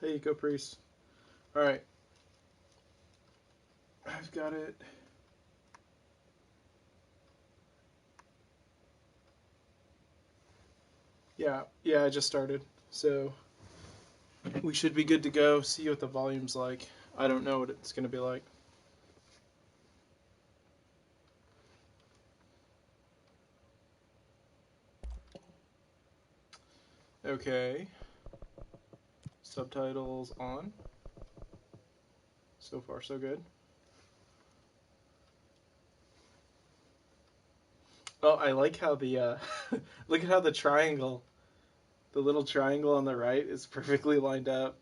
Hey, Eco Priest. Alright. I've got it. Yeah, I just started. So we should be good to go. See what the volume's like. I don't know what it's going to be like. Okay. Subtitles on. So far, so good. Oh, I like how the look at how the little triangle on the right is perfectly lined up.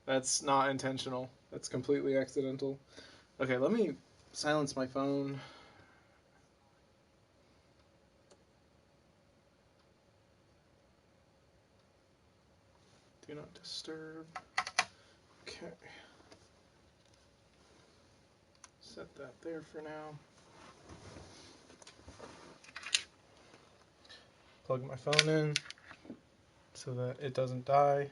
That's not intentional. That's completely accidental. Okay, let me silence my phone. Do not disturb. Okay. Set that there for now. Plug my phone in so that it doesn't die.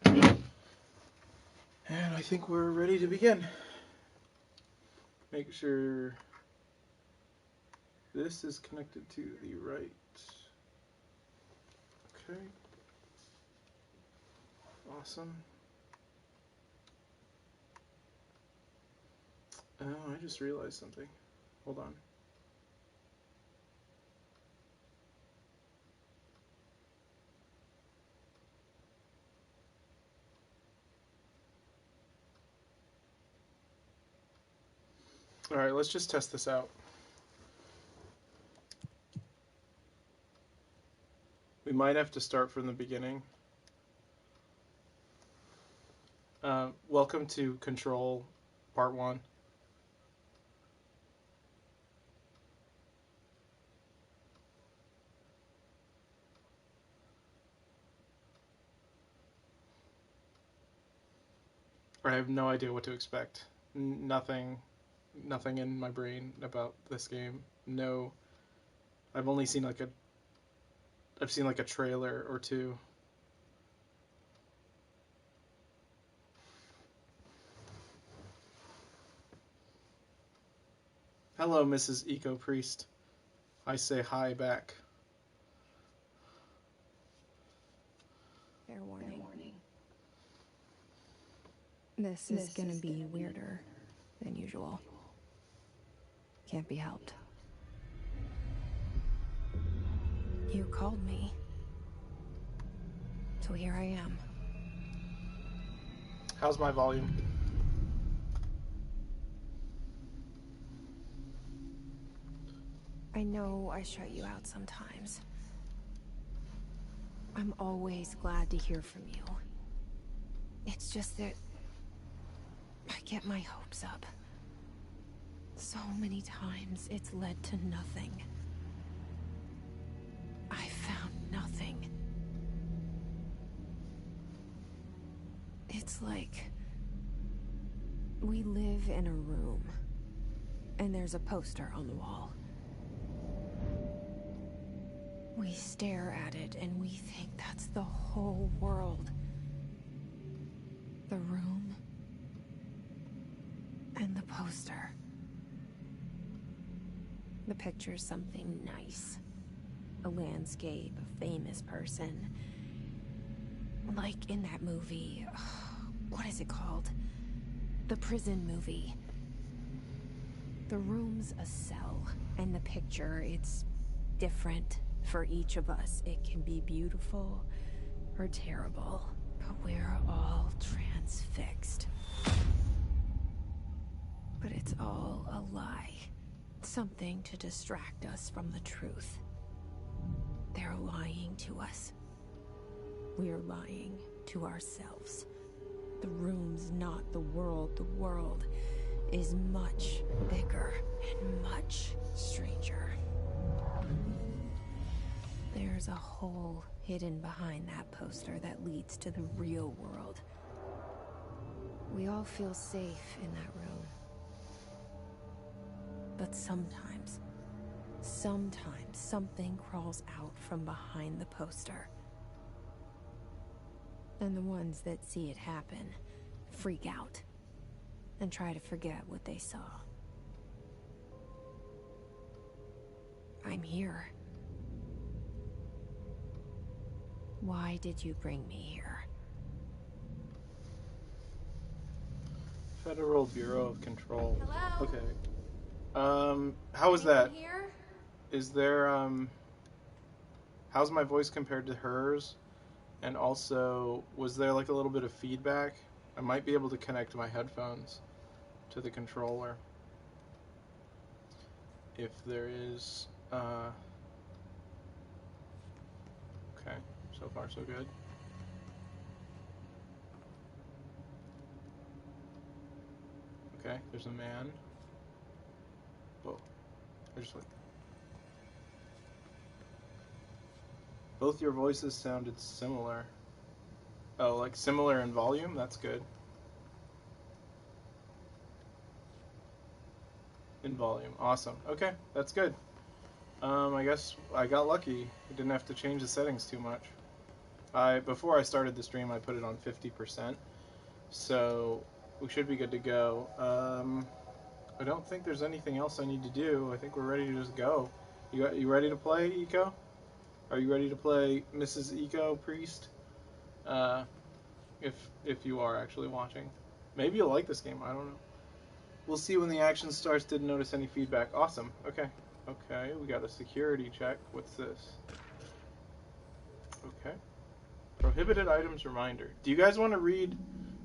And I think we're ready to begin. Make sure this is connected to the right. Okay. Awesome. Oh, I just realized something. Hold on. All right, let's just test this out. We might have to start from the beginning. Welcome to Control Part 1. I have no idea what to expect. Nothing in my brain about this game. No. I've only seen I've seen like a trailer or two. Hello, Mrs. Eco Priest. I say hi back. Fair warning. This is gonna be weirder than usual. Can't be helped. You called me. So here I am. How's my volume? I know I shut you out sometimes. I'm always glad to hear from you. It's just that I get my hopes up. So many times it's led to nothing. I found nothing. It's like we live in a room, and there's a poster on the wall. We stare at it and we think that's the whole world. The room and the poster. The picture's something nice. A landscape, a famous person. Like in that movie, what is it called? The prison movie. The room's a cell, and the picture, it's different for each of us. It can be beautiful or terrible, but we're all transfixed. But it's all a lie. Something to distract us from the truth. They're lying to us. We're lying to ourselves. The room's not the world. The world is much bigger and much stranger. There's a hole hidden behind that poster that leads to the real world. We all feel safe in that room. But sometimes something crawls out from behind the poster. And the ones that see it happen freak out and try to forget what they saw. I'm here. Why did you bring me here? Federal Bureau of Control. Hello? Okay. How was Anyone that? here? Is there, how's my voice compared to hers? And also, was there like a little bit of feedback? I might be able to connect my headphones to the controller. If there is, okay, so far so good. Okay, there's a man. Whoa, I just like. Both your voices sounded similar. Oh, like similar in volume? That's good. In volume. Awesome. Okay, that's good. I guess I got lucky. I didn't have to change the settings too much. Before I started the stream, I put it on 50%. So we should be good to go. I don't think there's anything else I need to do. I think we're ready to just go. You ready to play, Eco? Are you ready to play Mrs. Eco Priest? If you are actually watching. Maybe you'll like this game, I don't know. We'll see when the action starts. Didn't notice any feedback. Awesome. Okay. Okay, we got a security check. What's this? Okay. Prohibited items reminder. Do you guys want to read,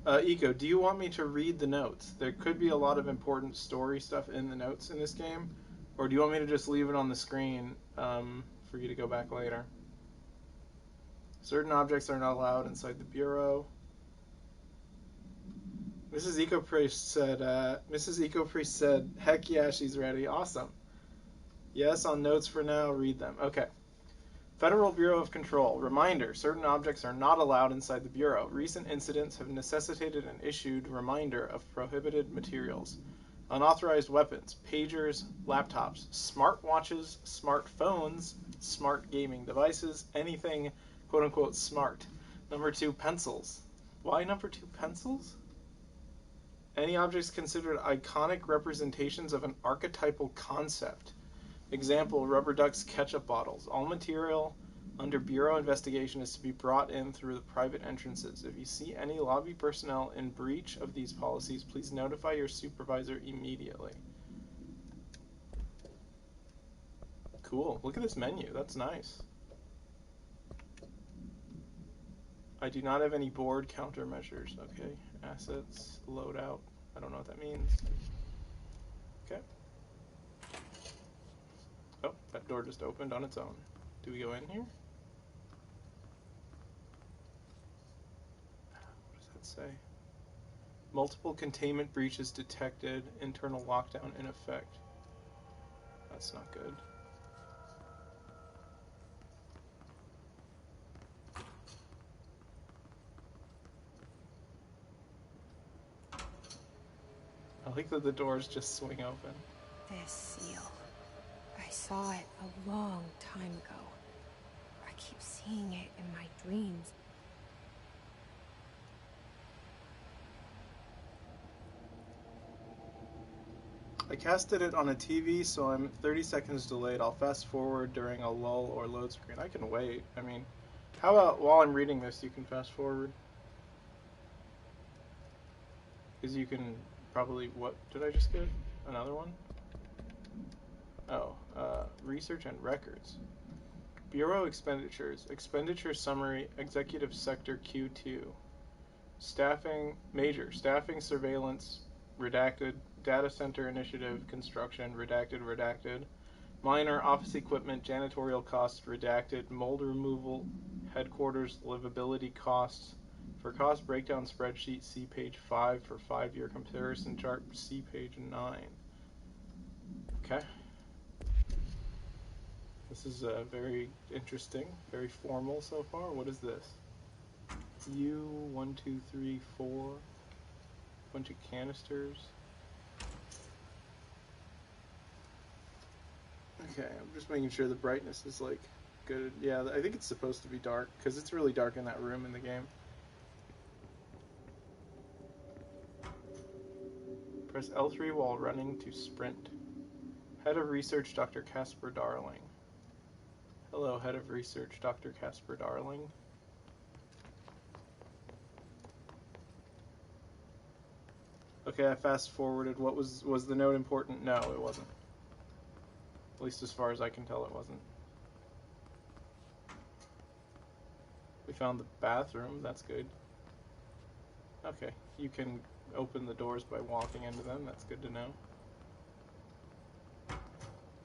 Eco, do you want me to read the notes? There could be a lot of important story stuff in the notes in this game. Or do you want me to just leave it on the screen for you to go back later? Certain objects are not allowed inside the Bureau. Mrs. Ecopriest said, heck yeah, she's ready. Awesome. Yes, on notes for now, read them. Okay. Federal Bureau of Control. Reminder, certain objects are not allowed inside the Bureau. Recent incidents have necessitated an issued reminder of prohibited materials. Unauthorized weapons, pagers, laptops, smartwatches, smartphones, smart gaming devices, anything quote-unquote smart. Number 2, pencils. Why number 2, pencils? Any objects considered iconic representations of an archetypal concept. Example, rubber ducks, ketchup bottles. All material under Bureau investigation is to be brought in through the private entrances. If you see any lobby personnel in breach of these policies, please notify your supervisor immediately. Cool. Look at this menu. That's nice. I do not have any board countermeasures. Okay. Assets, loadout. I don't know what that means. Okay. Oh, that door just opened on its own. Do we go in here? What does that say? Multiple containment breaches detected. Internal lockdown in effect. That's not good. I like that the doors just swing open. This seal. I saw it a long time ago. I keep seeing it in my dreams. I casted it on a TV, so I'm 30 seconds delayed. I'll fast forward during a lull or load screen. I can wait. I mean, how about while I'm reading this, you can fast forward? Because you can probably, what did I just get? Another one? Oh, research and records. Bureau expenditures. Expenditure summary, executive sector Q2. Staffing, major, staffing surveillance, redacted, data center initiative, construction, redacted. Minor, office equipment, janitorial costs, redacted. Mold removal, headquarters, livability costs. For cost breakdown spreadsheet, see page 5. For 5-year comparison chart, see page 9. Okay. This is very interesting, very formal so far. What is this?1, 2, 3, 4. Bunch of canisters. Okay, I'm just making sure the brightness is like good. Yeah, I think it's supposed to be dark because it's really dark in that room in the game. Press L3 while running to sprint. Head of Research, Dr. Casper Darling. Hello, Head of Research, Dr. Casper Darling. Okay, I fast forwarded. What was the note important? No, it wasn't. At least as far as I can tell, it wasn't. We found the bathroom. That's good. Okay, you can open the doors by walking into them. That's good to know.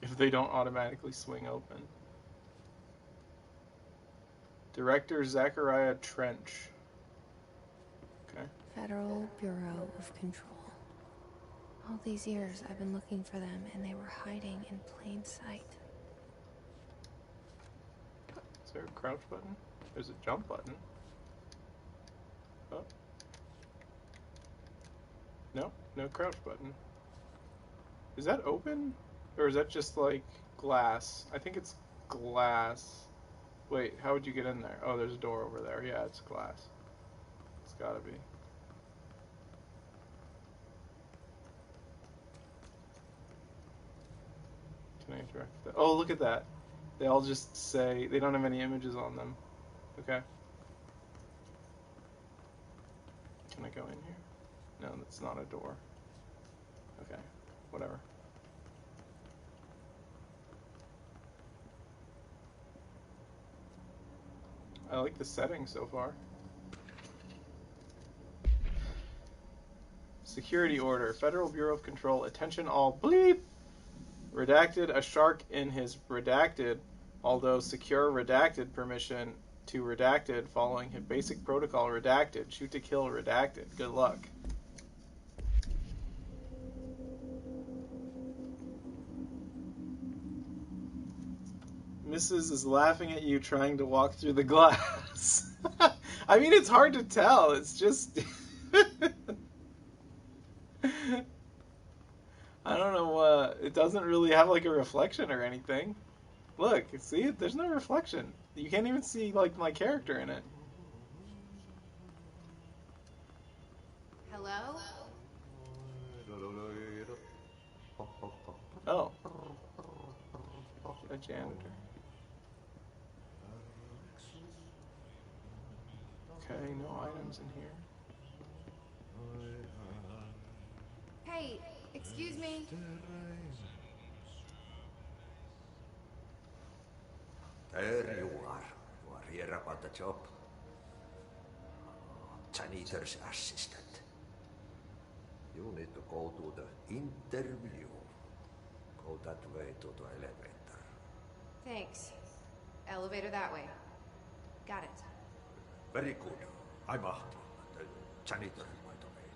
If they don't automatically swing open. Director Zachariah Trench. Okay. Federal Bureau of Control. All these years I've been looking for them, and they were hiding in plain sight. Is there a crouch button? There's a jump button. Oh. No, no crouch button. Is that open? Or is that just like glass? I think it's glass. Wait, how would you get in there? Oh, there's a door over there. Yeah, it's glass. It's gotta be. Can I interact with that? Oh, look at that. They all just say, they don't have any images on them. Okay. Can I go in here? No, that's not a door. Okay, whatever. I like the setting so far. Security order. Federal Bureau of Control. Attention all bleep. Redacted. A shark in his redacted, although secure redacted permission to redacted following his basic protocol redacted. Shoot to kill redacted. Good luck. Mrs. is laughing at you trying to walk through the glass. I mean, it's hard to tell. It's just... I don't know, it doesn't really have like a reflection or anything. Look, see, there's no reflection. You can't even see like my character in it. Hello? Oh. A janitor. Okay, no items in here. Hey, excuse me. There you are. You are here about the job. Janitor's assistant. You need to go to the interview. Go that way to the elevator. Thanks. Elevator that way. Got it. Very good. I'm Ahti, the janitor, by the way.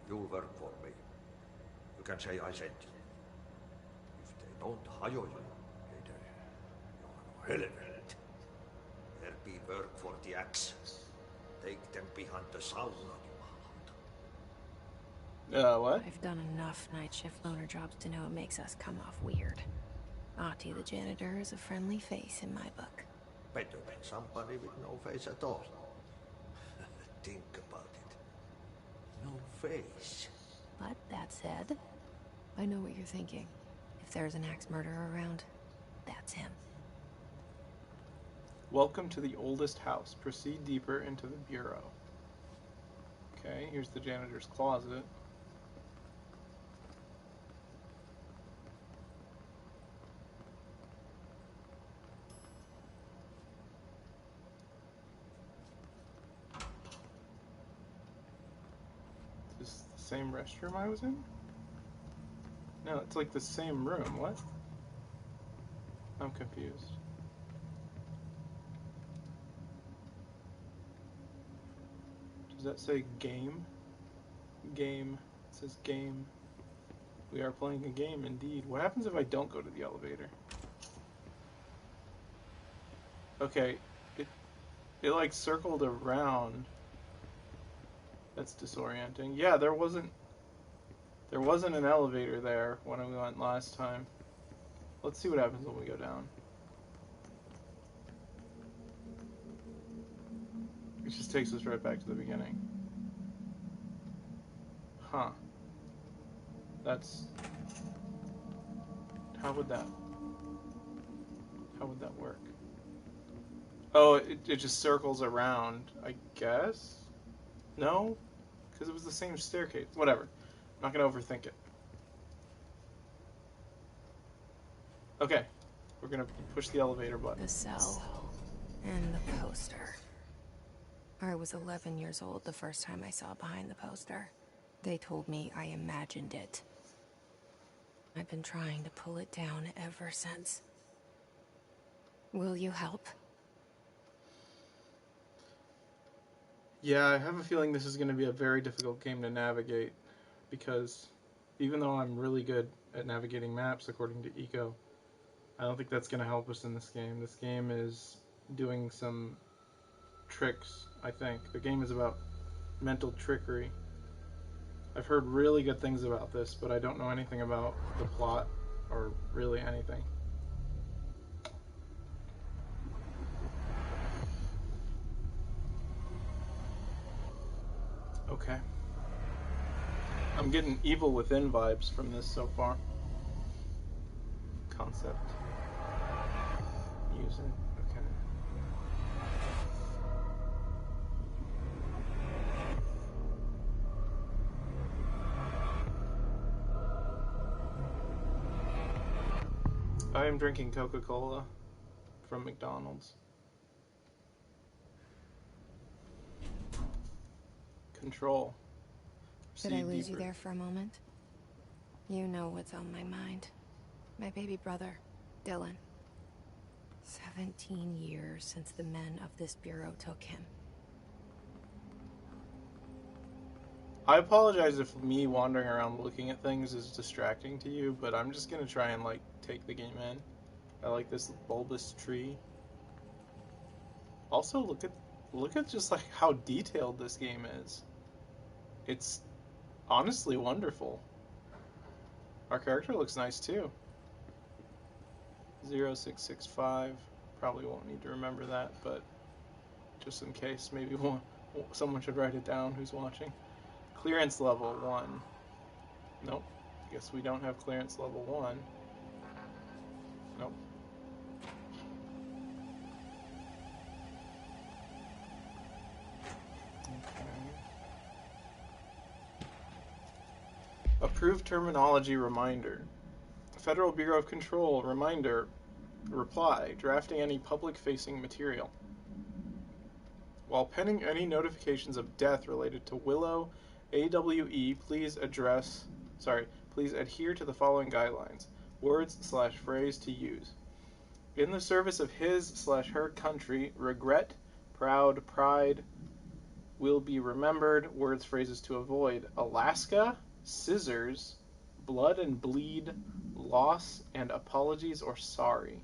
You work for me. You can say I sent you. If they don't hire you, either you're relevant. There be work for the axe. Take them behind the sauna, you What? I've done enough night shift loner jobs to know it makes us come off weird. Ahti the janitor is a friendly face in my book. better than somebody with no face at all. Think about it. No face. But that said, I know what you're thinking. If there's an axe murderer around, that's him. Welcome to the oldest house. Proceed deeper into the bureau. Okay, here's the janitor's closet. Is this the same restroom I was in? No, it's like the same room. What? I'm confused. Does that say game? Game. It says game. We are playing a game indeed. What happens if I don't go to the elevator? Okay, it like circled around. That's disorienting. Yeah, there wasn't an elevator there when we went last time. Let's see what happens when we go down. It just takes us right back to the beginning. Huh. That's... How would that work? Oh, it just circles around, I guess? No? Because it was the same staircase. Whatever. I'm not going to overthink it. Okay. We're going to push the elevator button. The cell. And the poster. I was 11 years old the first time I saw behind the poster. They told me I imagined it. I've been trying to pull it down ever since. Will you help? Yeah, I have a feeling this is going to be a very difficult game to navigate, because even though I'm really good at navigating maps according to Eco, I don't think that's going to help us in this game. This game is doing some tricks, I think. The game is about mental trickery. I've heard really good things about this, but I don't know anything about the plot or really anything. Okay. I'm getting Evil Within vibes from this so far. Concept. Music. Okay. I am drinking Coca-Cola from McDonald's. Control. Did I lose you there for a moment? You know what's on my mind. My baby brother, Dylan. 17 years since the men of this bureau took him. I apologize if me wandering around looking at things is distracting to you, but I'm just gonna try and take the game in. I like this bulbous tree. Also, look at just how detailed this game is. It's honestly wonderful. Our character looks nice too. 0665. Probably won't need to remember that, but just in case, maybe someone should write it down who's watching. Clearance level 1. Nope. Guess we don't have clearance level 1. Nope. Okay. Approved terminology reminder. Federal Bureau of Control reminder. Reply. Drafting any public-facing material. While penning any notifications of death related to Willow AWE, please adhere to the following guidelines. Words/phrase to use. In the service of his/her country, regret, proud, pride will be remembered. Words, phrases to avoid. Alaska, scissors, blood and bleed, loss, and apologies or sorry.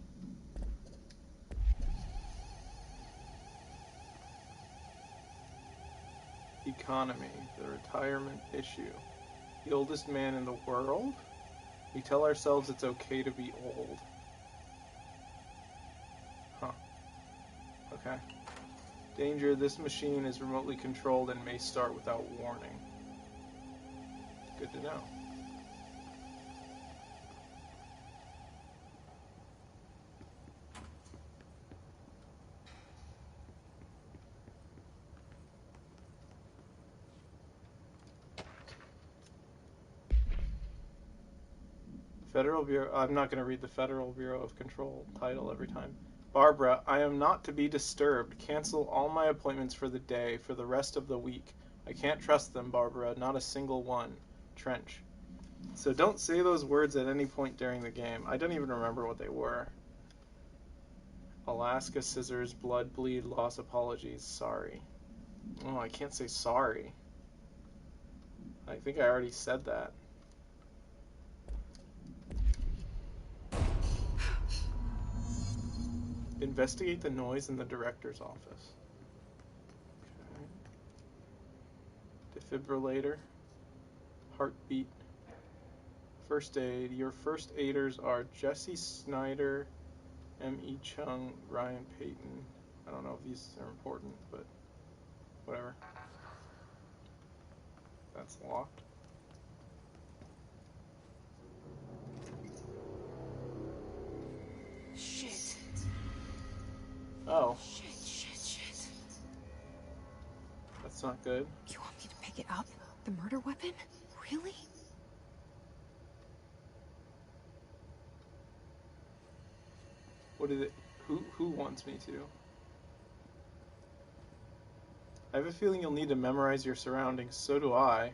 Economy, the retirement issue. The oldest man in the world? We tell ourselves it's okay to be old. Huh. Okay. Danger, this machine is remotely controlled and may start without warning. Good to know. Federal Bureau... I'm not going to read the Federal Bureau of Control title every time. Barbara, I am not to be disturbed. Cancel all my appointments for the day, for the rest of the week. I can't trust them, Barbara. Not a single one. Trench. So don't say those words at any point during the game. I don't even remember what they were. Alaska, scissors, blood, bleed, loss, apologies, sorry. Oh, I can't say sorry. I think I already said that. Investigate the noise in the director's office. Okay. Defibrillator. Heartbeat. First aid. Your first aiders are Jesse Snyder, M.E. Chung, Ryan Payton. I don't know if these are important, but whatever. That's locked. Shit. Oh, Shit. that's not good. You want me to pick it up? The murder weapon? Really? What is it? Who wants me to? I have a feeling you'll need to memorize your surroundings. So do I.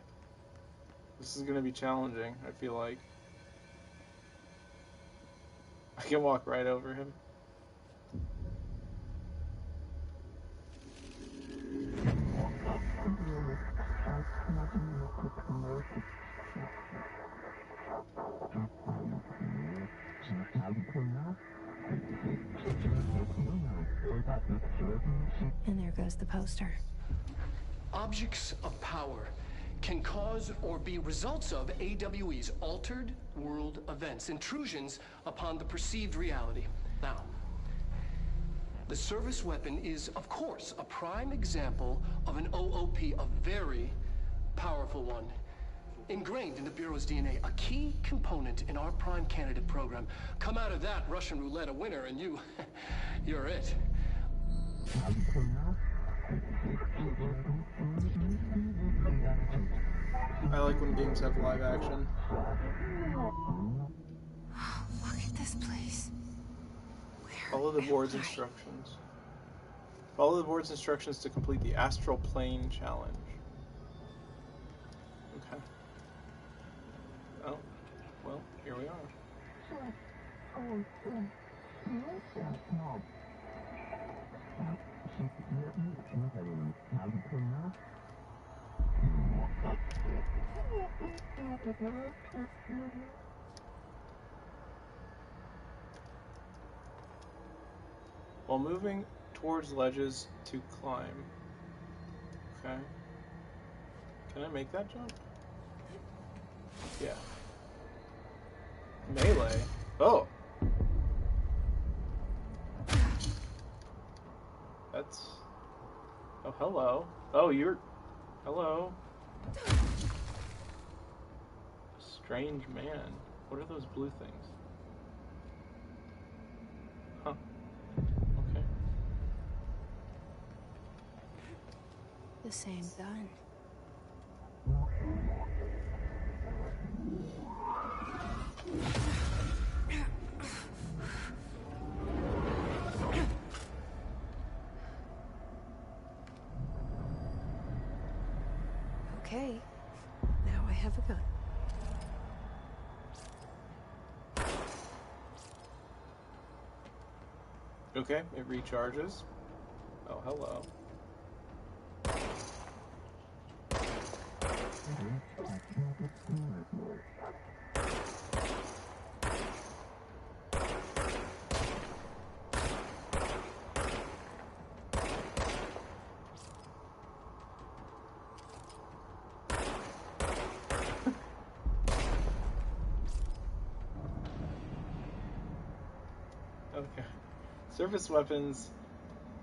This is going to be challenging, I feel like. I can walk right over him. And there goes the poster. Objects of power can cause or be results of AWE's altered world events, intrusions upon the perceived reality. Now, the service weapon is, of course, a prime example of an OOP, a very powerful one. Ingrained in the Bureau's DNA, a key component in our prime candidate program. Come out of that Russian roulette a winner and you're it. I like when games have live action. Look at this place. Follow the board's instructions. Follow the board's instructions to complete the Astral Plane Challenge. Okay. Oh, well, here we are. While moving towards ledges to climb. Okay. Can I make that jump? Yeah. Melee. Oh! That's... Oh, hello. Oh, you're... Hello. Strange man. What are those blue things? Huh. Okay. The same gun. Okay, now I have a gun. Okay, it recharges. Oh, hello. Okay. Service weapons.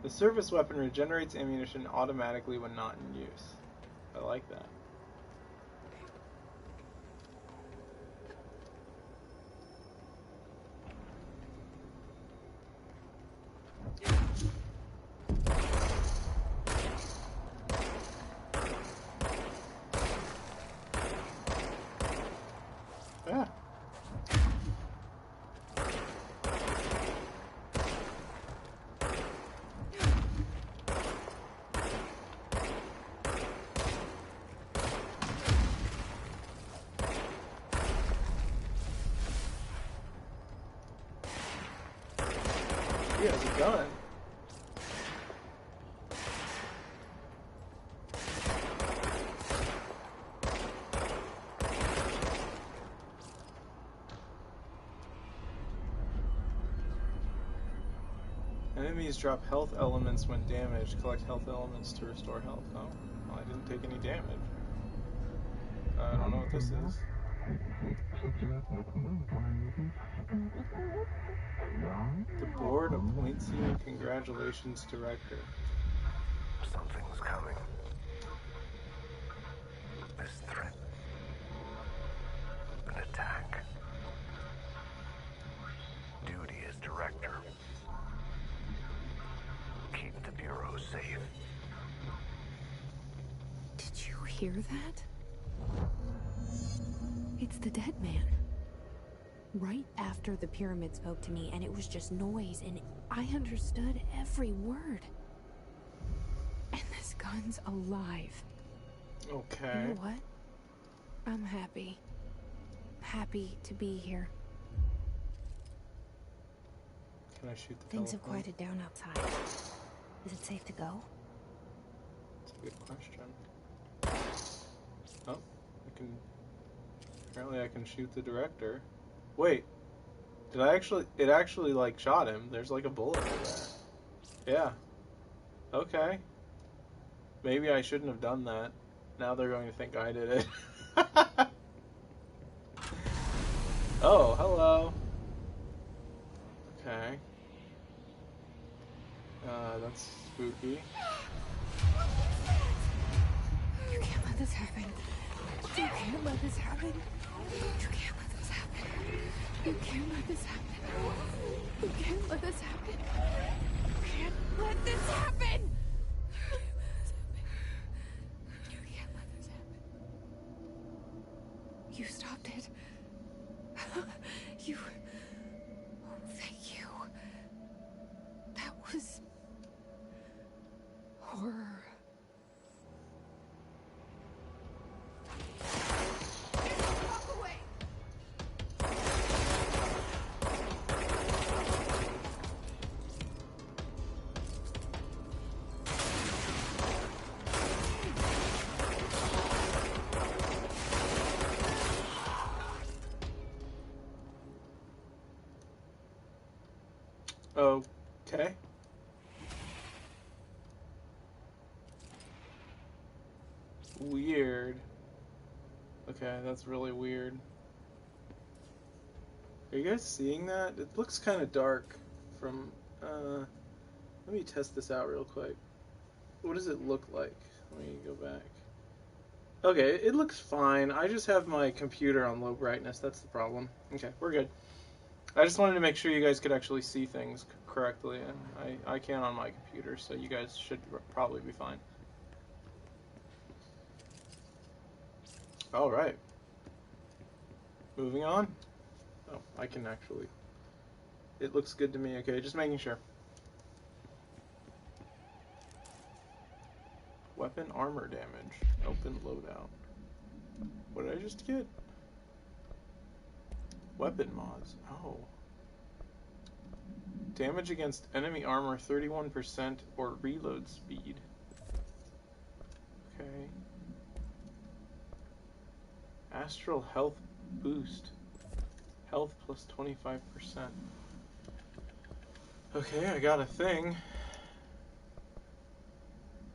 The service weapon regenerates ammunition automatically when not in use. I like that. Yeah. He has a gun. Enemies drop health elements when damaged. Collect health elements to restore health. Oh, well, I didn't take any damage. I don't know what this is. The board appoints you congratulations director. Something's coming. This threat. An attack. Duty as director. Keep the Bureau safe. Did you hear that? It's the dead man. Right after the pyramid spoke to me, and it was just noise, and I understood every word. And this gun's alive. Okay. You know what? I'm happy. Happy to be here. Can I shoot the Things have telephone? quieted down outside. Is it safe to go? That's a good question. Oh, I can... Apparently I can shoot the director. Wait. Did I actually... It actually, like, shot him. There's, like, a bullet in there. Yeah. Okay. Maybe I shouldn't have done that. Now they're going to think I did it. Oh, hello. Okay. That's spooky. You can't let this happen. You can't let this happen. You can't let this happen. You can't let this happen. You can't let this happen. You can't let this happen. You can't let this happen. You stopped it. You... Oh, thank you. That was... horror. Walk away. Okay. Weird. Okay, that's really weird. Are you guys seeing that? It looks kind of dark from... let me test this out real quick. What does it look like? Let me go back. Okay, it looks fine. I just have my computer on low brightness. That's the problem. Okay, we're good. I just wanted to make sure you guys could actually see things correctly, and I can on my computer, so you guys should probably be fine. Alright. Moving on. Oh, I can actually... It looks good to me. Okay, just making sure. Weapon armor damage. Open loadout. What did I just get? Weapon mods. Oh. Damage against enemy armor 31% or reload speed. Okay. Astral health boost. Health plus 25%. Okay, I got a thing.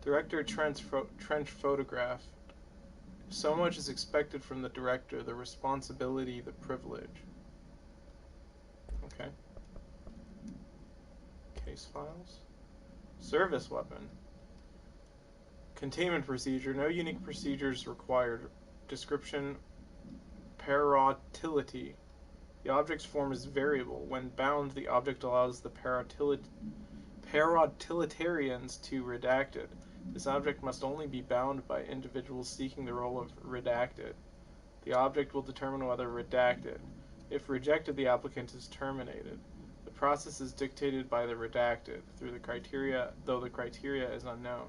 Director trench photograph. So much is expected from the director, the responsibility, the privilege. Okay. Case files. Service weapon. Containment procedure. No unique procedures required. Description. Paratility. The object's form is variable. When bound, the object allows the paratilitarians to redact it. This object must only be bound by individuals seeking the role of redacted. The object will determine whether redacted. If rejected, the applicant is terminated. The process is dictated by the redacted, through the criteria, though the criteria is unknown.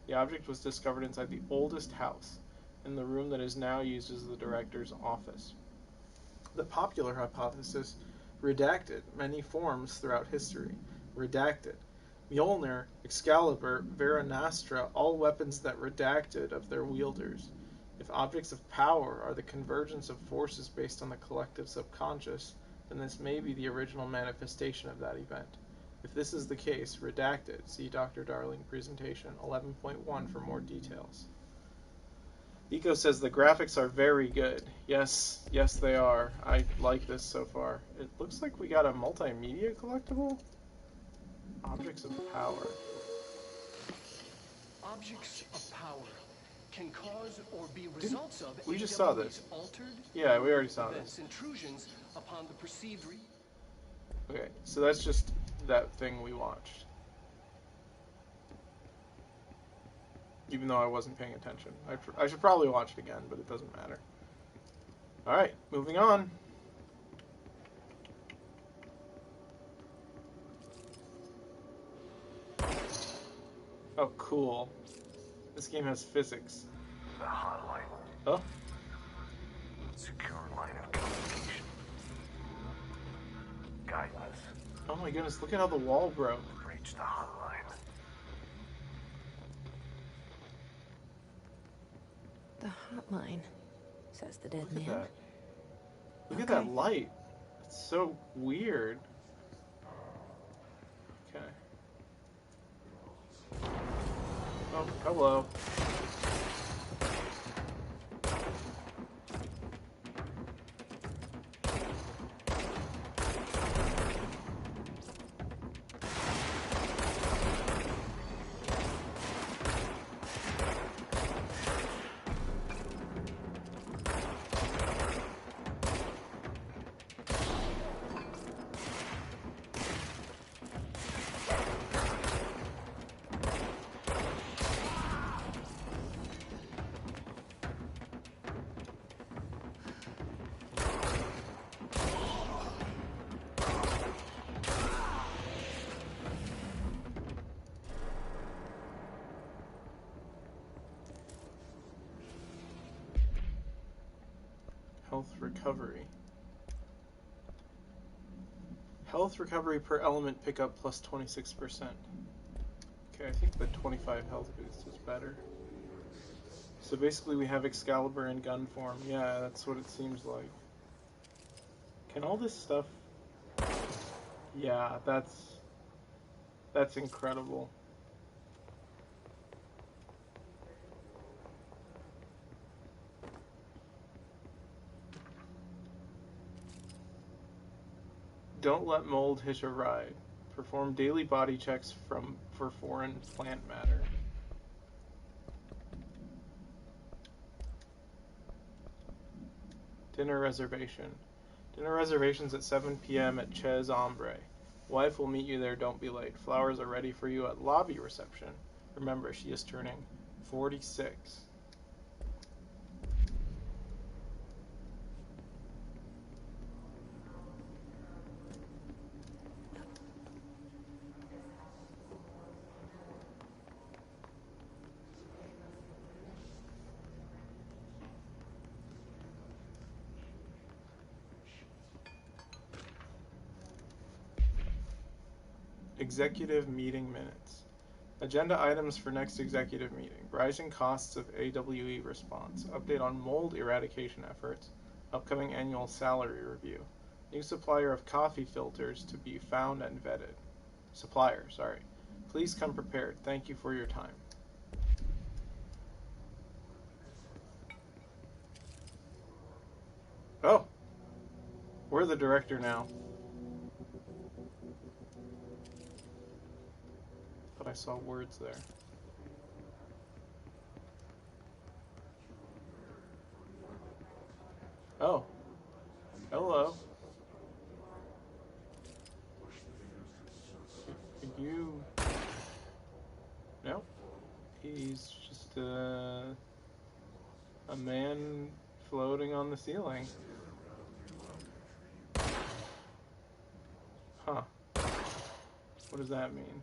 The object was discovered inside the oldest house, in the room that is now used as the director's office. The popular hypothesis, redacted, many forms throughout history. Redacted. Mjolnir, Excalibur, Vera Nastra, all weapons that redacted of their wielders. If objects of power are the convergence of forces based on the collective subconscious, then this may be the original manifestation of that event. If this is the case, redacted. See Dr. Darling presentation 11.1 for more details. Eco says the graphics are very good. Yes, yes they are. I like this so far. It looks like we got a multimedia collectible? Objects of power. Objects of power can cause or be results of we just saw AWE's this. altered Yeah, we already saw events, this. intrusions upon the perceived Okay, so that's just that thing we watched. Even though I wasn't paying attention. I should probably watch it again, but it doesn't matter. Alright, moving on. Oh, cool. This game has physics. The hotline. Oh, Secure line of communication. Guidance. oh my goodness, look at how the wall broke. Reach the hotline. The hotline, says the dead Look at man. that. Look at Okay. that light. It's so weird. Okay. Oh, hello. Health recovery. Health recovery per element pickup plus 26%. Okay, I think the 25 health boost is better. So basically we have Excalibur in gun form. Yeah, that's what it seems like. Can all this stuff... Yeah, that's incredible. Don't let mold hitch a ride. Perform daily body checks for foreign plant matter. Dinner reservation. Dinner reservations at 7 p.m. at Chez Ombre. Wife will meet you there, don't be late. Flowers are ready for you at lobby reception. Remember, she is turning 46. Executive meeting minutes. Agenda items for next executive meeting. Rising costs of AWE response. Update on mold eradication efforts. Upcoming annual salary review. New supplier of coffee filters to be found and vetted. Supplier, sorry. Please come prepared. Thank you for your time. Oh! We're the director now. But I saw words there. Oh. Hello. Are you... Nope. He's just a man floating on the ceiling. Huh. What does that mean?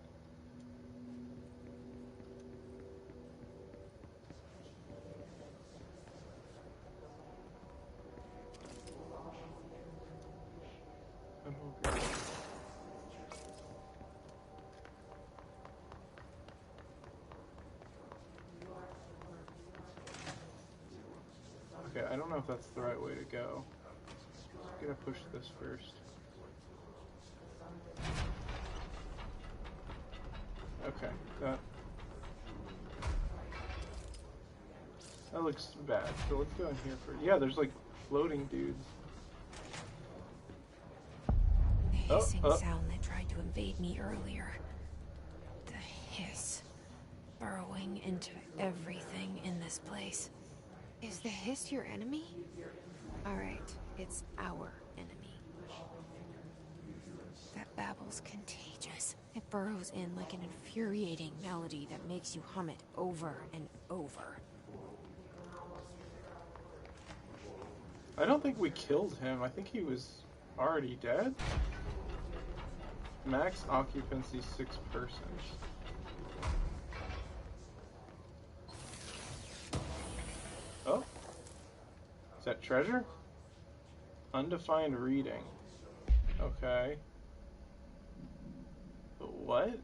Okay, I don't know if that's the right way to go. I'm gonna push this first. Okay, that... That looks bad. So let's go in here for... Yeah, there's like floating dudes. The hissing sound that tried to invade me earlier. The hiss. Burrowing into everything in this place. Is the hiss your enemy? Alright, it's our enemy. That babble's contagious. It burrows in like an infuriating melody that makes you hum it over and over. I don't think we killed him. I think he was already dead. Max occupancy 6 persons. Oh. Is that treasure? Undefined reading. Okay. What?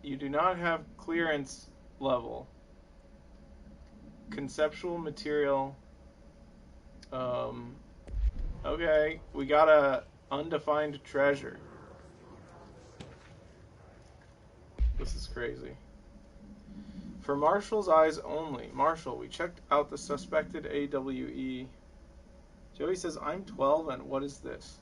You do not have clearance level. Conceptual material. Okay. We got a undefined treasure. This is crazy. For Marshall's eyes only. Marshall, we checked out the suspected AWE. Joey says, I'm 12 and what is this?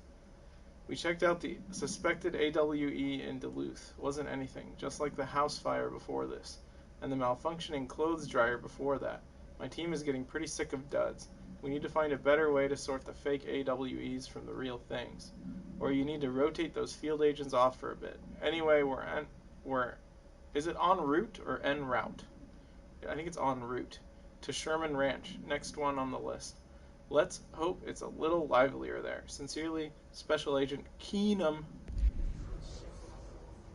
We checked out the suspected AWE in Duluth. Wasn't anything, just like the house fire before this. And the malfunctioning clothes dryer before that. My team is getting pretty sick of duds. We need to find a better way to sort the fake AWEs from the real things. Or you need to rotate those field agents off for a bit. Anyway, we're is it en route or en route? I think it's en route. To Sherman Ranch, next one on the list. Let's hope it's a little livelier there. Sincerely, Special Agent Keenum.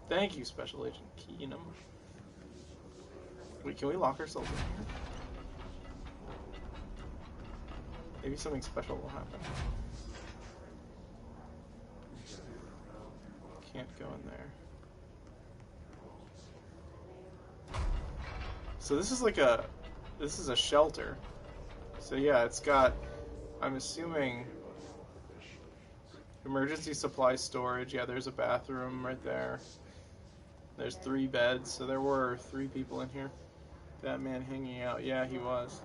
Thank you, Special Agent Keenum. Wait, can we lock ourselves in here? Maybe something special will happen. Can't go in there. So this is like this is a shelter. So yeah, it's got, I'm assuming, emergency supply storage. Yeah, there's a bathroom right there. There's 3 beds, so there were 3 people in here. That man hanging out, yeah, he was.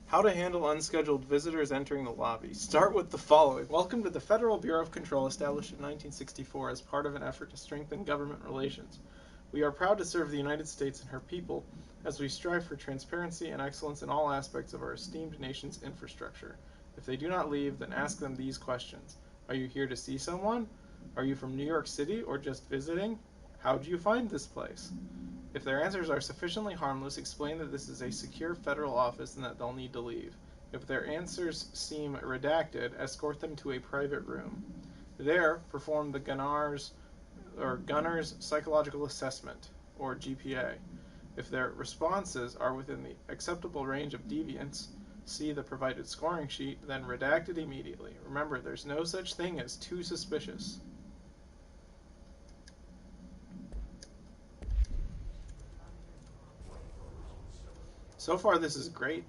How to handle unscheduled visitors entering the lobby. Start with the following. Welcome to the Federal Bureau of Control, established in 1964 as part of an effort to strengthen government relations. We are proud to serve the United States and her people as we strive for transparency and excellence in all aspects of our esteemed nation's infrastructure. If they do not leave, then ask them these questions. Are you here to see someone? Are you from New York City or just visiting? How did you find this place? If their answers are sufficiently harmless, explain that this is a secure federal office and that they'll need to leave. If their answers seem redacted, escort them to a private room. There, perform the Gunner's Psychological Assessment, or GPA. If their responses are within the acceptable range of deviance, see the provided scoring sheet, then redact it immediately. Remember, there's no such thing as too suspicious. So far, this is great.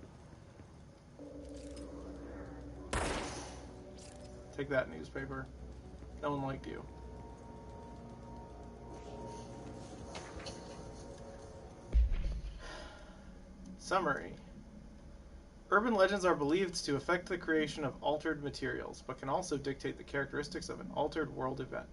Take that, newspaper. No one liked you. Summary. Urban legends are believed to affect the creation of altered materials, but can also dictate the characteristics of an altered world event.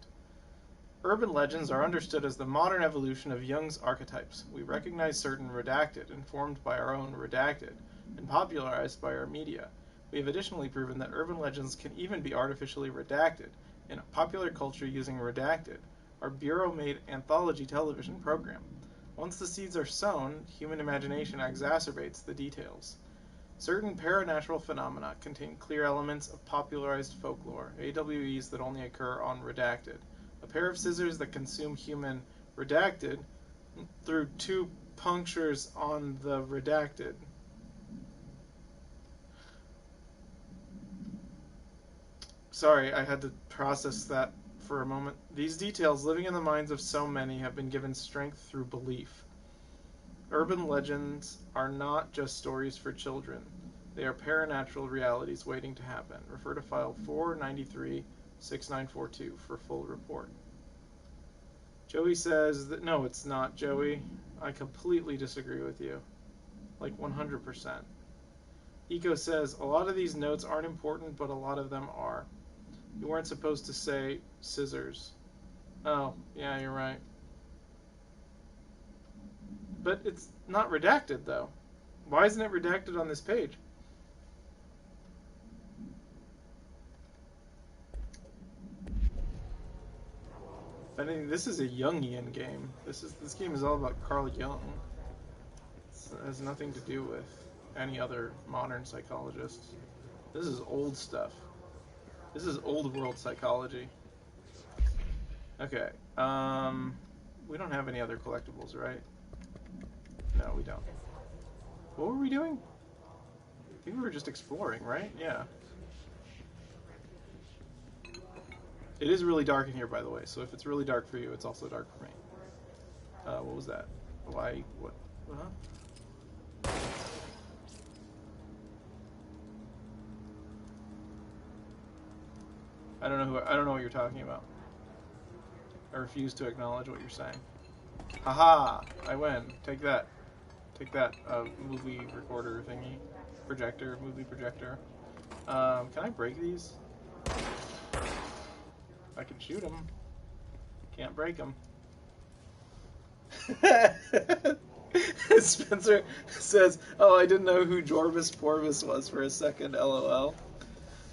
Urban legends are understood as the modern evolution of Jung's archetypes. We recognize certain redacted, informed by our own redacted, and popularized by our media. We have additionally proven that urban legends can even be artificially redacted in popular culture using Redacted, our Bureau-made anthology television program. Once the seeds are sown, human imagination exacerbates the details. Certain paranatural phenomena contain clear elements of popularized folklore, AWEs that only occur on Redacted. A pair of scissors that consume human redacted through 2 punctures on the redacted. Sorry, I had to process that for a moment. These details, living in the minds of so many, have been given strength through belief. Urban legends are not just stories for children. They are paranatural realities waiting to happen. Refer to file 493-6942 for full report. Joey says that no, it's not, Joey. I completely disagree with you. Like 100%. Eco says, a lot of these notes aren't important, but a lot of them are. You weren't supposed to say scissors. Oh, yeah, you're right. But it's not redacted, though. Why isn't it redacted on this page? I mean, this is a Jungian game. This game is all about Carl Jung. It has nothing to do with any other modern psychologist. This is old stuff. This is old world psychology. Okay. We don't have any other collectibles, right? No, we don't. What were we doing? I think we were just exploring, right? Yeah. It is really dark in here, by the way, so if it's really dark for you, it's also dark for me. What was that? Why? What? Huh? I don't know what you're talking about. I refuse to acknowledge what you're saying. Haha! I win. Take that. Take that, movie recorder thingy. Projector, movie projector. Can I break these? I can shoot them. Can't break them. Spencer says, oh, I didn't know who Jorvis Porvis was for a second, lol.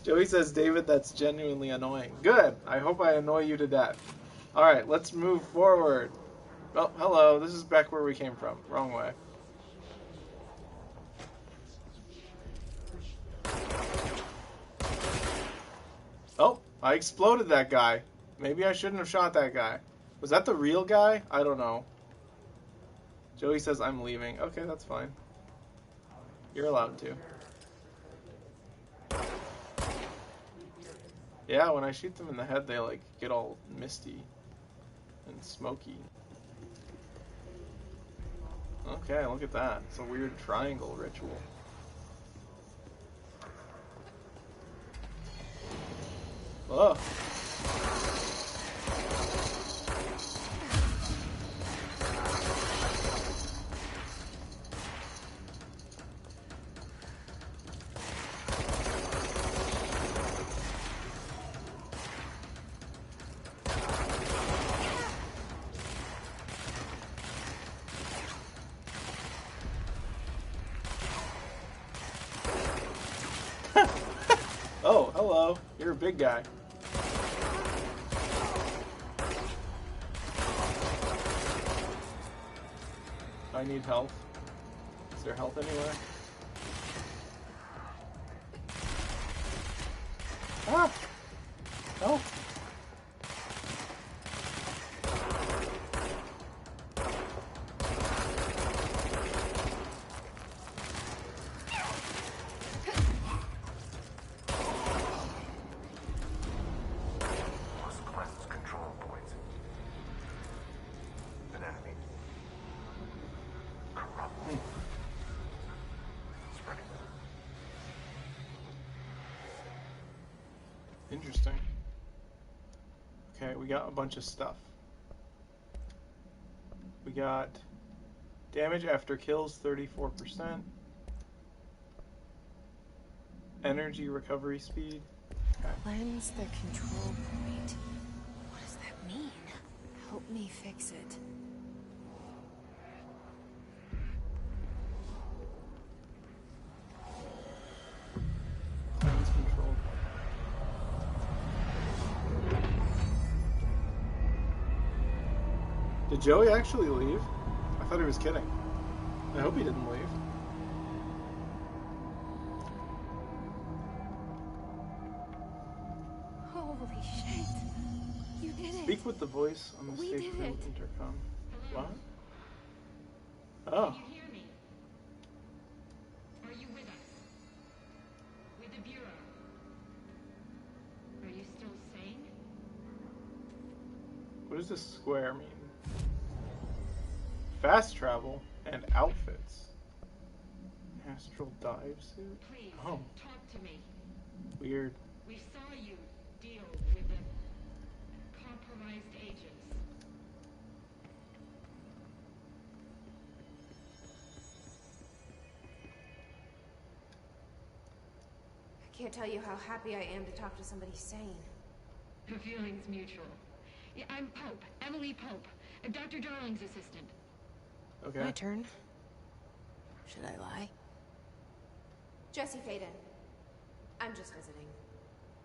Joey says, David, that's genuinely annoying. Good. I hope I annoy you to death. Alright, let's move forward. Oh, hello. This is back where we came from. Wrong way. Oh, I exploded that guy. Maybe I shouldn't have shot that guy. Was that the real guy? I don't know. Joey says I'm leaving. Okay, that's fine. You're allowed to. Yeah, when I shoot them in the head, they like get all misty and smoky. Okay, look at that. It's a weird triangle ritual. Oh. Oh, hello. You're a big guy. I need health. Is there health anywhere? Ah! Help! Lost Quest's control points. An enemy. Corrupt. Spreading. Interesting. Okay, we got a bunch of stuff. We got damage after kills 34%. Energy recovery speed. Okay. Cleanse the control point. What does that mean? Help me fix it. Cleanse control. Did Joey actually leave? I thought he was kidding. I hope he didn't leave. Holy shit. You did it. Speak with the voice on the We safe did room it. intercom. What? Oh. Can you hear me? Are you with us? With the Bureau? Are you still sane? What does this square mean? Fast travel? And outfits. Astral dive suit? Please, Oh, talk to me. weird. We saw you deal with the compromised agents. I can't tell you how happy I am to talk to somebody sane. The feeling's mutual. Yeah, I'm Pope, Emily Pope, Dr. Darling's assistant. Okay. My turn. Should I lie? Jesse Faden. I'm just visiting.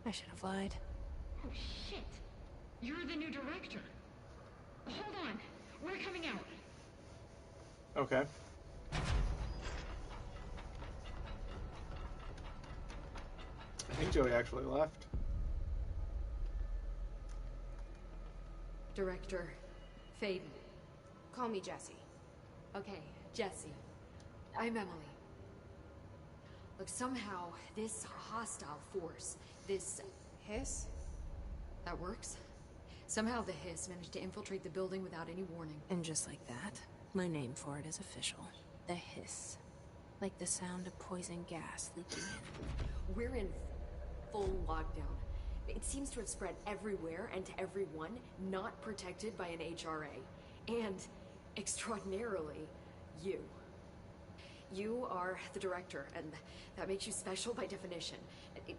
I should have lied. Oh, shit. You're the new director. Hold on. We're coming out. Okay. I think Joey actually left. Director Faden. Call me Jesse. Okay, Jesse. I'm Emily. Look, somehow this hostile force, this Hiss? that works. Somehow the Hiss managed to infiltrate the building without any warning. And just like that, my name for it is official. The Hiss. Like the sound of poison gas leaking in. We're in full lockdown. It seems to have spread everywhere and to everyone not protected by an HRA. And, extraordinarily, you. You are the director, and that makes you special by definition.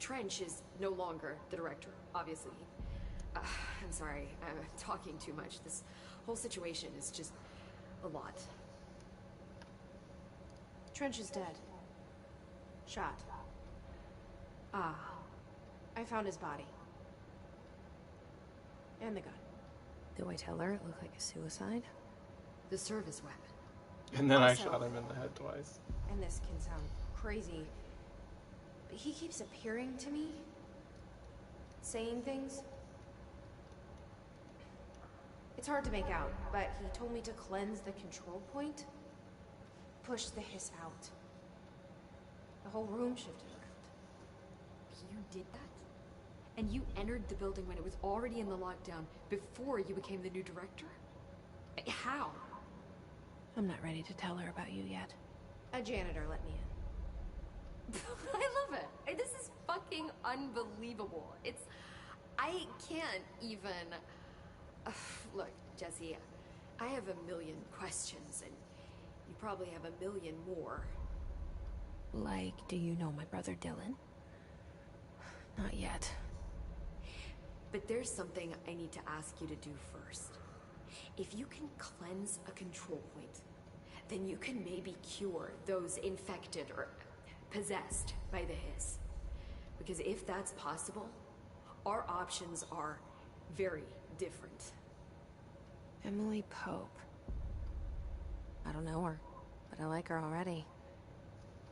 Trench is no longer the director, obviously. I'm sorry, I'm talking too much. This whole situation is just a lot. Trench is dead. Shot. Ah, I found his body. And the gun. Do I tell her it looked like a suicide? the service weapon. And then I Also- shot him in the head twice. And this can sound crazy, but he keeps appearing to me, saying things. It's hard to make out, but he told me to cleanse the control point, push the hiss out. The whole room shifted around. You did that? And you entered the building when it was already in the lockdown before you became the new director? How? I'm not ready to tell her about you yet. A janitor let me in. I love it. This is fucking unbelievable. I can't even... Look, Jesse, I have a million questions, and you probably have a million more. Like, do you know my brother Dylan? Not yet. But there's something I need to ask you to do first. If you can cleanse a control point, then you can maybe cure those infected or possessed by the hiss. Because if that's possible, our options are very different. Emily Pope. I don't know her, but I like her already.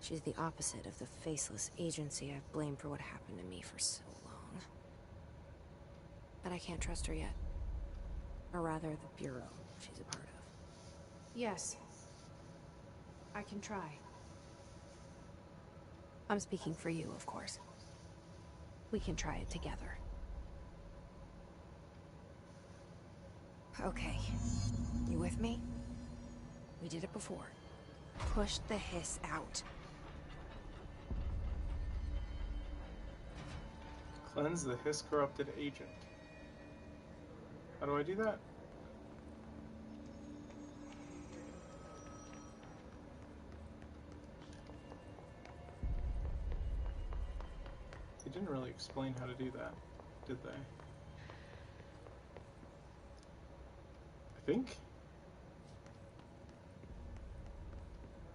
She's the opposite of the faceless agency I've blamed for what happened to me for so long. But I can't trust her yet. Or rather, the Bureau she's a part of. Yes. I can try. I'm speaking for you, of course. We can try it together. Okay. You with me? We did it before. Push the hiss out. Cleanse the hiss-corrupted agent. How do I do that? They didn't really explain how to do that, did they? I think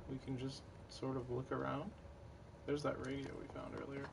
we can just sort of look around. There's that radio we found earlier.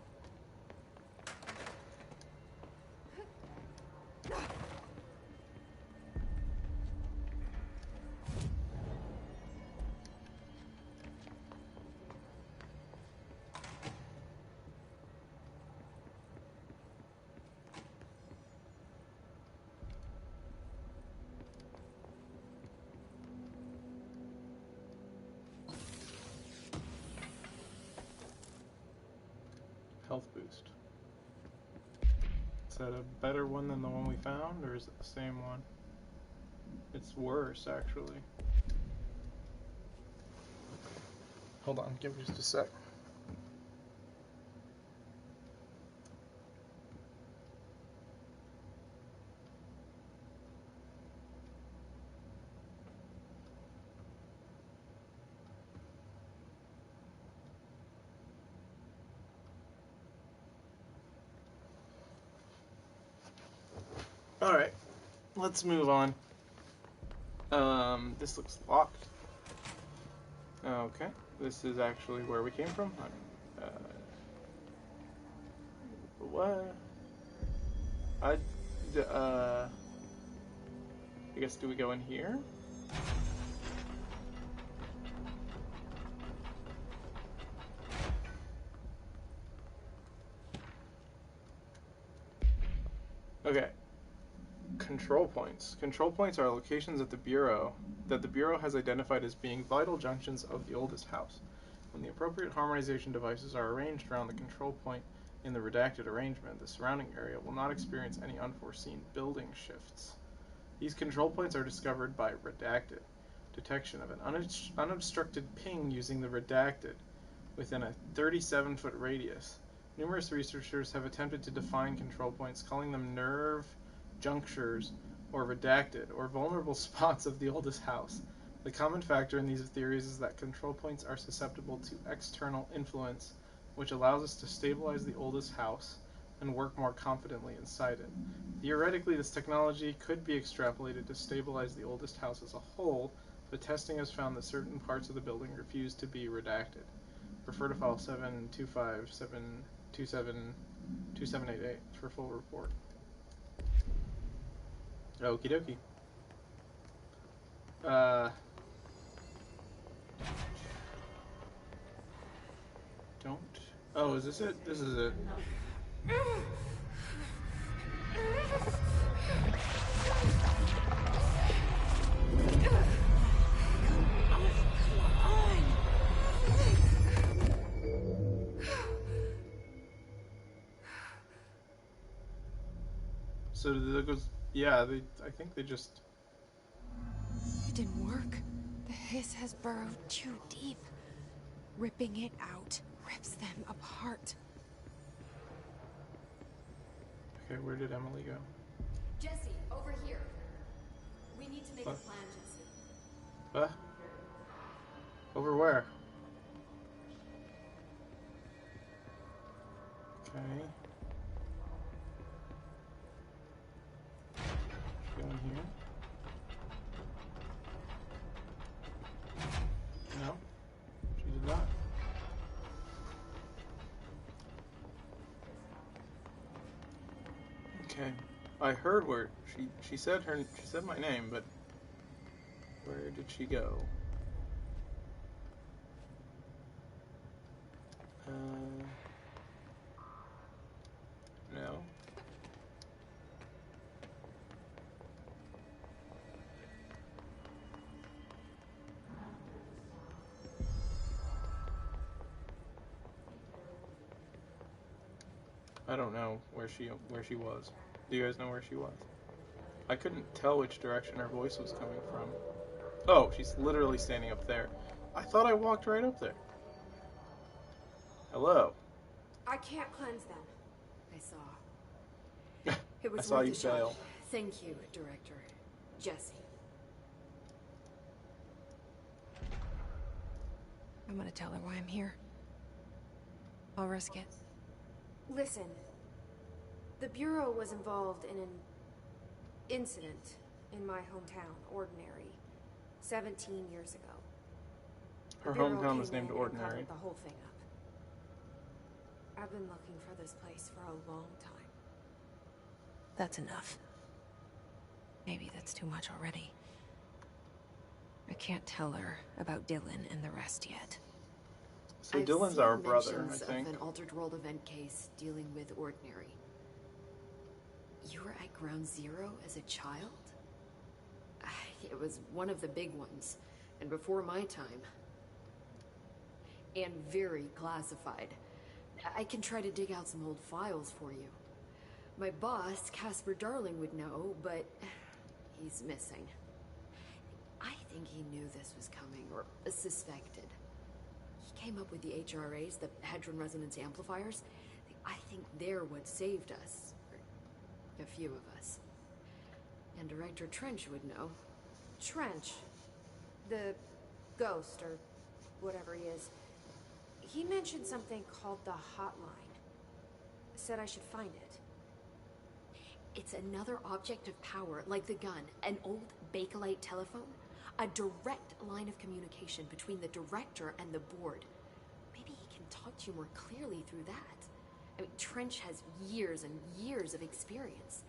Health boost. Is that a better one than the one we found, or is it the same one? It's worse, actually. Hold on, give me just a sec. Alright, let's move on. This looks locked. Okay, this is actually where we came from. What? I guess, do we go in here? Okay. Control points. Control points are locations at the Bureau that the Bureau has identified as being vital junctions of the oldest house. When the appropriate harmonization devices are arranged around the control point in the redacted arrangement, the surrounding area will not experience any unforeseen building shifts. These control points are discovered by redacted detection of an unobstructed ping using the redacted within a 37-foot radius. Numerous researchers have attempted to define control points, calling them nerve junctures or redacted or vulnerable spots of the oldest house. The common factor in these theories is that control points are susceptible to external influence, which allows us to stabilize the oldest house and work more confidently inside it. Theoretically, this technology could be extrapolated to stabilize the oldest house as a whole, but testing has found that certain parts of the building refuse to be redacted. Refer to file 725.727.2788 for full report. Okie dokie. Don't. Oh, is this it? This is it. So that goes. Yeah, I think they just. It didn't work. The hiss has burrowed too deep. Ripping it out rips them apart. Okay, where did Emily go? Jesse, over here. We need to make a plan, Jesse. Huh? Over where? Okay. Go in here. No, she did not. Okay, I heard where she said my name, but where did she go? No. I don't know where she was. Do you guys know where she was? I couldn't tell which direction her voice was coming from. Oh, she's literally standing up there. I thought I walked right up there. Hello. I can't cleanse them. I saw. It was I saw worth you a shot. fail. Thank you, Director. Jesse. I'm gonna tell her why I'm here. I'll risk it. Listen. The Bureau was involved in an incident in my hometown, Ordinary, 17 years ago. The Her Bureau hometown was came named in and Ordinary. covered the whole thing up. I've been looking for this place for a long time. That's enough. Maybe that's too much already. I can't tell her about Dylan and the rest yet. So I've Dylan's seen our brother, I mentions think. of an altered world event case dealing with Ordinary. You were at Ground Zero as a child? It was one of the big ones, and before my time. And very classified. I can try to dig out some old files for you. My boss, Casper Darling, would know, but he's missing. I think he knew this was coming, or suspected. He came up with the HRAs, the Hadron Resonance Amplifiers. I think they're what saved us. Or a few of us. And Director Trench would know. Trench. The ghost, or whatever he is. He mentioned something called the Hotline. Said I should find it. It's another object of power, like the gun, an old Bakelite telephone. A direct line of communication between the director and the board. Maybe he can talk to you more clearly through that. I mean, Trench has years and years of experience.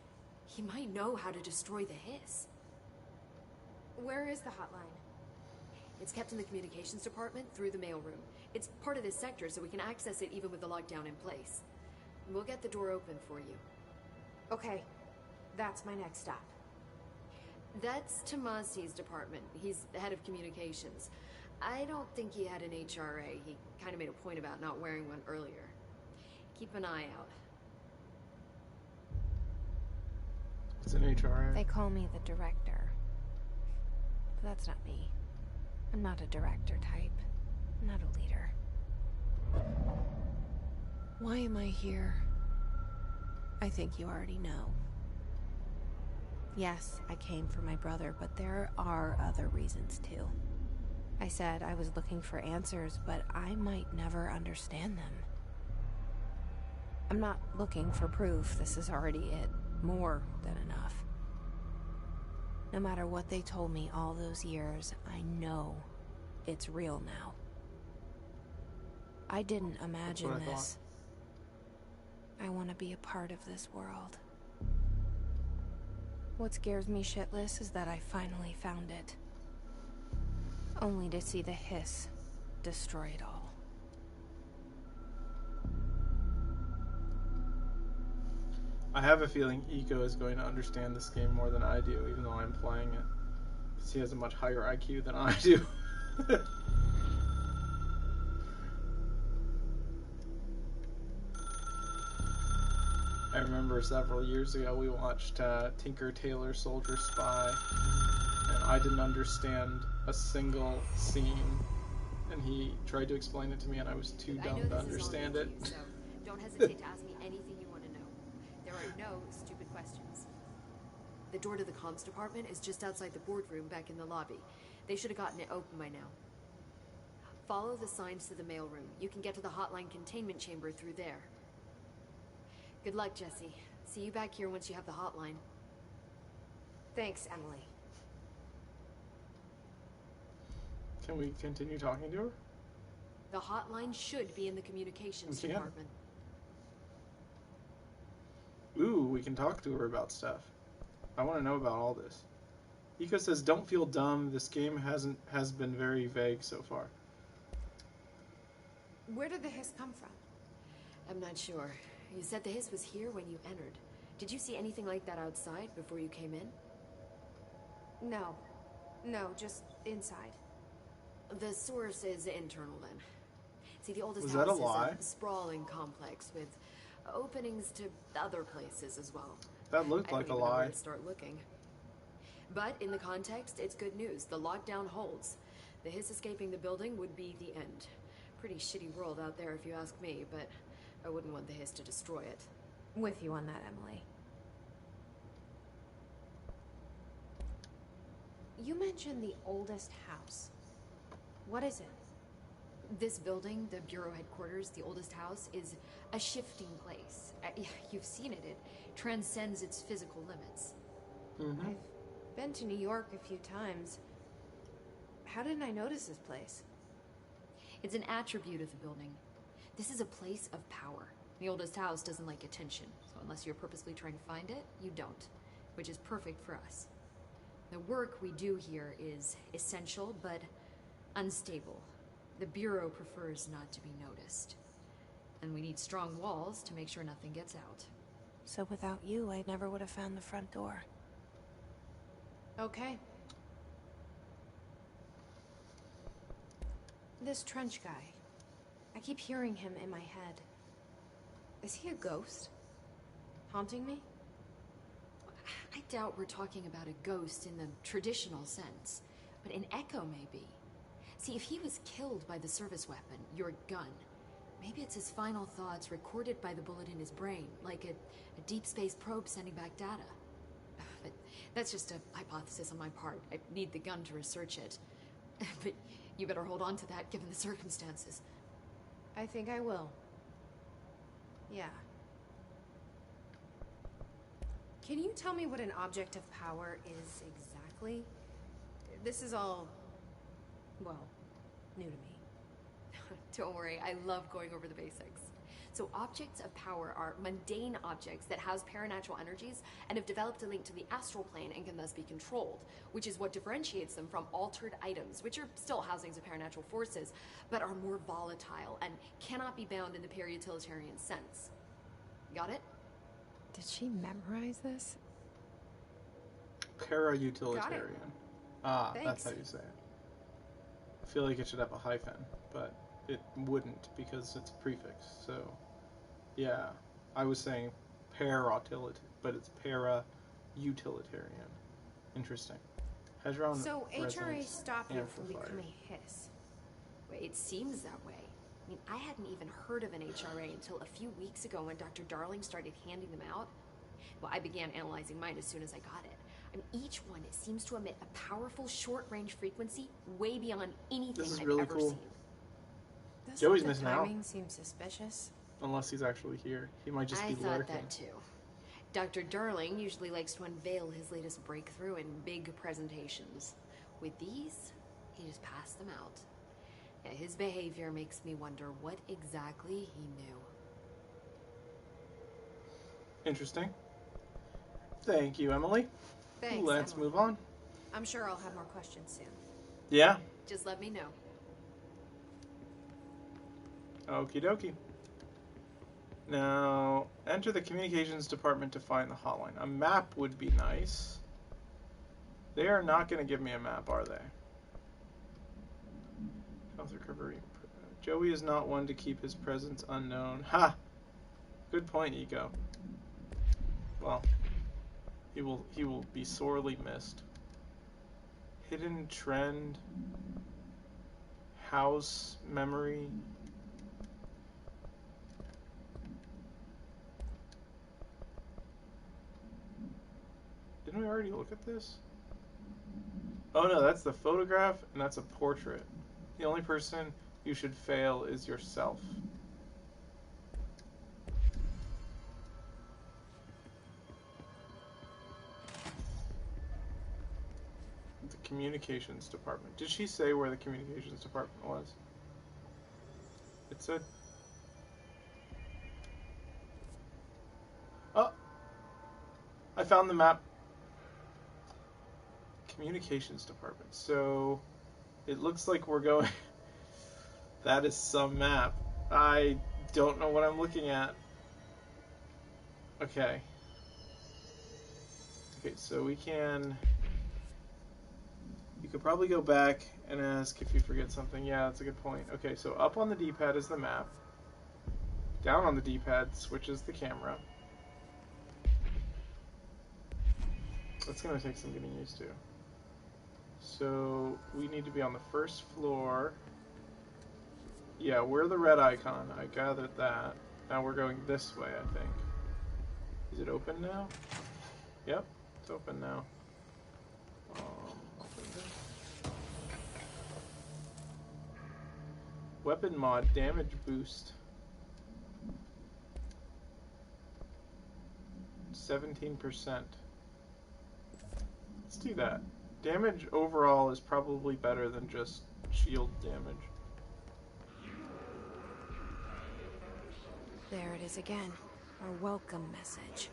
He might know how to destroy the Hiss. Where is the hotline? It's kept in the communications department through the mailroom. It's part of this sector, so we can access it even with the lockdown in place. We'll get the door open for you. Okay, that's my next stop. That's Tomasi's department. He's the head of communications. I don't think he had an HRA. He kind of made a point about not wearing one earlier. Keep an eye out. It's an HRA. They call me the director. But that's not me. I'm not a director type. I'm not a leader. Why am I here? I think you already know. Yes, I came for my brother, but there are other reasons too. I said I was looking for answers, but I might never understand them. I'm not looking for proof. This is already it. More than enough. No matter what they told me all those years, I know it's real now. I didn't imagine That's what I this. I want to be a part of this world. What scares me shitless is that I finally found it. Only to see the Hiss destroy it all. I have a feeling Eco is going to understand this game more than I do, even though I'm playing it. Because he has a much higher IQ than I do. I remember several years ago we watched Tinker Tailor Soldier Spy, and I didn't understand a single scene, and he tried to explain it to me and I was too dumb to understand it. So don't hesitate to ask me anything you want to know. There are no stupid questions. The door to the comms department is just outside the boardroom back in the lobby. They should have gotten it open by now. Follow the signs to the mailroom. You can get to the hotline containment chamber through there. Good luck, Jesse. See you back here once you have the hotline. Thanks, Emily. Can we continue talking to her? The hotline should be in the communications We can. department. Ooh, we can talk to her about stuff. I want to know about all this. Eco says, "Don't feel dumb. This game has been very vague so far." Where did the Hiss come from? I'm not sure. You said the Hiss was here when you entered. Did you see anything like that outside before you came in? No. No, just inside. The source is internal then. See, the oldest Was that a house lie? is a sprawling complex with openings to other places as well. That looked I like a don't even know where lie. to start looking. But in the context, it's good news. The lockdown holds. The Hiss escaping the building would be the end. Pretty shitty world out there if you ask me, but I wouldn't want the Hiss to destroy it. With you on that, Emily. You mentioned the oldest house. What is it? This building, the Bureau headquarters, the oldest house, is a shifting place. You've seen it. It transcends its physical limits. Mm-hmm. I've been to New York a few times. How didn't I notice this place? It's an attribute of the building. This is a place of power. The oldest house doesn't like attention, so unless you're purposely trying to find it, you don't, which is perfect for us. The work we do here is essential, but unstable. The Bureau prefers not to be noticed. And we need strong walls to make sure nothing gets out. So without you, I never would have found the front door. Okay. This Trench guy. I keep hearing him in my head. Is he a ghost? Haunting me? I doubt we're talking about a ghost in the traditional sense, but an echo maybe. See, if he was killed by the service weapon, your gun, maybe it's his final thoughts recorded by the bullet in his brain, like a deep space probe sending back data. But that's just a hypothesis on my part. I need the gun to research it. But you better hold on to that given the circumstances. I think I will. Yeah. Can you tell me what an object of power is exactly? This is all, well, new to me. Don't worry, I love going over the basics. So objects of power are mundane objects that house paranatural energies and have developed a link to the astral plane and can thus be controlled, which is what differentiates them from altered items, which are still housings of paranatural forces, but are more volatile and cannot be bound in the para-utilitarian sense. Got it? Did she memorize this? Para-utilitarian. Ah, Thanks. that's how you say it. I feel like it should have a hyphen, but it wouldn't because it's a prefix. So, yeah, I was saying para-utilitarian, but it's para-utilitarian. Interesting. Hedron So HRA resonance stopped you from amplifier. becoming his. It seems that way. I mean, I hadn't even heard of an HRA until a few weeks ago when Dr. Darling started handing them out. Well, I began analyzing mine as soon as I got it. I mean, each one seems to emit a powerful short-range frequency way beyond anything This is I've really ever cool. seen. Doesn't Joey's the missing out. timing seem suspicious? Unless he's actually here. He might just I be thought lurking. that too. Dr. Darling usually likes to unveil his latest breakthrough in big presentations. With these, he just passed them out. Yeah, his behavior makes me wonder what exactly he knew. Interesting. Thank you, Emily. Thanks, Let's Emily. move on. I'm sure I'll have more questions soon. Yeah. Just let me know. Okie dokie. Now, enter the communications department to find the hotline. A map would be nice. They are not going to give me a map, are they? Health recovery. Joey is not one to keep his presence unknown. Ha! Good point, Ego. Well, he will be sorely missed. Hidden trend. House memory. Didn't we already look at this? Oh no, that's the photograph and that's a portrait. The only person you should fail is yourself. The communications department. Did she say where the communications department was? It said... Oh! I found the map. Communications department. So it looks like we're going... That is some map. I don't know what I'm looking at. Okay. Okay, so we can... You could probably go back and ask if you forget something. Yeah, that's a good point. Okay, so up on the D-pad is the map. Down on the D-pad switches the camera. That's going to take some getting used to. So we need to be on the first floor. Yeah, we're the red icon. I gathered that. Now we're going this way, I think. Is it open now? Yep, it's open now. Open this. Weapon mod, damage boost. 17%. Let's do that. Damage overall is probably better than just shield damage. There it is again. Our welcome message.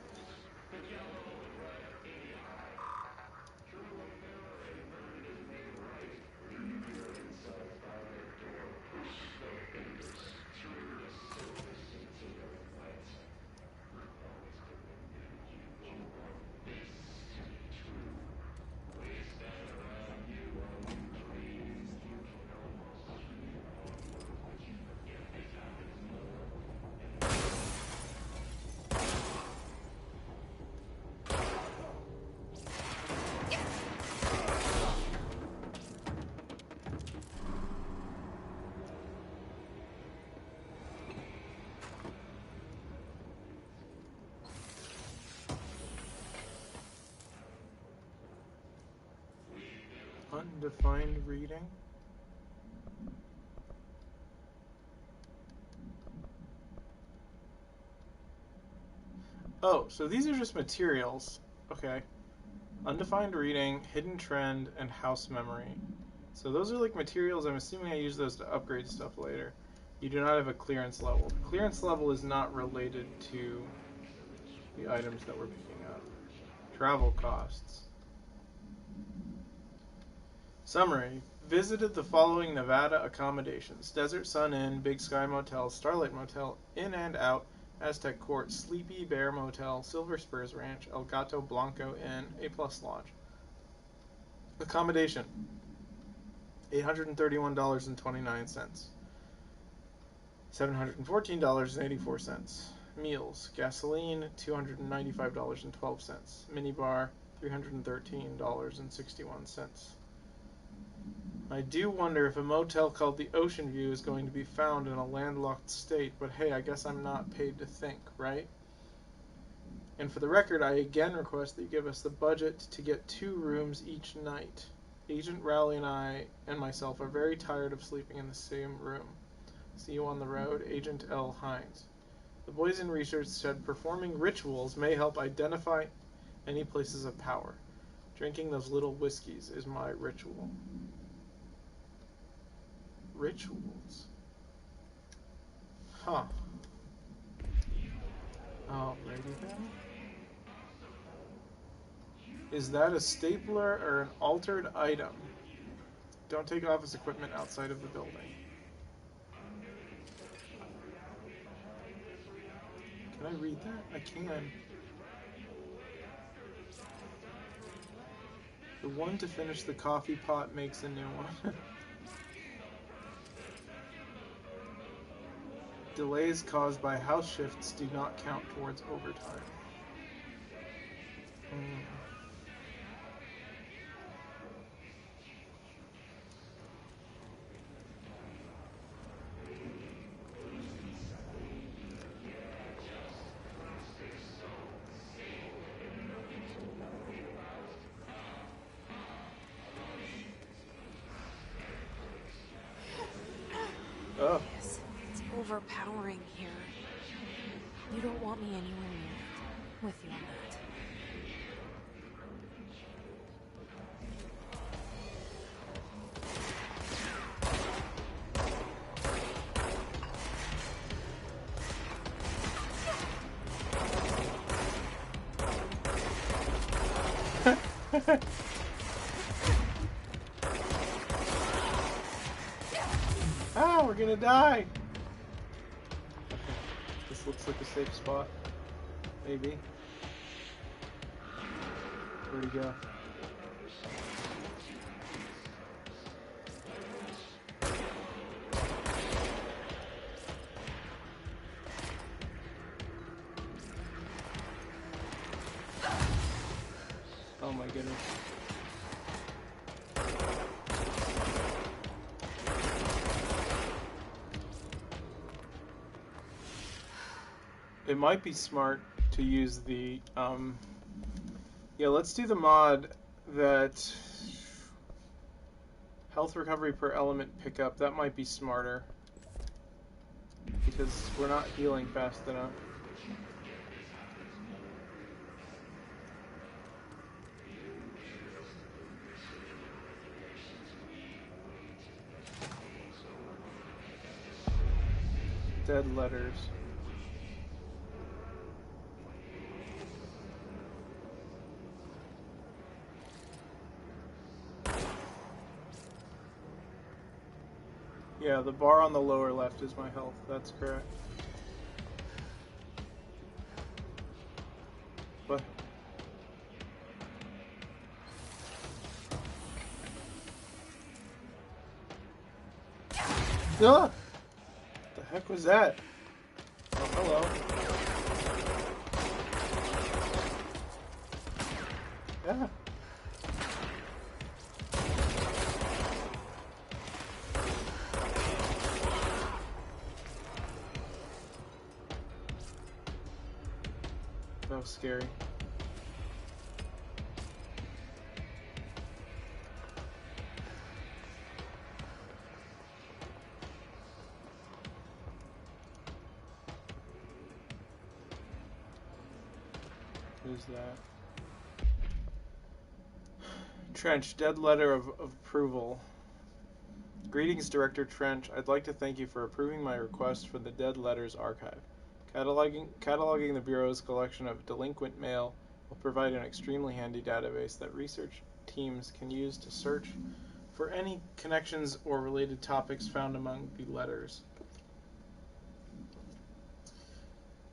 Undefined reading. Oh, so these are just materials. Okay. Undefined reading, hidden trend, and house memory. So those are like materials. I'm assuming I use those to upgrade stuff later. You do not have a clearance level. The clearance level is not related to the items that we're picking up. Travel costs. Summary. Visited the following Nevada accommodations: Desert Sun Inn, Big Sky Motel, Starlight Motel, In and Out, Aztec Court, Sleepy Bear Motel, Silver Spurs Ranch, El Gato Blanco Inn, A+ Lodge. Accommodation: $831.29. $714.84. Meals: gasoline $295.12. Minibar $313.61. I do wonder if a motel called the Ocean View is going to be found in a landlocked state, but hey, I guess I'm not paid to think, right? And for the record, I again request that you give us the budget to get 2 rooms each night. Agent Rowley and I and myself are very tired of sleeping in the same room. See you on the road, Agent L. Hines. The boys in research said performing rituals may help identify any places of power. Drinking those little whiskeys is my ritual. Rituals. Huh. Alrighty then. Is that a stapler or an altered item? Don't take office equipment outside of the building. Can I read that? I can. The one to finish the coffee pot makes a new one. Delays caused by house shifts do not count towards overtime. Oh. Yes, it's overpowering here. You don't want me anywhere near it. With you on that. Ah, we're gonna die! Okay. This looks like a safe spot. Maybe. Where'd he go? Oh my goodness. It might be smart to use the, yeah, let's do the mod that health recovery per element pickup. That might be smarter because we're not healing fast enough. Dead letters. Yeah, the bar on the lower left is my health. That's correct. What? Ah! What the heck was that? Oh, hello. Yeah. That was scary. Who's that? Trench, dead letter of approval. Greetings, Director Trench. I'd like to thank you for approving my request for the Dead Letters Archive. Cataloging the Bureau's collection of delinquent mail will provide an extremely handy database that research teams can use to search for any connections or related topics found among the letters.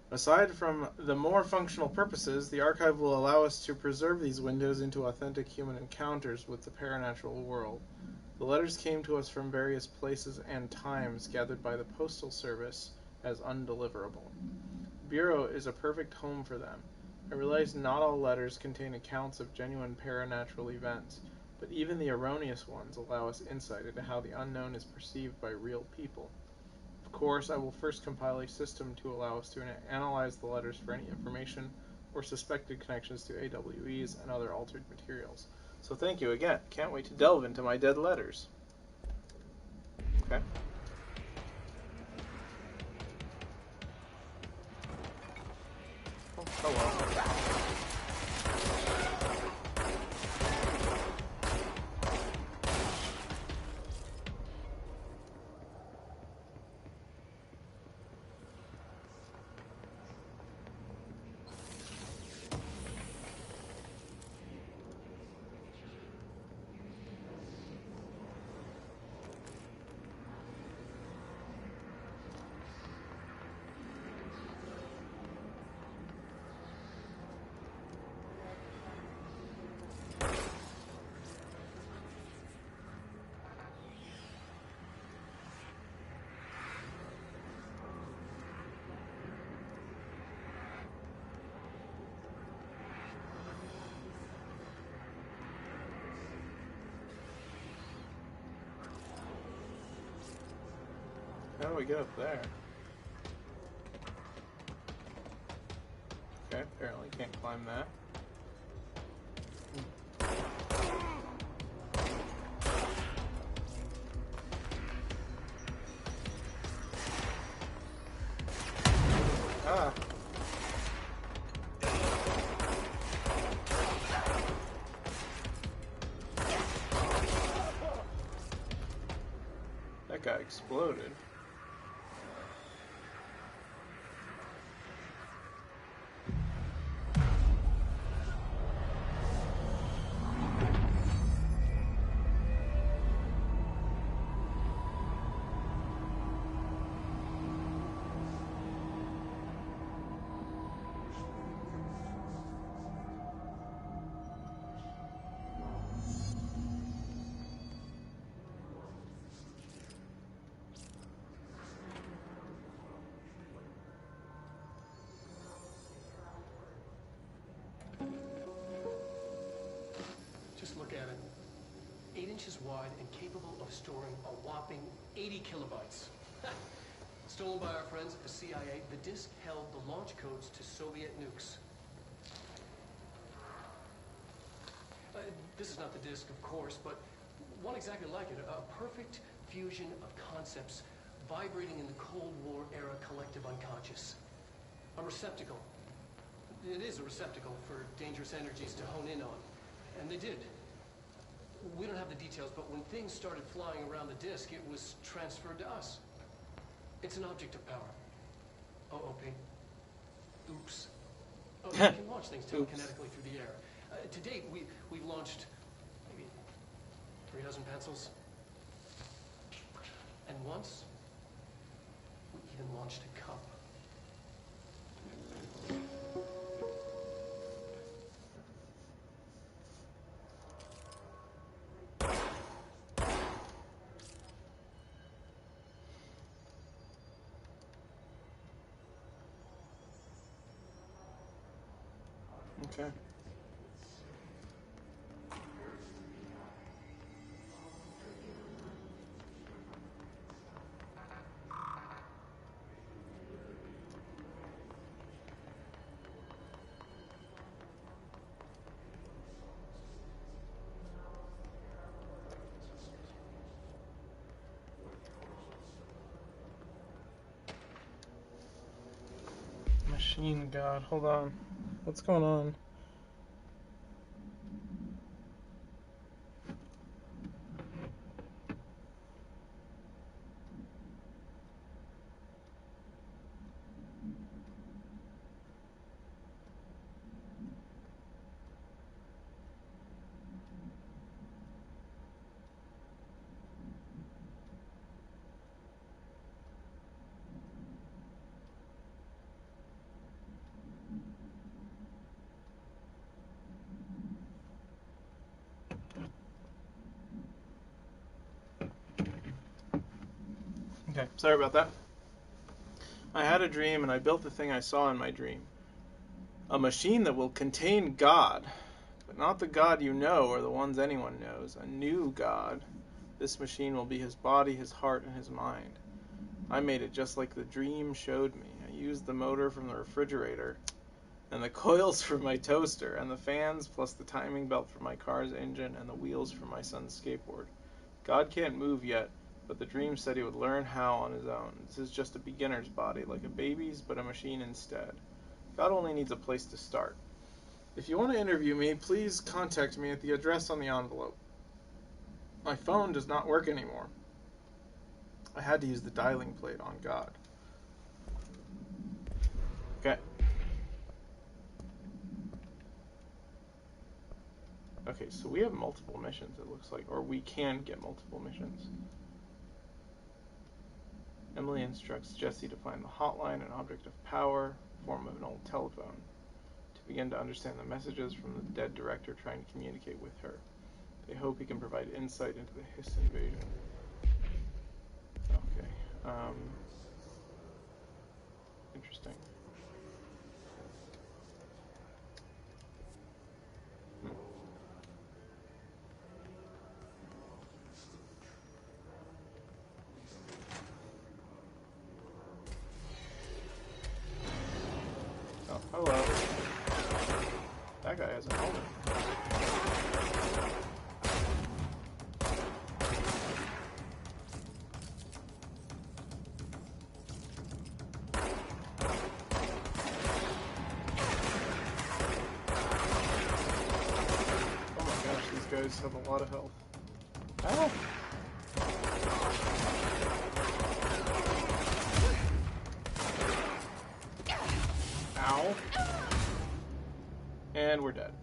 Aside from the more functional purposes, the archive will allow us to preserve these windows into authentic human encounters with the paranatural world. The letters came to us from various places and times, gathered by the Postal Service as undeliverable. The Bureau is a perfect home for them. I realize not all letters contain accounts of genuine paranatural events, but even the erroneous ones allow us insight into how the unknown is perceived by real people. Of course, I will first compile a system to allow us to analyze the letters for any information or suspected connections to AWEs and other altered materials. So thank you again. Can't wait to delve into my dead letters. Okay. Oh well. How do we get up there? Okay, apparently can't climb that. Ah! That guy exploded. Just look at it. 8 inches wide and capable of storing a whopping 80 kilobytes. Stolen by our friends at the CIA, the disk held the launch codes to Soviet nukes. This is not the disk, of course, but one exactly like it. A perfect fusion of concepts vibrating in the Cold War era collective unconscious. A receptacle. It is a receptacle for dangerous energies to hone in on. And they did. We don't have the details, but when things started flying around the disk, it was transferred to us. It's an object of power. OOP. Oops. Oh, you can launch things telekinetically through the air. To date, we've launched maybe 3 dozen pencils. And once, we even launched a cup. Okay. Machine God, hold on. What's going on? Okay, sorry about that. I had a dream and I built the thing I saw in my dream. A machine that will contain God, but not the God you know or the ones anyone knows. A new God. This machine will be his body, his heart, and his mind. I made it just like the dream showed me. I used the motor from the refrigerator, and the coils from my toaster, and the fans, plus the timing belt from my car's engine, and the wheels from my son's skateboard. God can't move yet, but the dream said he would learn how on his own. This is just a beginner's body, like a baby's, but a machine instead. God only needs a place to start. If you want to interview me, please contact me at the address on the envelope. My phone does not work anymore. I had to use the dialing plate on God. Okay. Okay, so we have multiple missions, it looks like. Or we can get multiple missions. Emily instructs Jesse to find the hotline, an object of power, form of an old telephone, to begin to understand the messages from the dead director trying to communicate with her. They hope he can provide insight into the Hiss invasion. Okay. Interesting. Oh, hello. That guy has a helmet. Oh my gosh, these guys have a lot of health. Ow! Ow. And we're dead.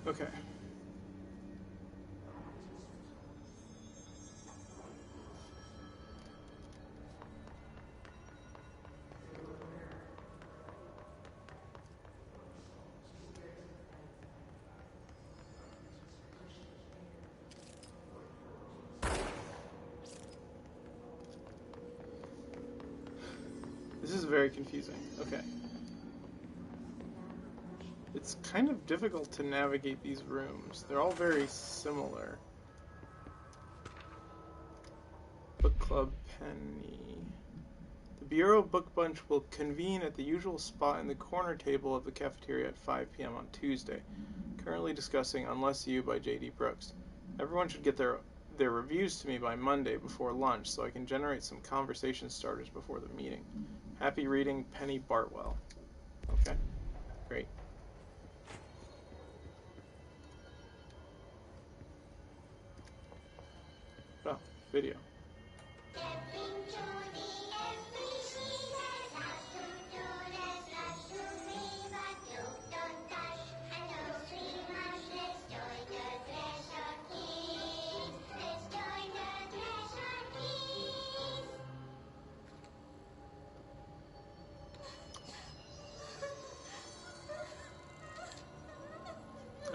Okay. This is very confusing. Okay. It's kind of difficult to navigate these rooms. They're all very similar. Book Club Penny. The Bureau Book Bunch will convene at the usual spot in the corner table of the cafeteria at 5 p.m. on Tuesday. Currently discussing Unless You by J.D. Brooks. Everyone should get their reviews to me by Monday before lunch so I can generate some conversation starters before the meeting. Happy reading, Penny Bartwell. Okay, great. Oh, video.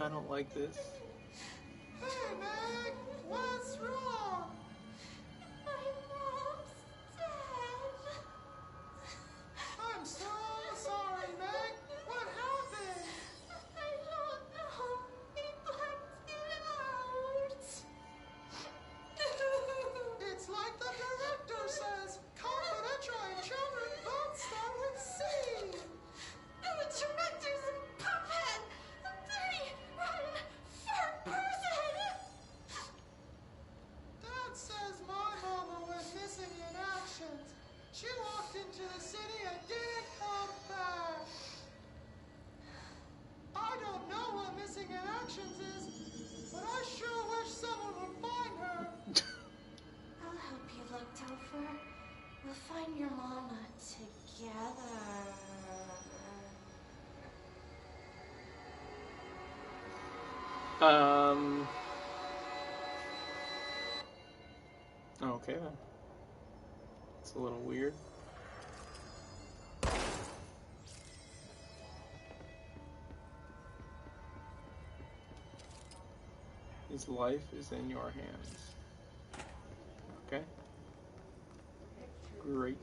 I don't like this. Hey, Meg! What's wrong? My mom's dead. I'm so sorry, Meg! What happened? I don't know. He blacked it out. It's like the director says, confidential children don't start with C. The director's a puppet. Penny, run Topher. We'll find your mama together. Okay then. It's a little weird. His life is in your hands. Okay. Great.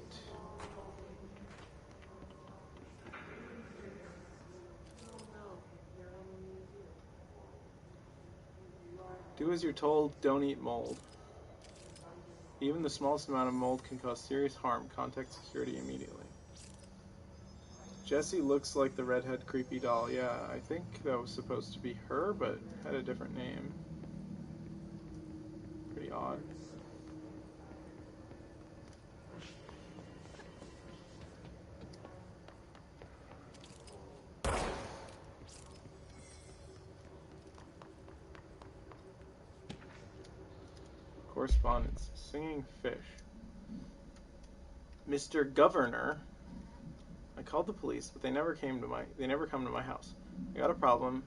Do as you're told, don't eat mold. Even the smallest amount of mold can cause serious harm. Contact security immediately. Jessie looks like the redhead creepy doll. Yeah, I think that was supposed to be her, but had a different name. Pretty odd. Correspondence. Singing fish. Mr. Governor. I called the police, but they never come to my house. I got a problem,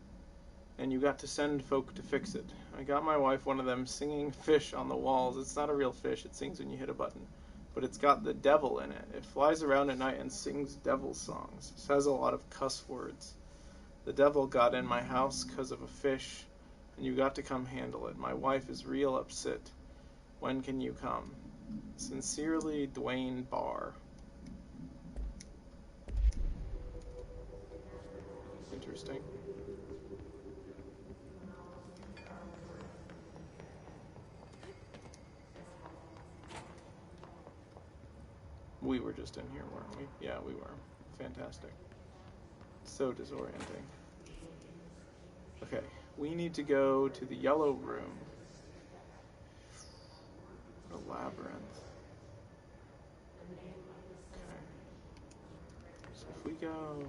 and you got to send folk to fix it. I got my wife one of them singing fish on the walls. It's not a real fish, it sings when you hit a button. But it's got the devil in it. It flies around at night and sings devil songs. It says a lot of cuss words. The devil got in my house 'cause of a fish, and you got to come handle it. My wife is real upset. When can you come? Sincerely, Dwayne Barr. Interesting. We were just in here, weren't we? Yeah, we were. Fantastic. So disorienting. Okay, we need to go to the yellow room. What a labyrinth. Okay. So if we go...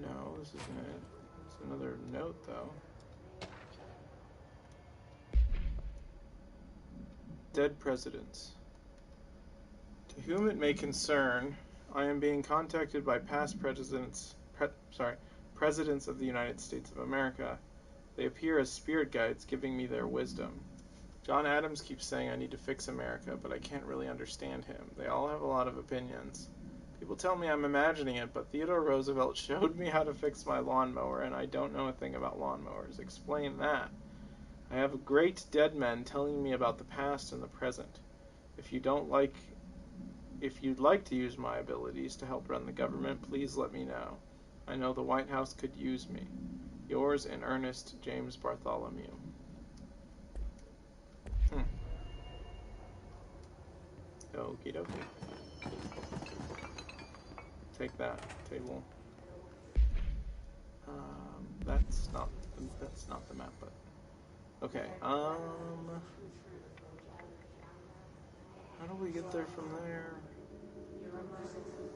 No, this isn't it. It's another note, though. Dead presidents. To whom it may concern, I am being contacted by past presidents of the United States of America. They appear as spirit guides giving me their wisdom. John Adams keeps saying I need to fix America, but I can't really understand him. They all have a lot of opinions. People tell me I'm imagining it, but Theodore Roosevelt showed me how to fix my lawnmower, and I don't know a thing about lawnmowers. Explain that. I have great dead men telling me about the past and the present. If you'd like to use my abilities to help run the government, please let me know. I know the White House could use me. Yours in earnest, James Bartholomew. Okie dokie. Take that, table. That's not the map, but okay. How do we get there from there?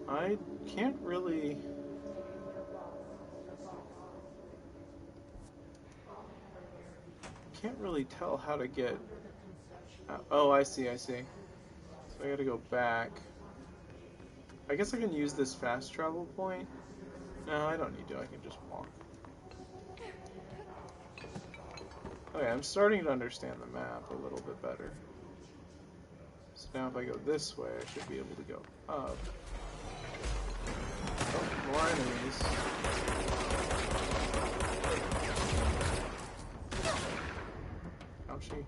I can't really. Tell how to get. Oh, I see. So I gotta go back. I guess I can use this fast travel point. No, I don't need to. I can just walk. Okay, I'm starting to understand the map a little bit better. So now if I go this way, I should be able to go up. Oh, more enemies. Ouchie.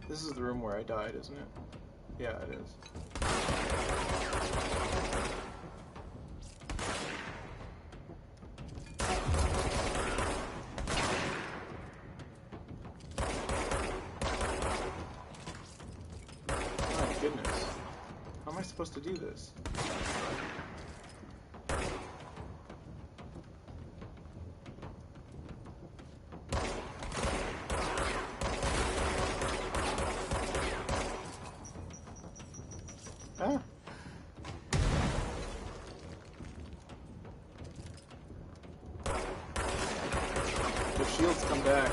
This is the room where I died, isn't it? Yeah, it is. supposed to do this? Ah. The shields come back.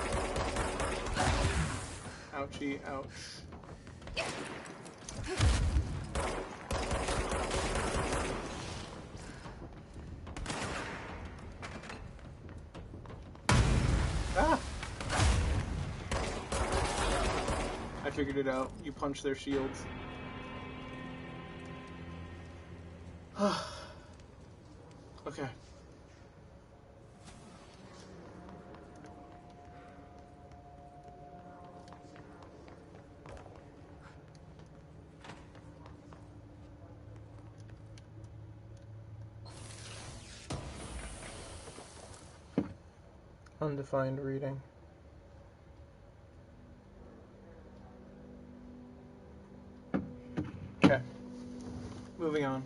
Ouchie, ouch. Ah! I figured it out. You punch their shields. Okay. Undefined reading. Okay. Moving on.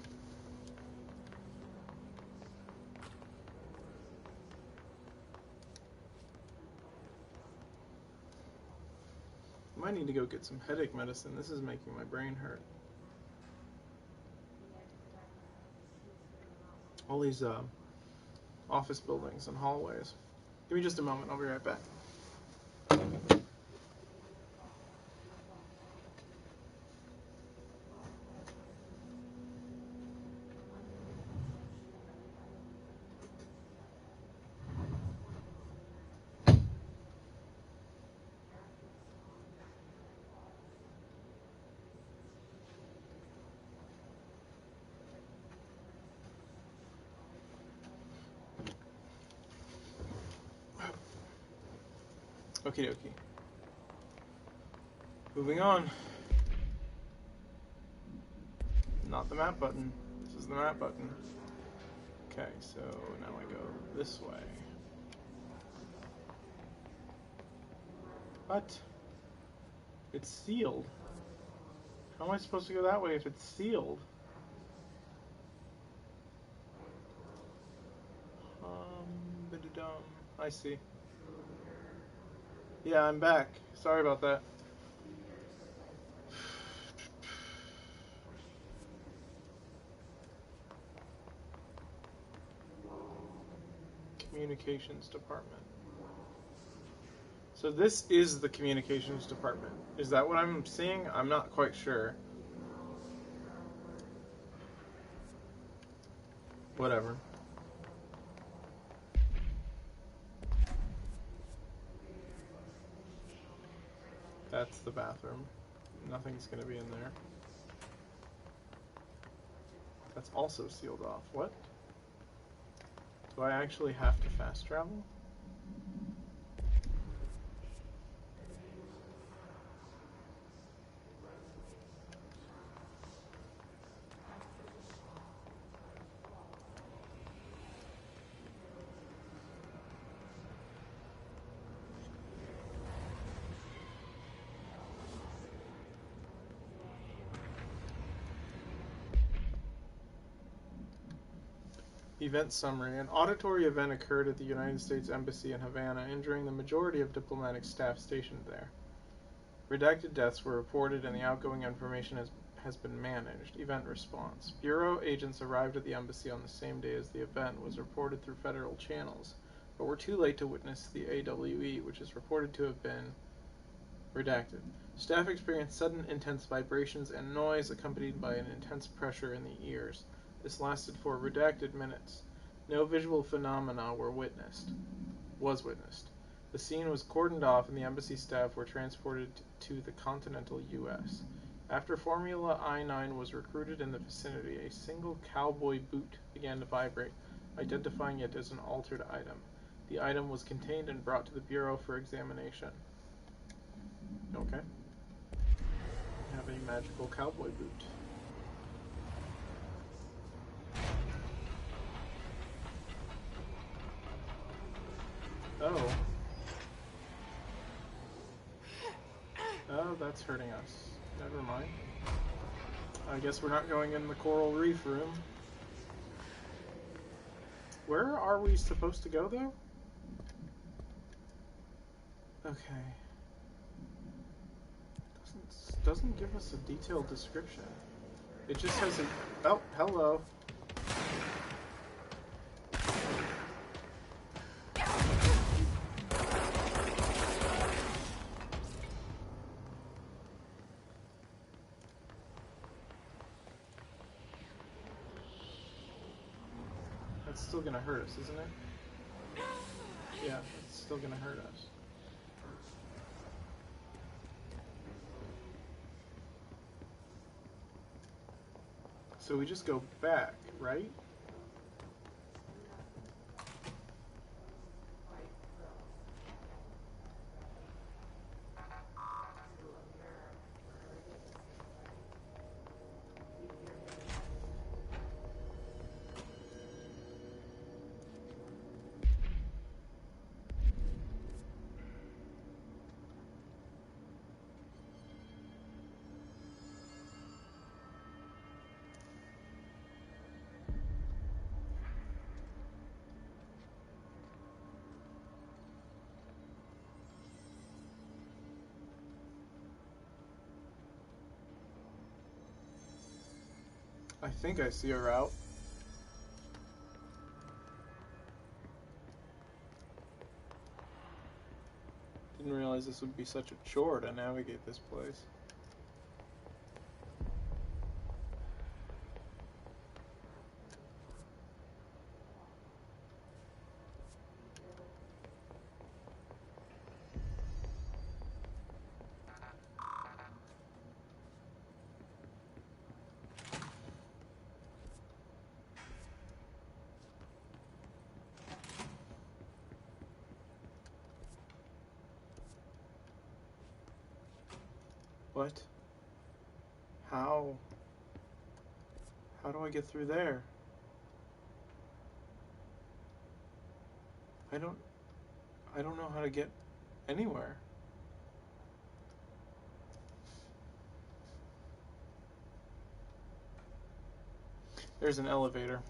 Might need to go get some headache medicine. This is making my brain hurt. All these office buildings and hallways. Give me just a moment. I'll be right back. Okie dokie. Moving on. Not the map button. This is the map button. Okay, so now I go this way. What? It's sealed. How am I supposed to go that way if it's sealed? I see. Yeah, I'm back. Sorry about that. Communications department. So this is the communications department. Is that what I'm seeing? I'm not quite sure. Whatever. That's the bathroom. Nothing's gonna be in there. That's also sealed off. What? Do I actually have to fast travel? Event summary. An auditory event occurred at the United States Embassy in Havana, injuring the majority of diplomatic staff stationed there. Redacted deaths were reported and the outgoing information has been managed. Event response. Bureau agents arrived at the embassy on the same day as the event was reported through federal channels, but were too late to witness the AWE, which is reported to have been redacted. Staff experienced sudden intense vibrations and noise accompanied by an intense pressure in the ears. This lasted for redacted minutes. No visual phenomena was witnessed. The scene was cordoned off and the embassy staff were transported to the continental U.S. After Formula I-9 was recruited in the vicinity, a single cowboy boot began to vibrate, identifying it as an altered item. The item was contained and brought to the Bureau for examination. Okay. We have a magical cowboy boot. Oh. Oh, that's hurting us. Never mind. I guess we're not going in the coral reef room. Where are we supposed to go, though? Okay. Doesn't give us a detailed description. It just has a... Oh, hello. That's still gonna hurt us, isn't it? Yeah, it's still gonna hurt us. So we just go back, right? I think I see a route. Didn't realize this would be such a chore to navigate this place. What? How? How do I get through there? I don't know how to get anywhere. There's an elevator.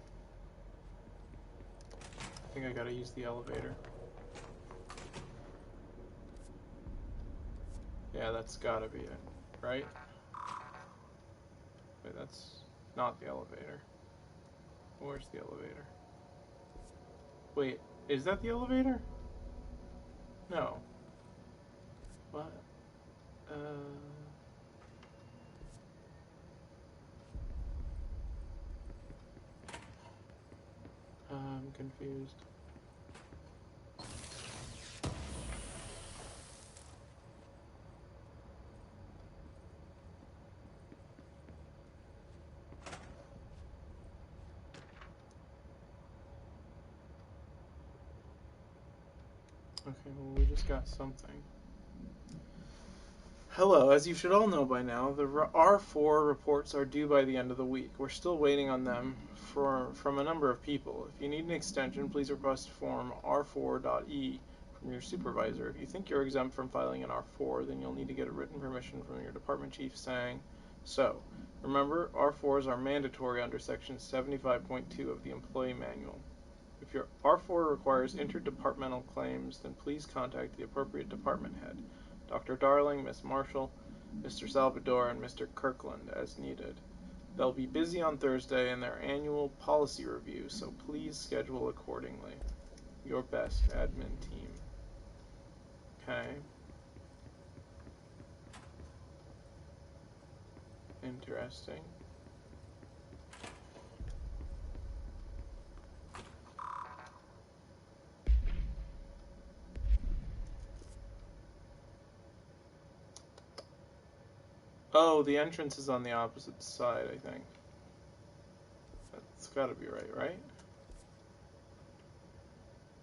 I think I gotta use the elevator. Yeah, that's gotta be it, right? Wait, that's not the elevator. Where's the elevator? Wait, is that the elevator? No. What? I'm confused. Okay, well, we just got something. Hello, as you should all know by now, the R4 reports are due by the end of the week. We're still waiting on them from a number of people. If you need an extension, please request form R4.E from your supervisor. If you think you're exempt from filing an R4, then you'll need to get a written permission from your department chief saying so. Remember, R4s are mandatory under Section 75.2 of the Employee Manual. If your R4 requires interdepartmental claims, then please contact the appropriate department head, Dr. Darling, Miss Marshall, Mr. Salvador, and Mr. Kirkland, as needed. They'll be busy on Thursday in their annual policy review, so please schedule accordingly. Your best, admin team. Okay. Interesting. Oh, the entrance is on the opposite side, I think. That's gotta be right, right?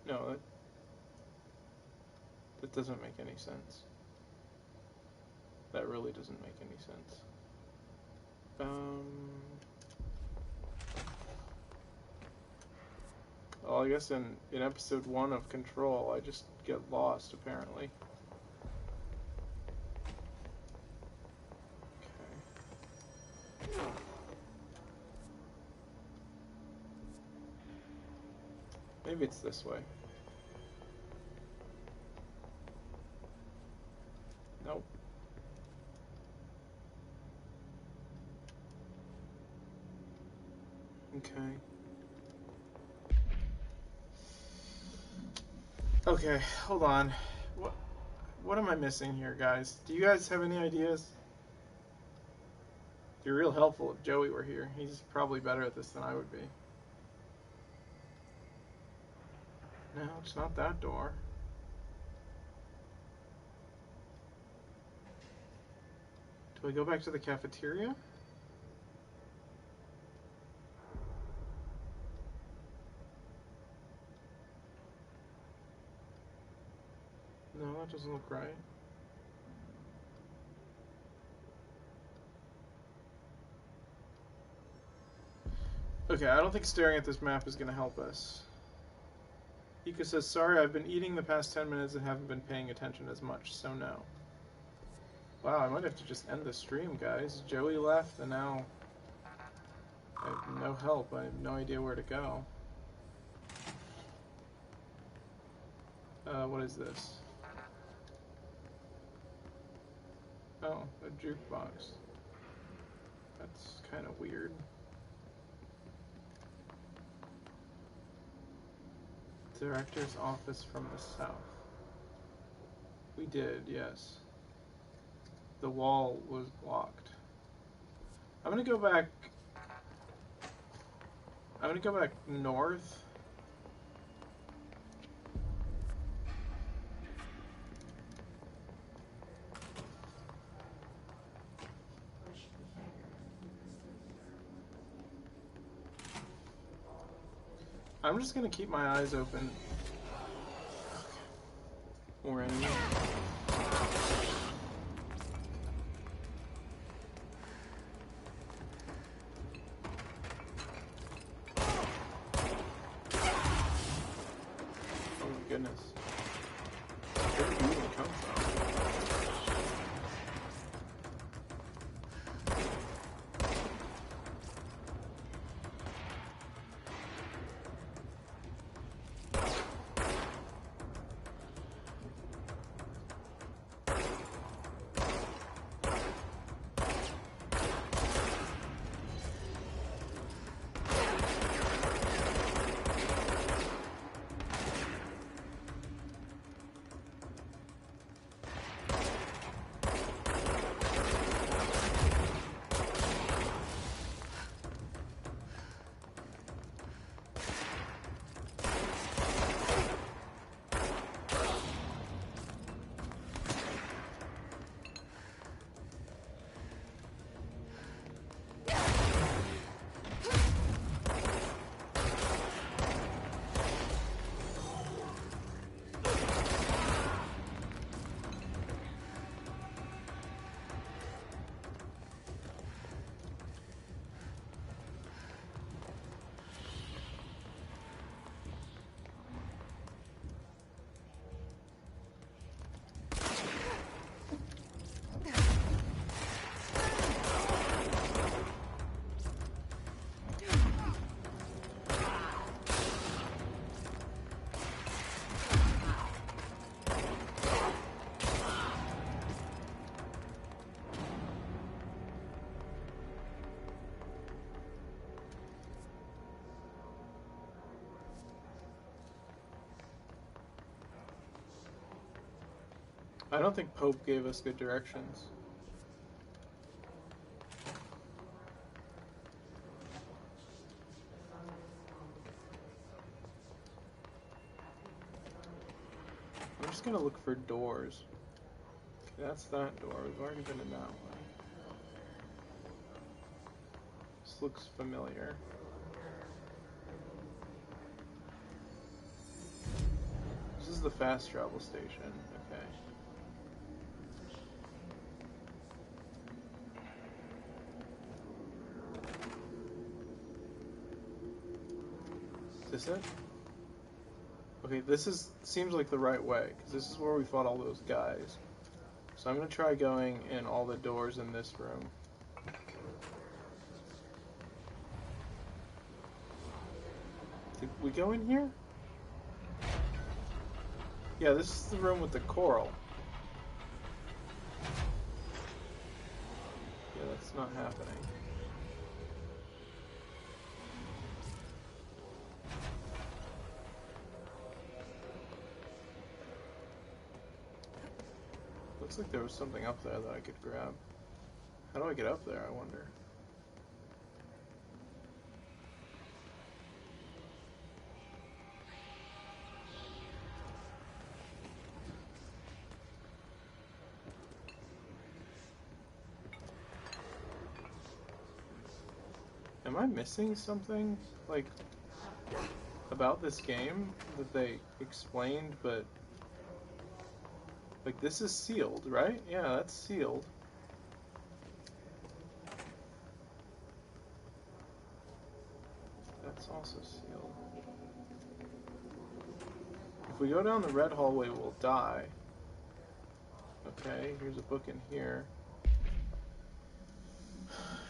No, that doesn't make any sense. That really doesn't make any sense. Well, I guess in episode 1 of Control, I just get lost, apparently. Okay. Maybe it's this way. Nope. Okay. Okay, hold on. What am I missing here, guys? Do you guys have any ideas? It'd be real helpful if Joey were here. He's probably better at this than I would be. No, it's not that door. Do I go back to the cafeteria? No, that doesn't look right. Okay, I don't think staring at this map is going to help us. Ika says, sorry, I've been eating the past 10 minutes and haven't been paying attention as much, so no. Wow, I might have to just end the stream, guys. Joey left, and now I have no help. I have no idea where to go. What is this? Oh, a jukebox. That's kind of weird. Director's office from the south. We did, yes. The wall was blocked. I'm gonna go back north. I'm just gonna keep my eyes open. More enemies. Oh my goodness. Where did you even come from? I don't think Pope gave us good directions. I'm just gonna look for doors. Okay, that's that door. We've already been in that one. This looks familiar. This is the fast travel station. Okay. Is this it? Okay, seems like the right way, because this is where we fought all those guys. So I'm going to try going in all the doors in this room. Did we go in here? Yeah, this is the room with the coral. Yeah, that's not happening. Looks like there was something up there that I could grab. How do I get up there, I wonder? Am I missing something, like, about this game that they explained, but... Like, this is sealed, right? Yeah, that's sealed. That's also sealed. If we go down the red hallway, we'll die. Okay, here's a book in here.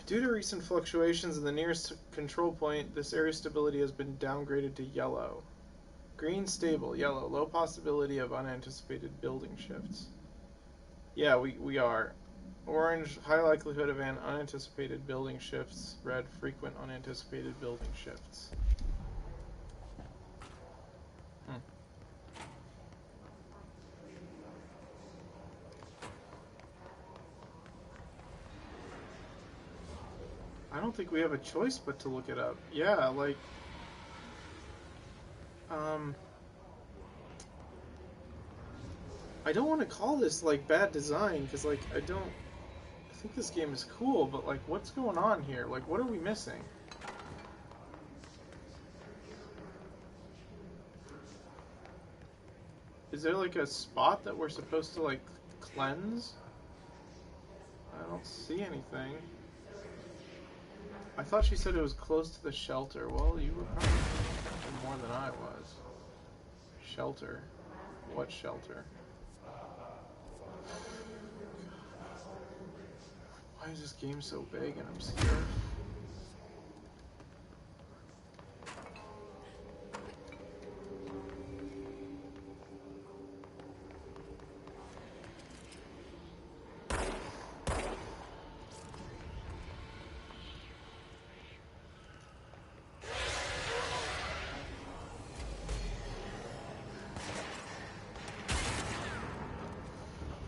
Due to recent fluctuations in the nearest control point, this area stability has been downgraded to yellow. Green, stable. Yellow, low possibility of unanticipated building shifts. Yeah, we are. Orange, high likelihood of an unanticipated building shifts. Red, frequent unanticipated building shifts. I don't think we have a choice but to look it up. Yeah, like... I don't want to call this, like, bad design, because, like, I think this game is cool, but, like, what's going on here? Like, what are we missing? Is there, like, a spot that we're supposed to, like, cleanse? I don't see anything. I thought she said it was close to the shelter. Well, you were probably thinking more than I was. Shelter? What shelter? Why is this game so big and I'm scared?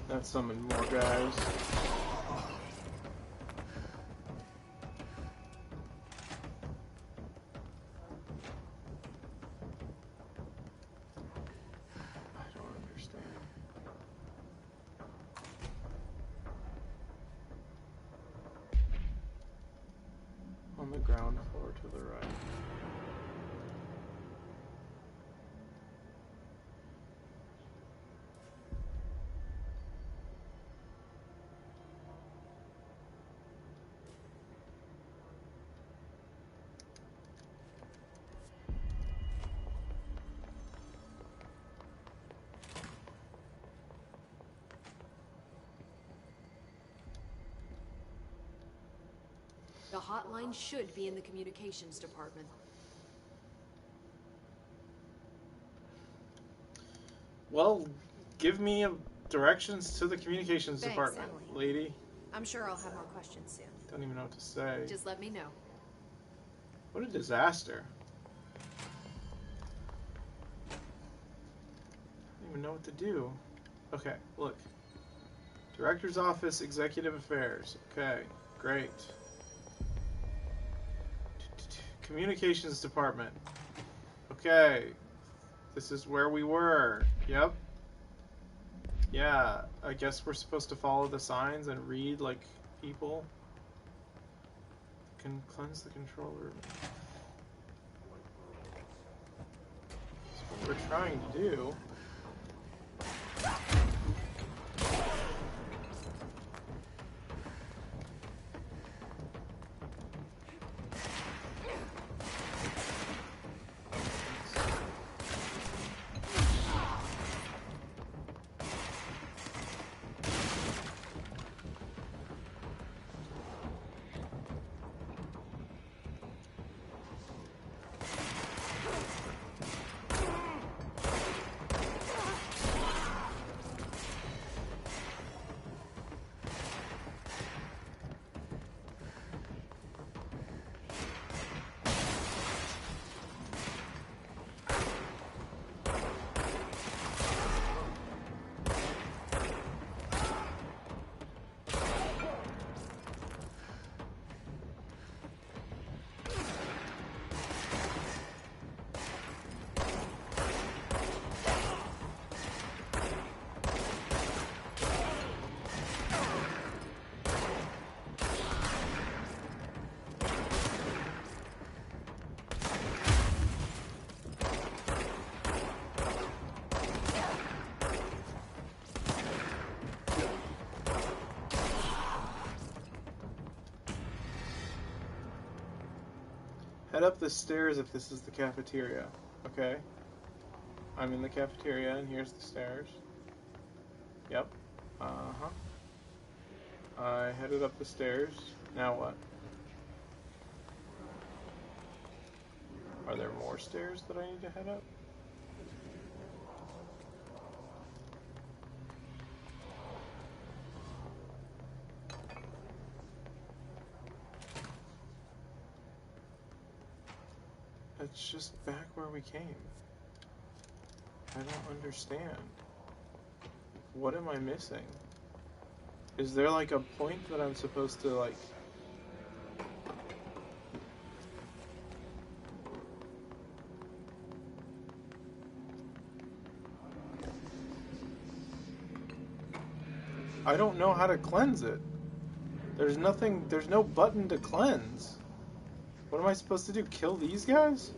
That summoned more guys. On the ground floor to the right. The hotline should be in the communications department. Well, give me directions to the communications Thanks, department, Emily. lady. I'm sure I'll have more questions soon. Don't even know what to say. Just let me know. What a disaster. I don't even know what to do. Okay, look. Director's office, executive affairs. Okay, great. Communications department. Okay. This is where we were. Yep. Yeah, I guess we're supposed to follow the signs and read like people. Can cleanse the control room. That's what we're trying to do. Head up the stairs if this is the cafeteria. Okay. I'm in the cafeteria, and here's the stairs. Yep. Uh-huh. I headed up the stairs. Now what? Are there more stairs that I need to head up? It's just back where we came. I don't understand. What am I missing? Is there like a point that I'm supposed to like... I don't know how to cleanse it. There's nothing, there's no button to cleanse. What am I supposed to do? Kill these guys?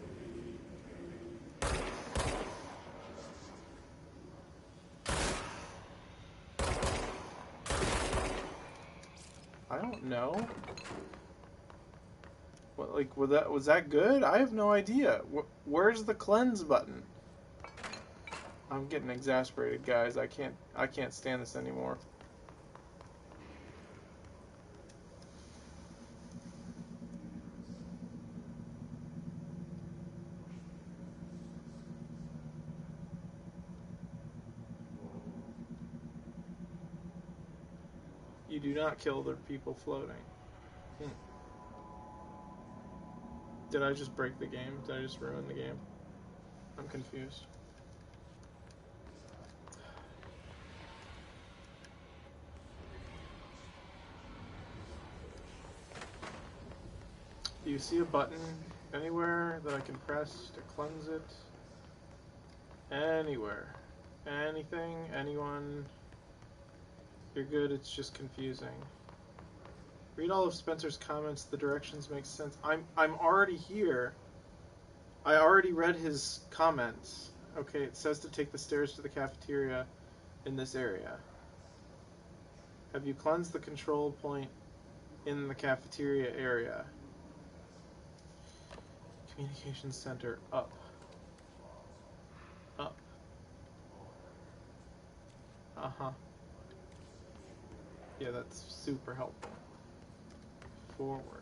I don't know. What, like, was that good? I have no idea. Where's the cleanse button? I'm getting exasperated, guys. I can't stand this anymore. You do not kill the people floating. Did I just break the game? Did I just ruin the game? I'm confused. Do you see a button anywhere that I can press to cleanse it? Anywhere. Anything? Anyone? You're good, it's just confusing. Read all of Spencer's comments, the directions make sense. I'm already here. I already read his comments. Okay, it says to take the stairs to the cafeteria in this area. Have you cleansed the control point in the cafeteria area? Communications center, up. Up. Uh-huh. Yeah, that's super helpful. Forward.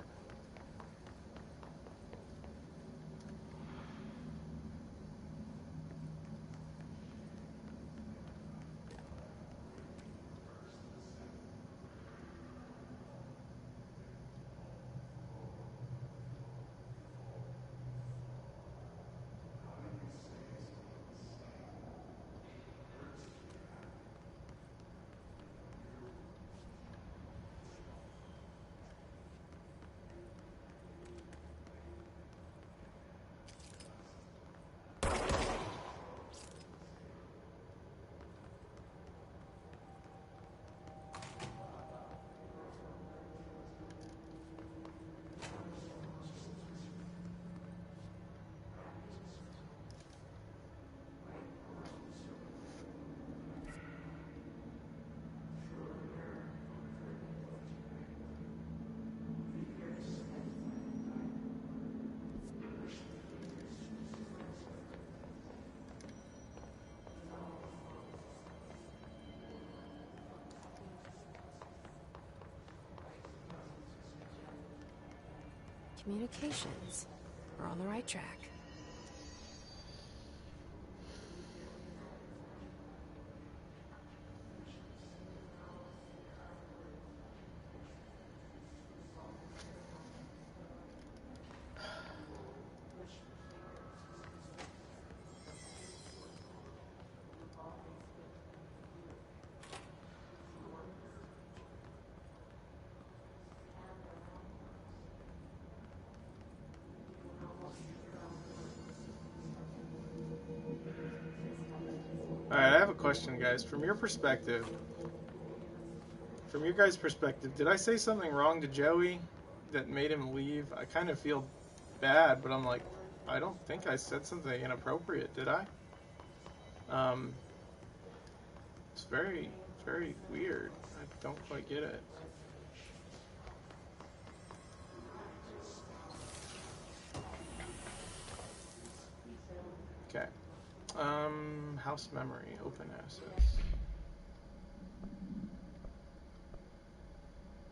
Communications. We're on the right track. Alright, I have a question, guys. From your perspective, did I say something wrong to Joey that made him leave? I kind of feel bad, but I'm like, I don't think I said something inappropriate, did I? It's very, very weird. I don't quite get it. House memory, open assets.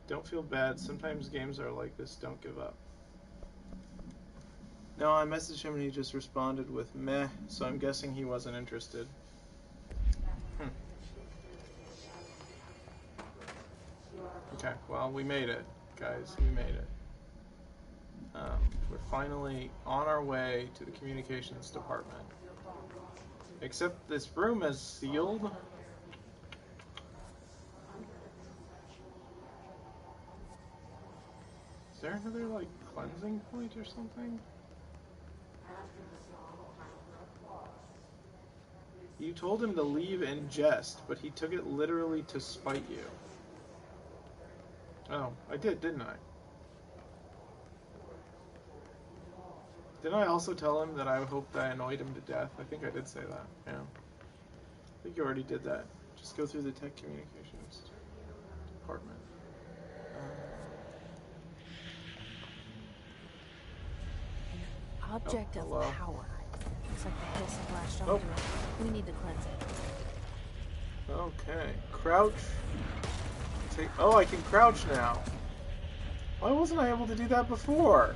Don't feel bad. Sometimes games are like this. Don't give up. No, I messaged him and he just responded with meh, so I'm guessing he wasn't interested. Okay, well, we made it, guys. We made it. We're finally on our way to the communications department. Except this room is sealed. Is there another, like, cleansing point or something? You told him to leave in jest, but he took it literally to spite you. Oh, I did, didn't I? Didn't I also tell him that I hoped I annoyed him to death? I think I did say that, yeah. I think you already did that. Just go through the tech communications department. Object of hello. power. Looks like the hiss have latched onto it. We need to cleanse it. Okay. Crouch. Oh, I can crouch now. Why wasn't I able to do that before?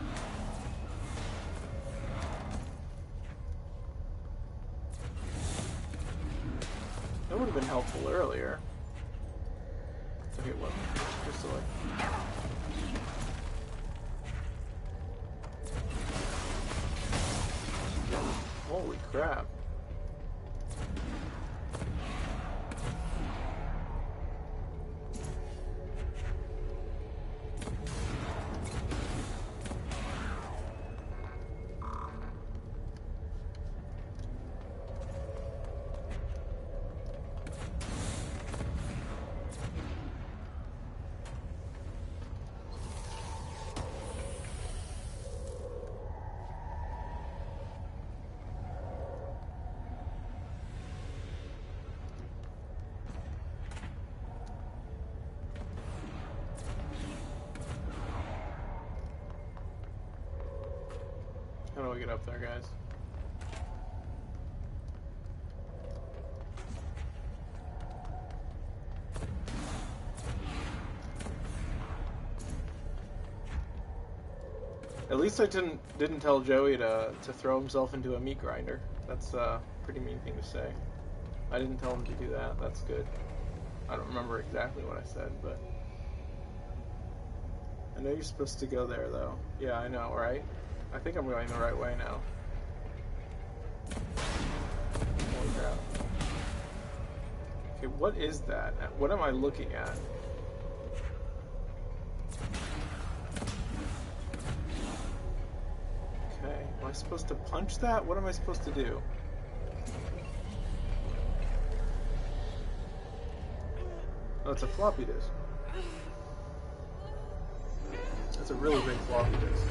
That would have been helpful earlier. Okay, what? Just to like... Holy crap. How do I get up there, guys? At least I didn't tell Joey to throw himself into a meat grinder. That's a pretty mean thing to say. I didn't tell him to do that. That's good. I don't remember exactly what I said, but I know you're supposed to go there, though. Yeah, I know, right? I think I'm going the right way now. Holy crap. Okay, what is that? What am I looking at? Okay, am I supposed to punch that? What am I supposed to do? Oh, it's a floppy disk. That's a really big floppy disk.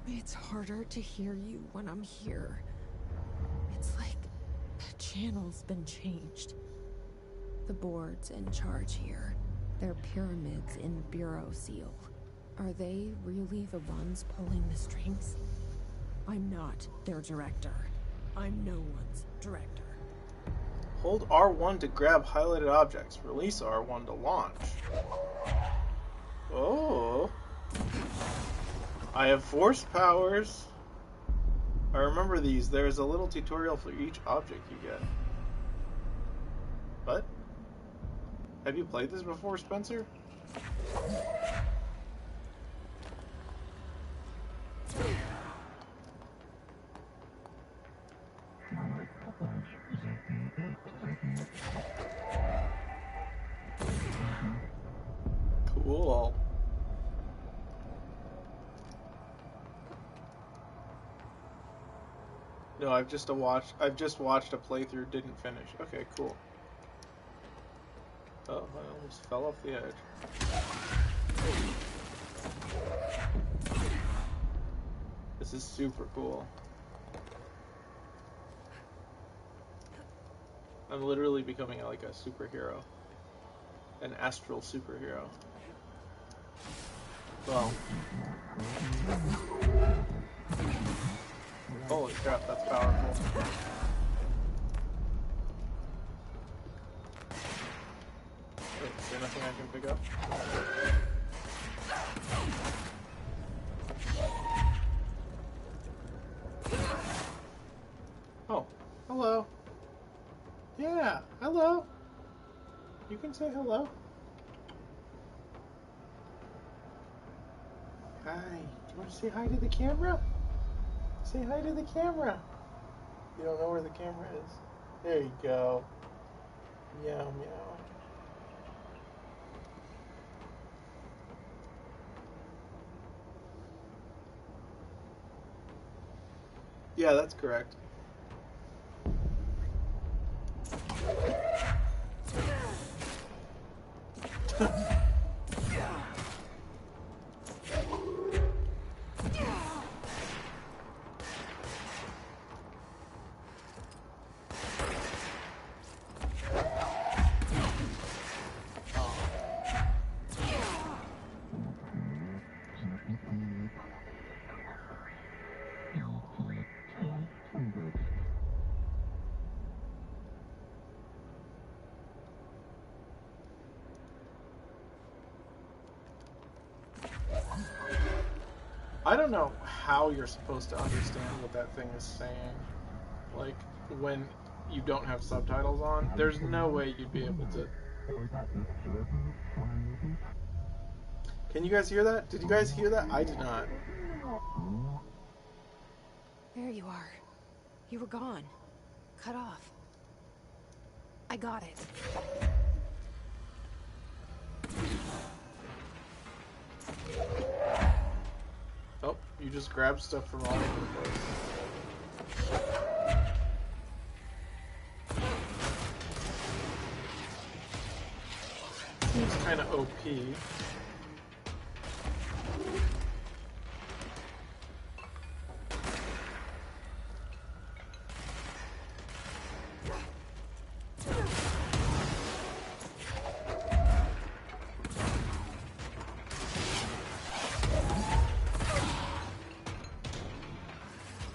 It's harder to hear you when I'm here. It's like the channel's been changed. The board's in charge here. They're pyramids in Bureau Seal. Are they really the ones pulling the strings? I'm not their director. I'm no one's director. Hold R1 to grab highlighted objects. Release R1 to launch. Oh. I have force powers. I remember these. There's a little tutorial for each object you get. What? Have you played this before, Spencer? Cool. No, I've just watched a playthrough, didn't finish. Okay, cool. Oh, I almost fell off the edge. This is super cool. I'm literally becoming like a superhero. An astral superhero. Well. Holy crap, that's powerful. Wait, is there nothing I can pick up? Oh, hello. Yeah, hello. You can say hello. Hi. Do you want to say hi to the camera? Say hi to the camera. You don't know where the camera is. There you go. Meow, meow. Yeah, that's correct. I don't know how you're supposed to understand what that thing is saying. Like, when you don't have subtitles on, there's no way you'd be able to. Can you guys hear that? Did you guys hear that? I did not. There you are. You were gone. Cut off. I got it. Oh, you just grabbed stuff from all over the place. Seems kind of OP.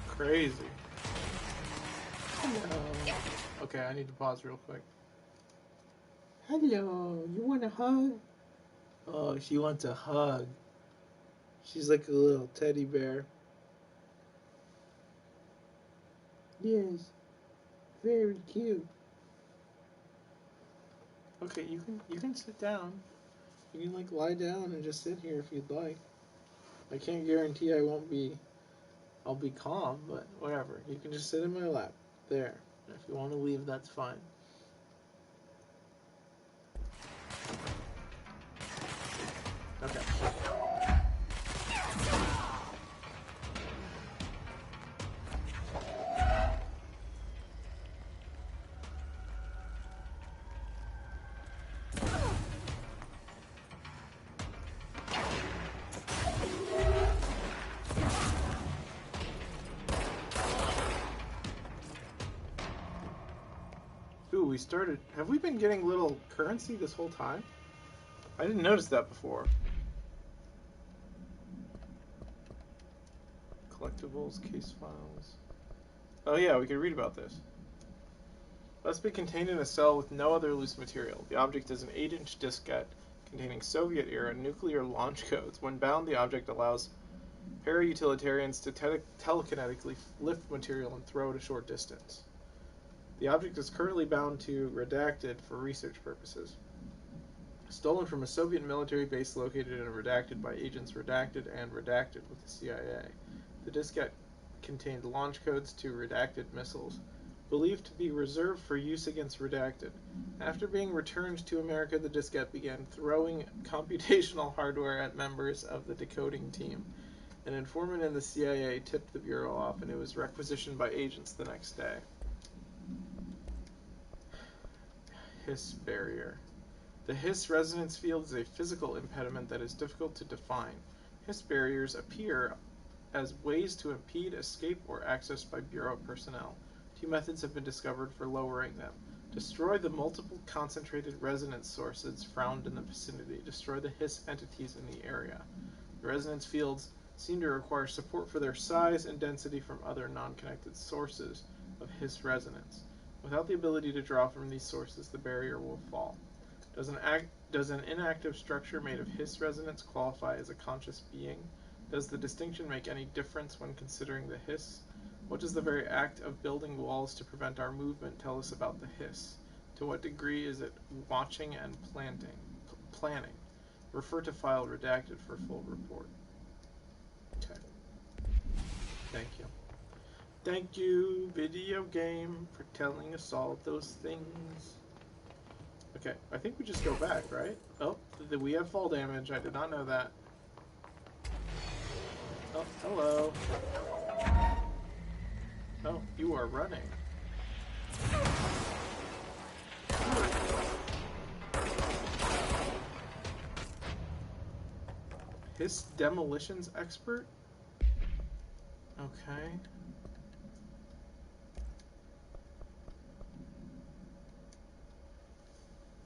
Crazy. Hello. Okay, I need to pause real quick. Hello, you want a hug? Oh, she wants a hug. She's like a little teddy bear. Yes, very cute. Okay, you can sit down. You can like lie down and just sit here if you'd like. I can't guarantee I'll be calm, but whatever. You can just sit in my lap. There. If you want to leave, that's fine. Okay. Ooh, we started... Have we been getting little currency this whole time? I didn't notice that before. Collectibles, case files... Oh yeah, we could read about this. Must be contained in a cell with no other loose material. The object is an 8-inch diskette containing Soviet-era nuclear launch codes. When bound, the object allows para-utilitarians to telekinetically lift material and throw it a short distance. The object is currently bound to Redacted for research purposes. Stolen from a Soviet military base located in Redacted by agents Redacted and Redacted with the CIA. The diskette contained launch codes to Redacted missiles, believed to be reserved for use against Redacted. After being returned to America, the diskette began throwing computational hardware at members of the decoding team. An informant in the CIA tipped the Bureau off, and it was requisitioned by agents the next day. Hiss barrier. The Hiss resonance field is a physical impediment that is difficult to define. Hiss barriers appear as ways to impede escape or access by Bureau personnel. Two methods have been discovered for lowering them. Destroy the multiple concentrated resonance sources found in the vicinity. Destroy the Hiss entities in the area. The resonance fields seem to require support for their size and density from other non-connected sources of Hiss resonance. Without the ability to draw from these sources, the barrier will fall. Does an inactive structure made of Hiss resonance qualify as a conscious being? Does the distinction make any difference when considering the Hiss? What does the very act of building walls to prevent our movement tell us about the Hiss? To what degree is it watching and planning? Refer to file redacted for full report. Okay. Thank you. Thank you, video game, for telling us all those things. Okay, I think we just go back, right? Oh, we have fall damage. I did not know that. Oh, hello. Oh, you are running. Hiss demolitions expert? Okay.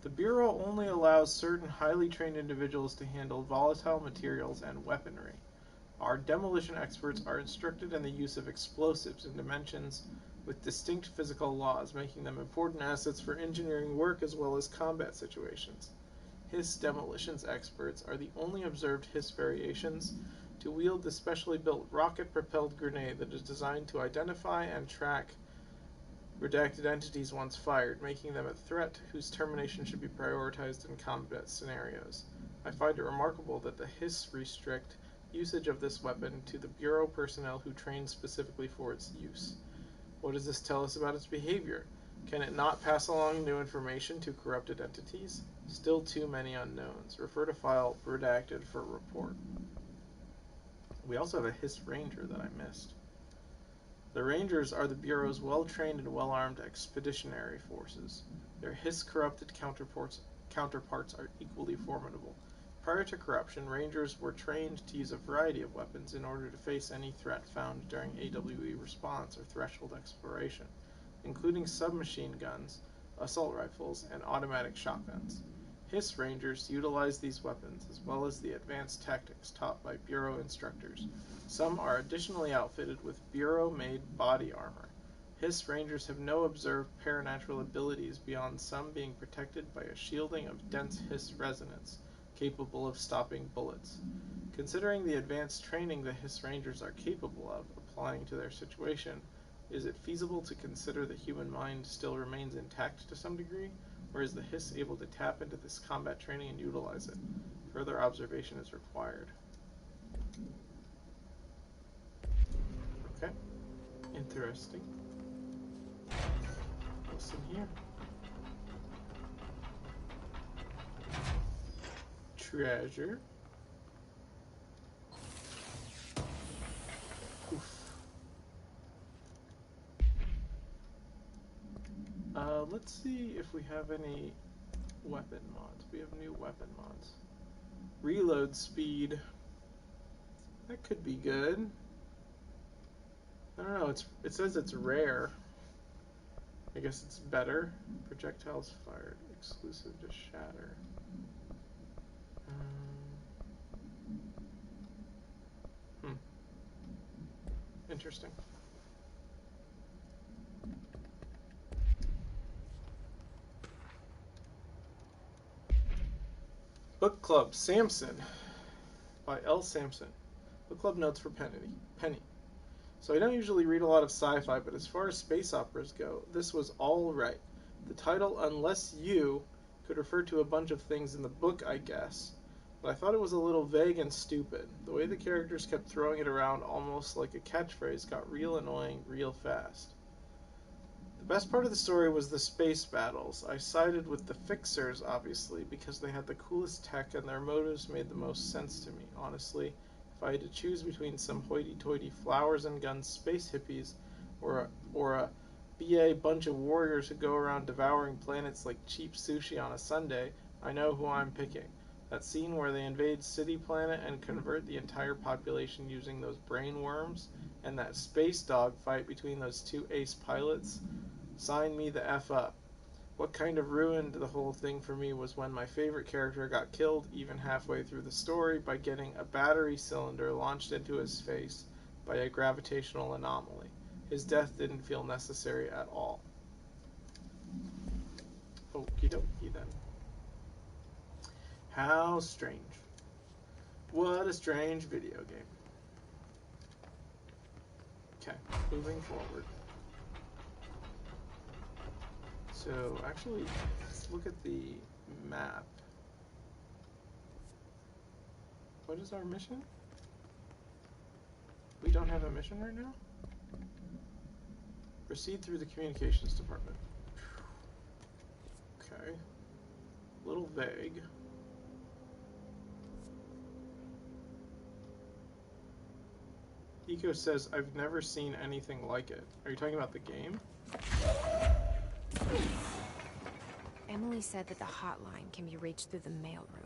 The Bureau only allows certain highly trained individuals to handle volatile materials and weaponry. Our demolition experts are instructed in the use of explosives in dimensions with distinct physical laws, making them important assets for engineering work as well as combat situations. Hiss demolitions experts are the only observed Hiss variations to wield the specially built rocket-propelled grenade that is designed to identify and track redacted entities once fired, making them a threat whose termination should be prioritized in combat scenarios. I find it remarkable that the Hiss restrict usage of this weapon to the Bureau personnel who train specifically for its use. What does this tell us about its behavior? Can it not pass along new information to corrupted entities? Still too many unknowns. Refer to file redacted for report. We also have a Hiss Ranger that I missed. The Rangers are the Bureau's well-trained and well-armed expeditionary forces. Their Hiss-corrupted counterparts are equally formidable. Prior to corruption, Rangers were trained to use a variety of weapons in order to face any threat found during AWE response or threshold exploration, including submachine guns, assault rifles, and automatic shotguns. Hiss Rangers utilize these weapons as well as the advanced tactics taught by Bureau instructors. Some are additionally outfitted with Bureau-made body armor. Hiss Rangers have no observed paranatural abilities beyond some being protected by a shielding of dense Hiss resonance, capable of stopping bullets. Considering the advanced training the Hiss Rangers are capable of applying to their situation, is it feasible to consider the human mind still remains intact to some degree, or is the Hiss able to tap into this combat training and utilize it? Further observation is required. Okay. Interesting. What's in here? Treasure. Oof. Let's see if we have any weapon mods. We have new weapon mods. Reload speed. That could be good. I don't know. It says it's rare. I guess it's better. Projectiles fired exclusive to shatter. Interesting. Book Club Samson by L. Sampson. Book Club notes for Penny. So I don't usually read a lot of sci-fi, but as far as space operas go, this was all right. The title, Unless You, could refer to a bunch of things in the book, I guess, but I thought it was a little vague and stupid. The way the characters kept throwing it around almost like a catchphrase got real annoying real fast. The best part of the story was the space battles. I sided with the Fixers, obviously, because they had the coolest tech and their motives made the most sense to me, honestly. If I had to choose between some hoity-toity flowers and guns space hippies or a BA bunch of warriors who go around devouring planets like cheap sushi on a Sunday, I know who I'm picking. That scene where they invade City Planet and convert the entire population using those brain worms, and that space dog fight between those two ace pilots, sign me the F up. What kind of ruined the whole thing for me was when my favorite character got killed even halfway through the story by getting a battery cylinder launched into his face by a gravitational anomaly. His death didn't feel necessary at all. Okie dokie then. How strange. What a strange video game. Okay, moving forward. So, actually, let's look at the map. What is our mission? We don't have a mission right now? Proceed through the communications department. Okay. A little vague. Eco says, I've never seen anything like it. Are you talking about the game? Emily said that the hotline can be reached through the mailroom.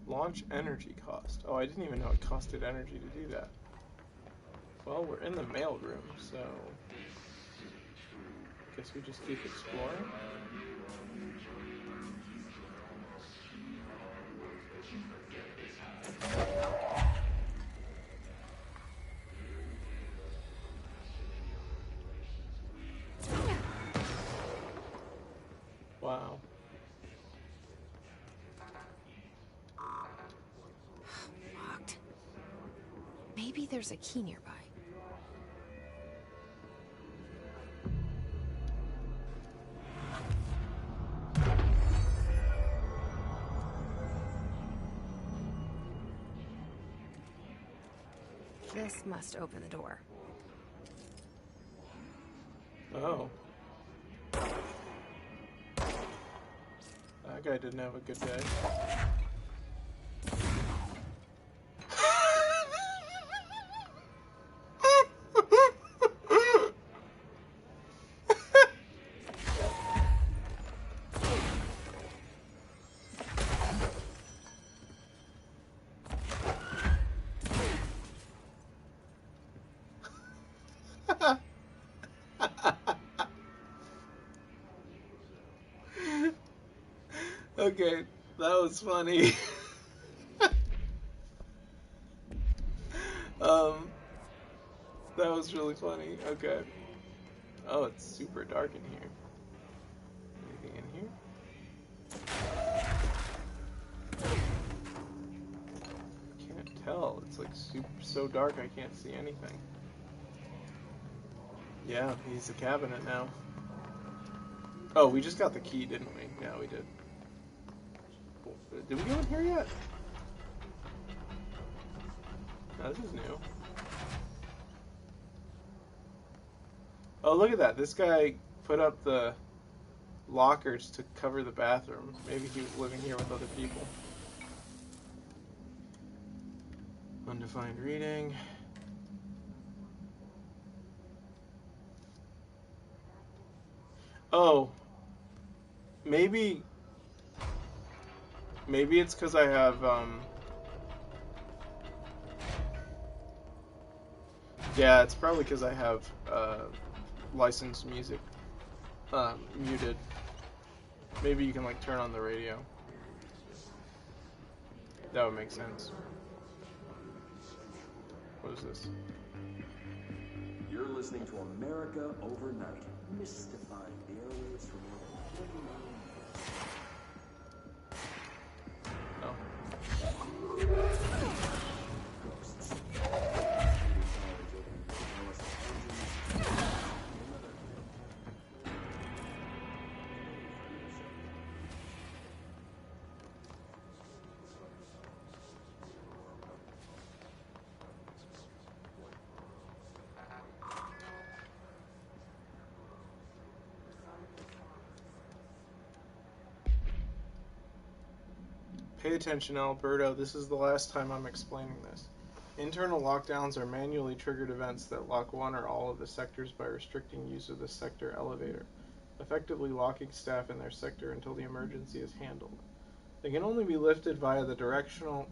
Launch energy cost. Oh, I didn't even know it costed energy to do that. Well, we're in the mailroom, so I guess we just keep exploring. Wow. Locked. Maybe there's a key nearby. This must open the door. Oh. That guy didn't have a good day. Okay, that was funny. That was really funny. Okay. Oh, it's super dark in here. Anything in here? I can't tell. It's like so dark I can't see anything. Yeah, he's a cabinet now. Oh, we just got the key, didn't we? Yeah, we did. Did we go in here yet? No, this is new. Oh, look at that. This guy put up the lockers to cover the bathroom. Maybe he was living here with other people. Undefined reading. Oh. Maybe it's because I have, yeah, it's probably because I have, licensed music, muted. Maybe you can, like, turn on the radio. That would make sense. What is this? You're listening to America Overnight, mystifying the airwaves for more than 20 million Pay attention, Alberto. This is the last time I'm explaining this. Internal lockdowns are manually triggered events that lock one or all of the sectors by restricting use of the sector elevator, effectively locking staff in their sector until the emergency is handled. They can only be lifted via the directorial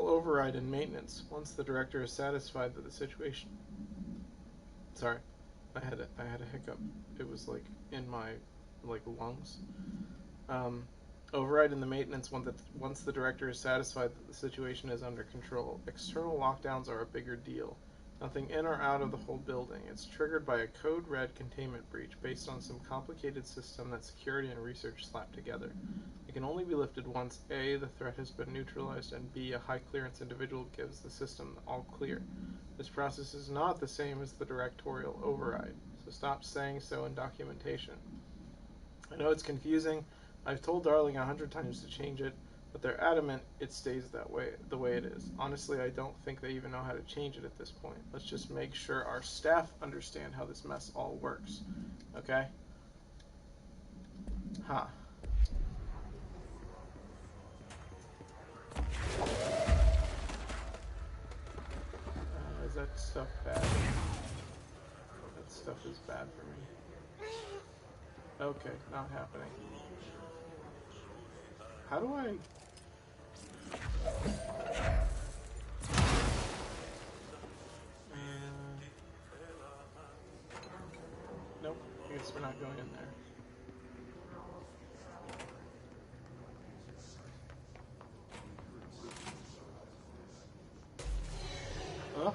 override and maintenance once the director is satisfied that the situation. Sorry, I had a hiccup. It was like in my lungs. Override in the maintenance once the director is satisfied that the situation is under control. External lockdowns are a bigger deal. Nothing in or out of the whole building. It's triggered by a code red containment breach based on some complicated system that security and research slapped together. It can only be lifted once A, the threat has been neutralized, and B, a high clearance individual gives the system all clear. This process is not the same as the directorial override, so stop saying so in documentation. I know it's confusing. I've told Darling 100 times to change it, but they're adamant it stays that way, the way it is. Honestly, I don't think they even know how to change it at this point. Let's just make sure our staff understand how this mess all works. Okay? Huh. Is that stuff bad? That stuff is bad for me. Okay, not happening. How do I... Nope, I guess we're not going in there. Huh?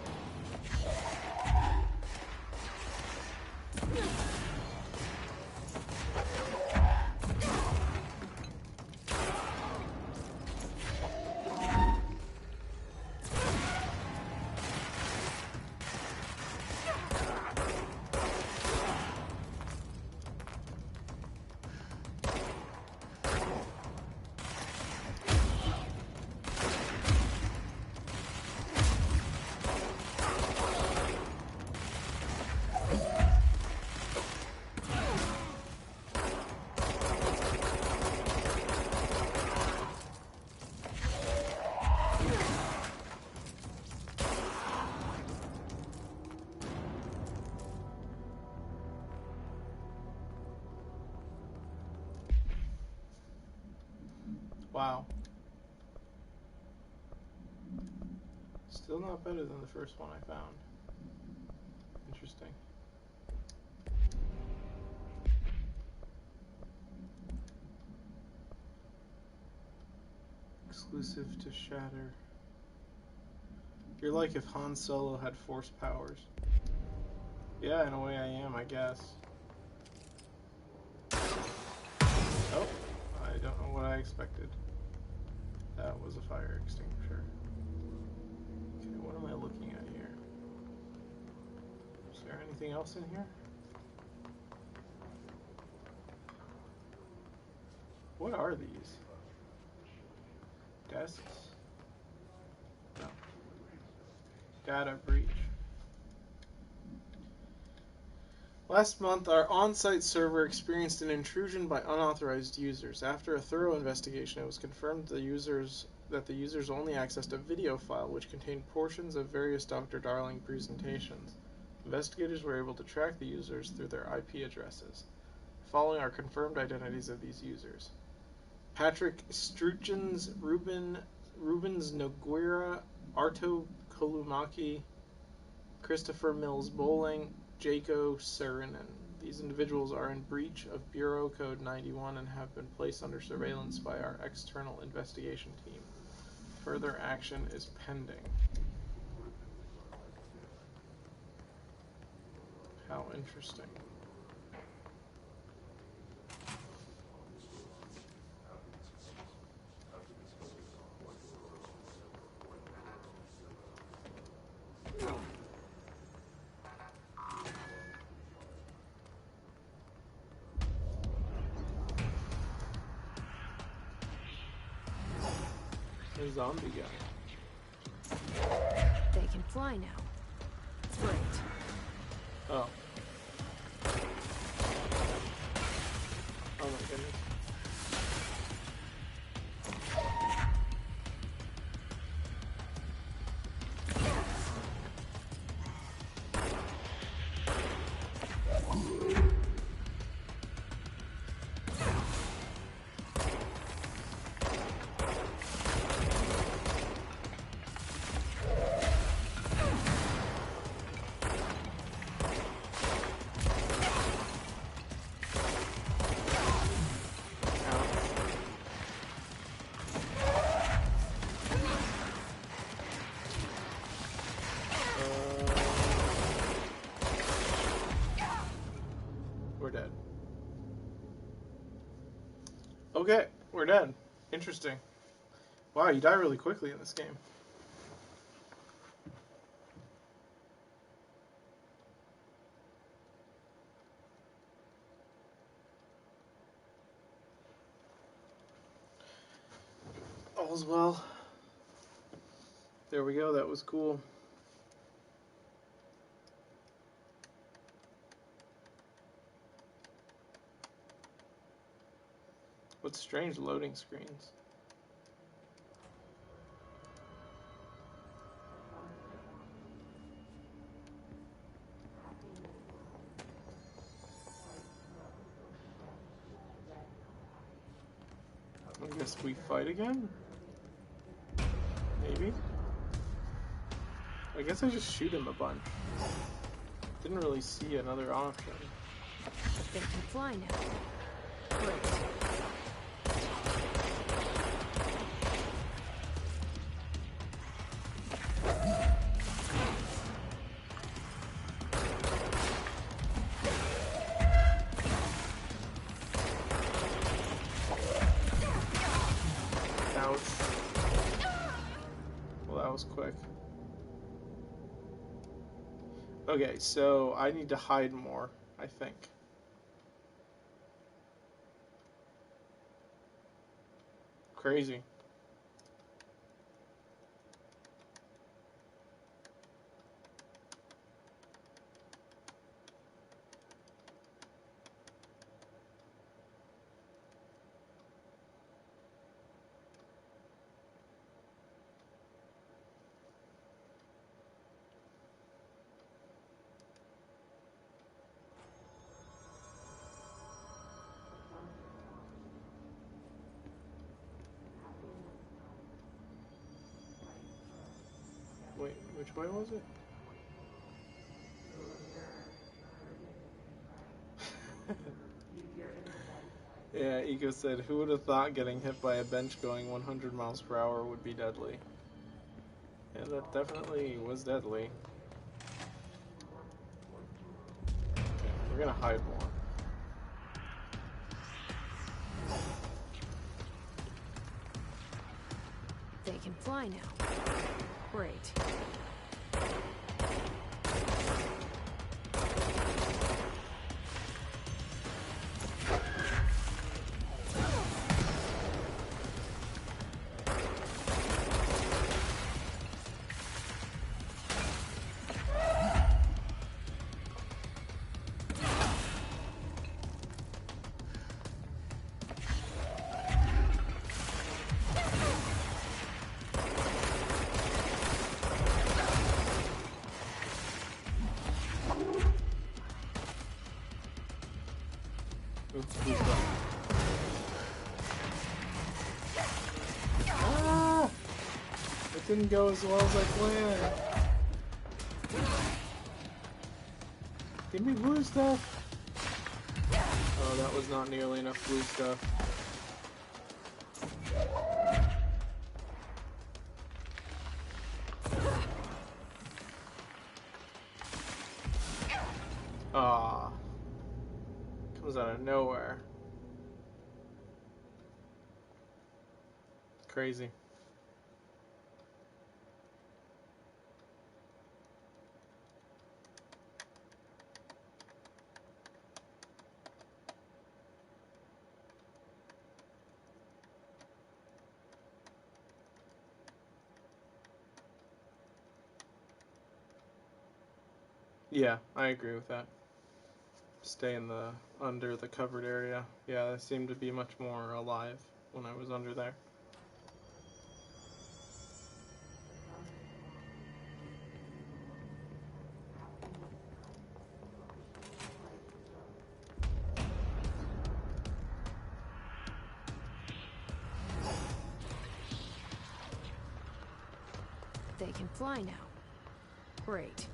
Wow. Still not better than the first one I found. Interesting. Exclusive to Shatter. You're like if Han Solo had force powers. Yeah, in a way I am, I guess. Oh, I don't know what I expected. That was a fire extinguisher. Okay, what am I looking at here? Is there anything else in here? What are these? Desks? No. Data breach. Last month, our on-site server experienced an intrusion by unauthorized users. After a thorough investigation, it was confirmed that the users only accessed a video file which contained portions of various Dr. Darling presentations. Investigators were able to track the users through their IP addresses. Following are confirmed identities of these users: Patrick Struchens, Rubens Noguera, Arto Kolumaki, Christopher Mills Bowling, Jaco Saarinen. These individuals are in breach of Bureau Code 91 and have been placed under surveillance by our external investigation team. Further action is pending. How interesting. A zombie guy. They can fly now. Great. Oh. Oh my goodness. Okay, we're dead. Interesting. Wow, you die really quickly in this game. All's well. There we go, that was cool. What strange loading screens. I guess we fight again? Maybe? I guess I just shoot him a bunch. Didn't really see another option. They can fly now. Great. Ouch. Well, that was quick. Okay, so I need to hide more, I think. Crazy. Wait, which way was it? Yeah, Eco said, who would have thought getting hit by a bench going 100 miles per hour would be deadly? Yeah, that definitely was deadly. Okay, we're gonna hide more. They can fly now. Great. Oops, who's that? Ah! It didn't go as well as I planned. Give me blue stuff. Oh, that was not nearly enough blue stuff. Ah. Comes out of nowhere. Crazy. Yeah, I agree with that. Stay in the under the covered area. Yeah, it seemed to be much more alive when I was under there. They can fly now. Great.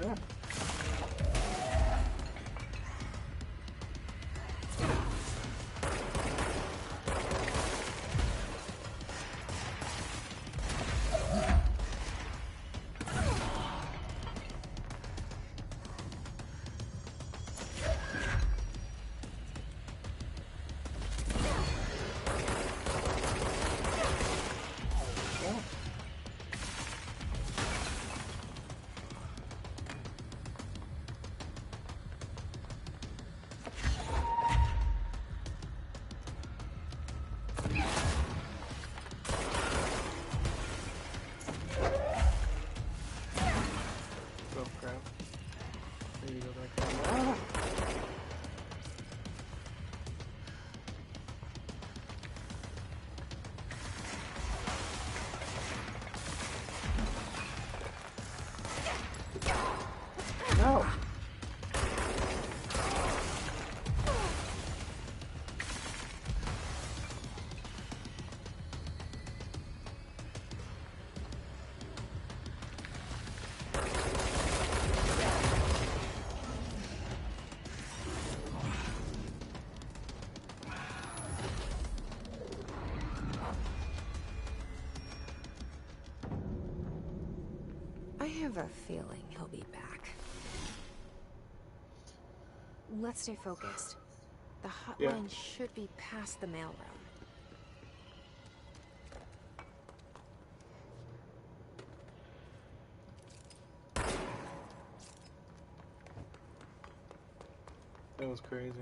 Yeah. Oh crap. Maybe go back down. No. I have a feeling he'll be back. Let's stay focused. The hotline should be past the mailroom. That was crazy.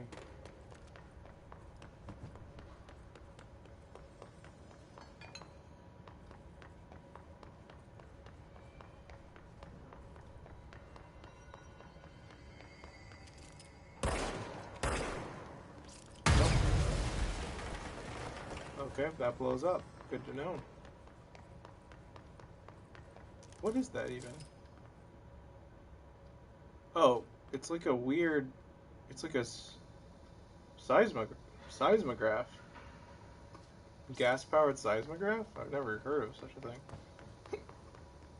Okay, that blows up. Good to know. What is that even? Oh, it's like a weird... It's like a seismograph. Gas-powered seismograph? I've never heard of such a thing.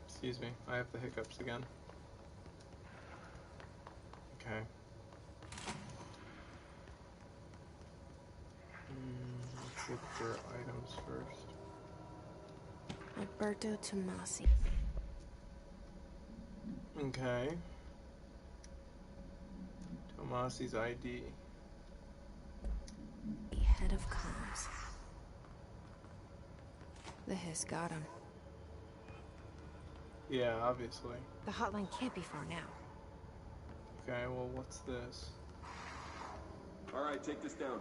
Excuse me, I have the hiccups again. Okay. Let's look for items first. Alberto Tomasi. Okay. Tomasi's ID. Head of comms. The hiss got him. Yeah, obviously. The hotline can't be far now. Okay, well, what's this? Alright, take this down.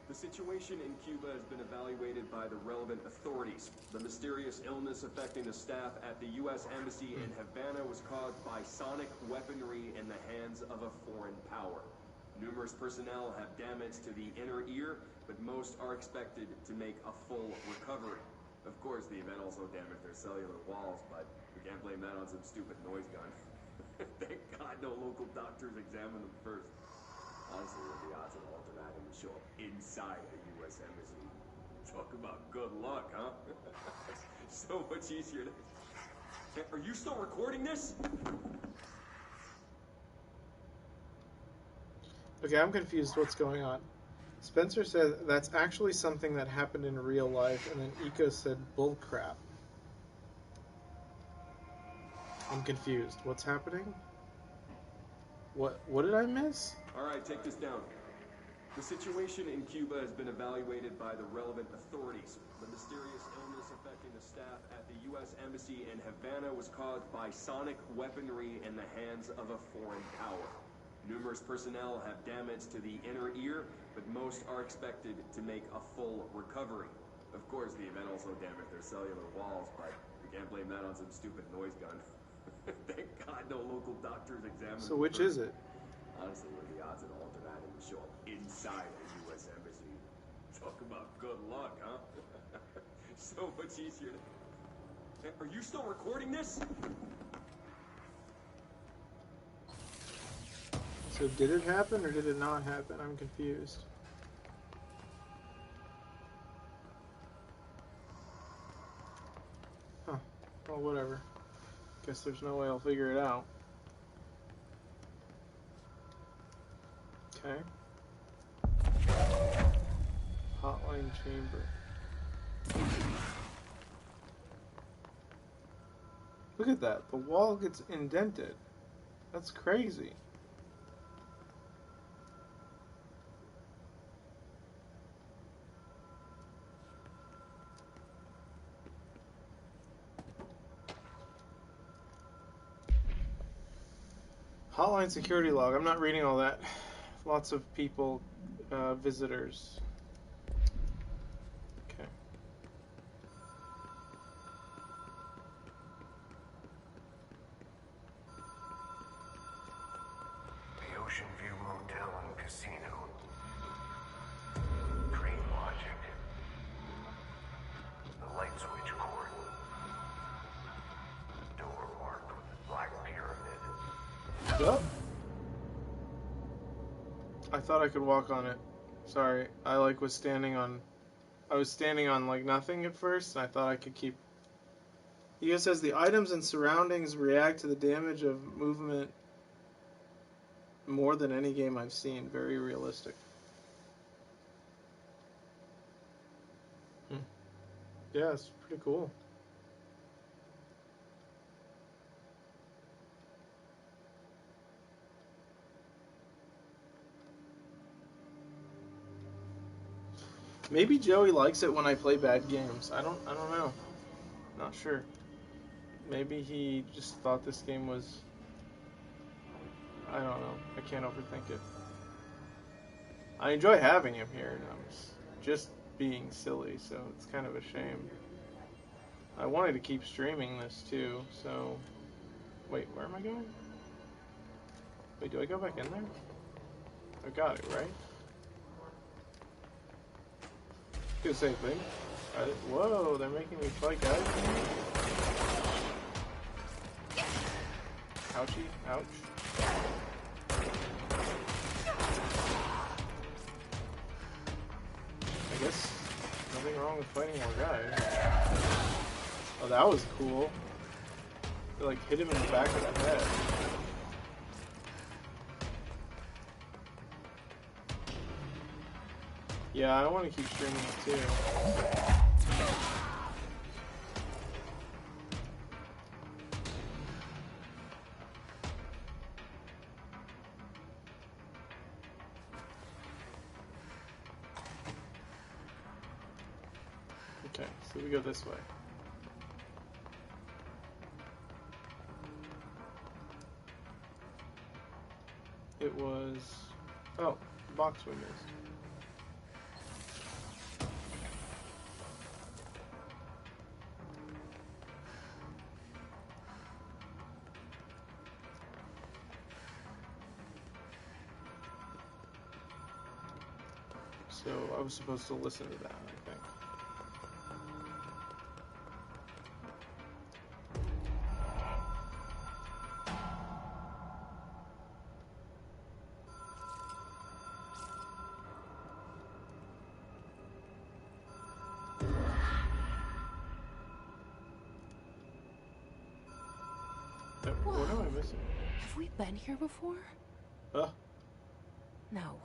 The situation in Cuba has been evaluated by the relevant authorities. The mysterious illness affecting the staff at the U.S. Embassy in Havana was caused by sonic weaponry in the hands of a foreign power. Numerous personnel have damage to the inner ear, but most are expected to make a full recovery. Of course, the event also damaged their cellular walls, but we can't blame that on some stupid noise gun. Thank God no local doctors examined them first. Honestly, what are the odds that Walter Adam would show up inside a U.S. Embassy? Talk about good luck, huh? So much easier to... Are you still recording this? Okay, I'm confused what's going on. Spencer said that's actually something that happened in real life, and then Eco said bullcrap. I'm confused. What's happening? What did I miss? Alright, take this down. The situation in Cuba has been evaluated by the relevant authorities. The mysterious illness affecting the staff at the U.S. Embassy in Havana was caused by sonic weaponry in the hands of a foreign power. Numerous personnel have damage to the inner ear, but most are expected to make a full recovery. Of course, the event also damaged their cellular walls, but we can't blame that on some stupid noise gun. Thank God no local doctors examined So which is it? Honestly, what are the odds that Walter Adam would show up inside a U.S. Embassy? Talk about good luck, huh? So much easier to... Are you still recording this? So did it happen or did it not happen? I'm confused. Huh. Well, whatever. Guess there's no way I'll figure it out. Okay. Hotline chamber. Look at that. The wall gets indented. That's crazy. Hotline security log. I'm not reading all that. Lots of people, visitors. Okay. The Ocean View Motel and Casino. Dream logic. The light switch cord. Door marked with a black pyramid. Yup. I thought I could walk on it. Sorry, I was standing on like nothing at first, and I thought I could keep. He says the items and surroundings react to the damage of movement more than any game I've seen. Very realistic. Yeah, it's pretty cool. Maybe Joey likes it when I play bad games. I don't know. Not sure. Maybe he just thought this game was, I don't know. I can't overthink it. I enjoy having him here, and I'm just being silly, so it's kind of a shame. I wanted to keep streaming this too, so... Wait, where am I going? Wait, do I go back in there? I got it, right? Do the same thing. Whoa, they're making me fight guys. Ouchie, ouch. I guess nothing wrong with fighting more guys. Oh, that was cool. They like hit him in the back of the head. Yeah, I want to keep streaming it too. Okay, so we go this way. It was... Oh, the box we missed. So I was supposed to listen to that, I think. What am I missing? Have we been here before? Huh? No.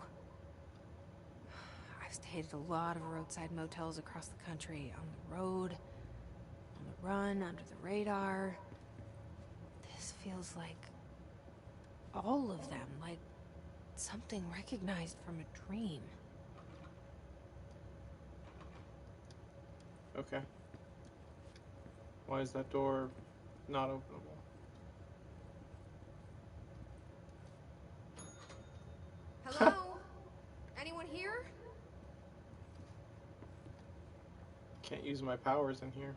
I've stayed at a lot of roadside motels across the country, on the road, on the run, under the radar. This feels like all of them, like something recognized from a dream. Okay. Why is that door not openable? Hello? Anyone here? Can't use my powers in here.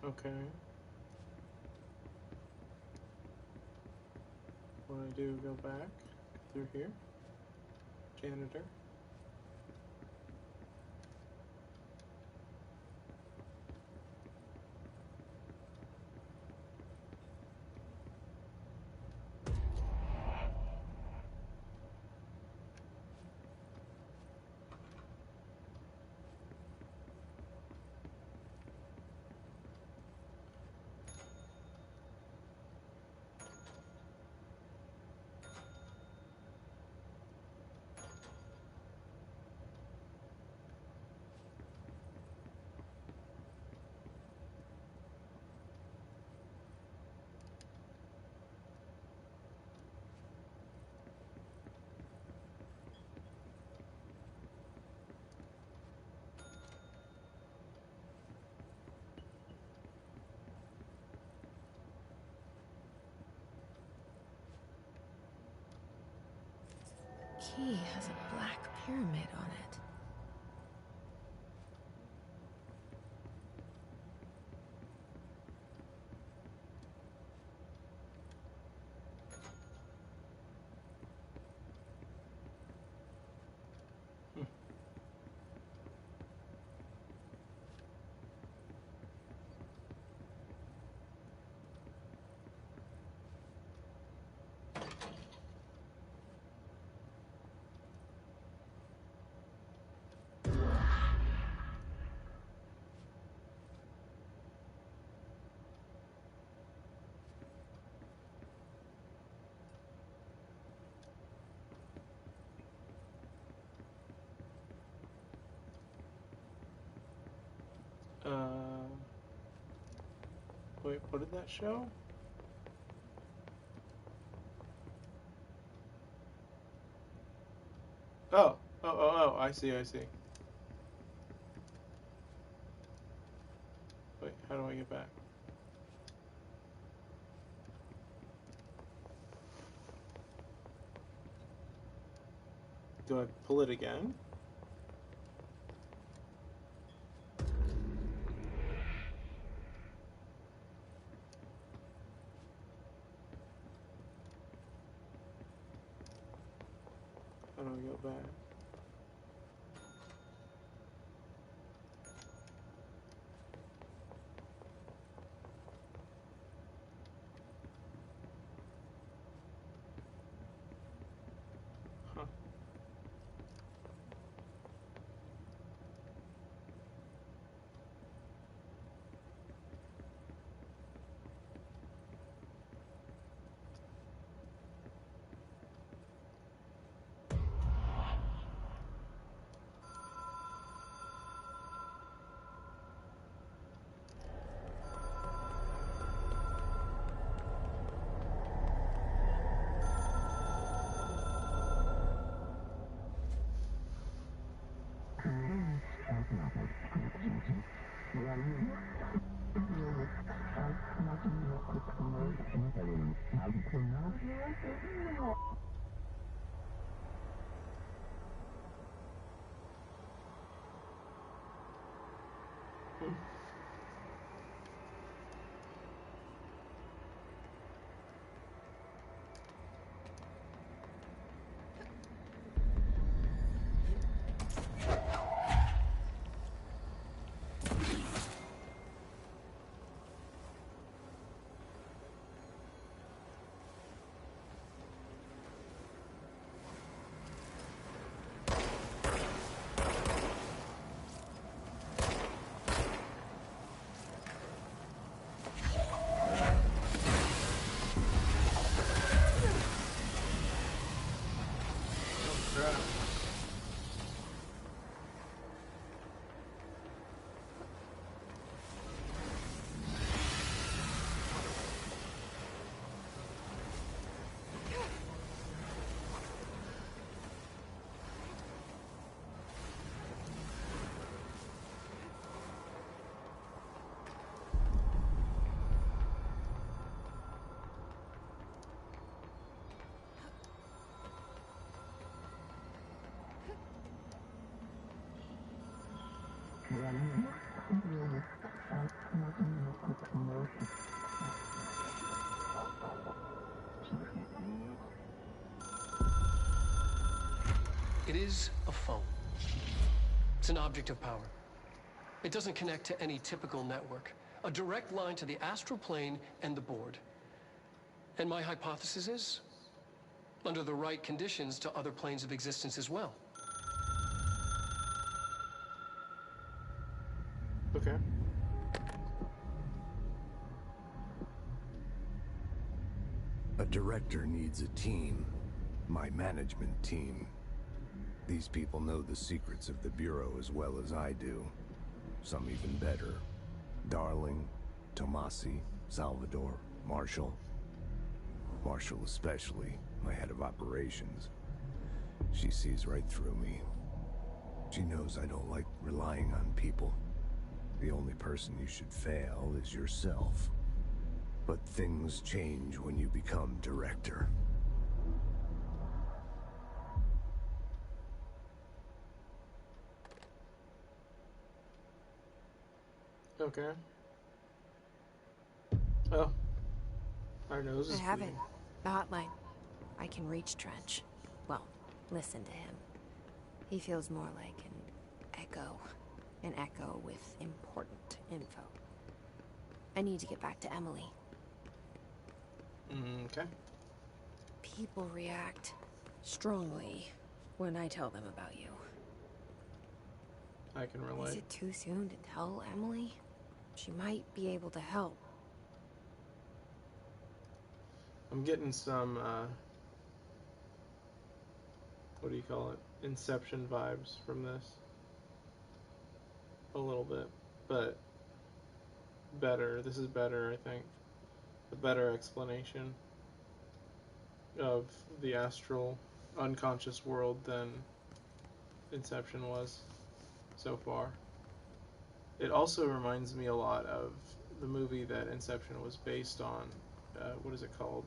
Okay. What do I do? Go back through here? Janitor. Key has a black pyramid on it. Wait, what did that show? Oh, I see. Wait, how do I get back? Do I pull it again? How do I go back? Huh. It is a phone. It's an object of power. It doesn't connect to any typical network. A direct line to the astral plane and the board. And my hypothesis is, under the right conditions, to other planes of existence as well. Okay. A director needs a team. My management team. These people know the secrets of the Bureau as well as I do. Some even better. Darling, Tomasi, Salvador, Marshall. Marshall especially, my head of operations. She sees right through me. She knows I don't like relying on people. The only person you should fail is yourself. But things change when you become director. Okay. Oh. Our nose is I have bleeding. it. The hotline. I can reach Trench. Well, listen to him. He feels more like an echo. An echo with important info. I need to get back to Emily. Okay. People react strongly when I tell them about you. I can relate. Is it too soon to tell Emily? She might be able to help. I'm getting some, what do you call it? Inception vibes from this. A little bit. But better. This is better, I think. A better explanation of the astral, unconscious world than Inception was so far. It also reminds me a lot of the movie that Inception was based on. What is it called?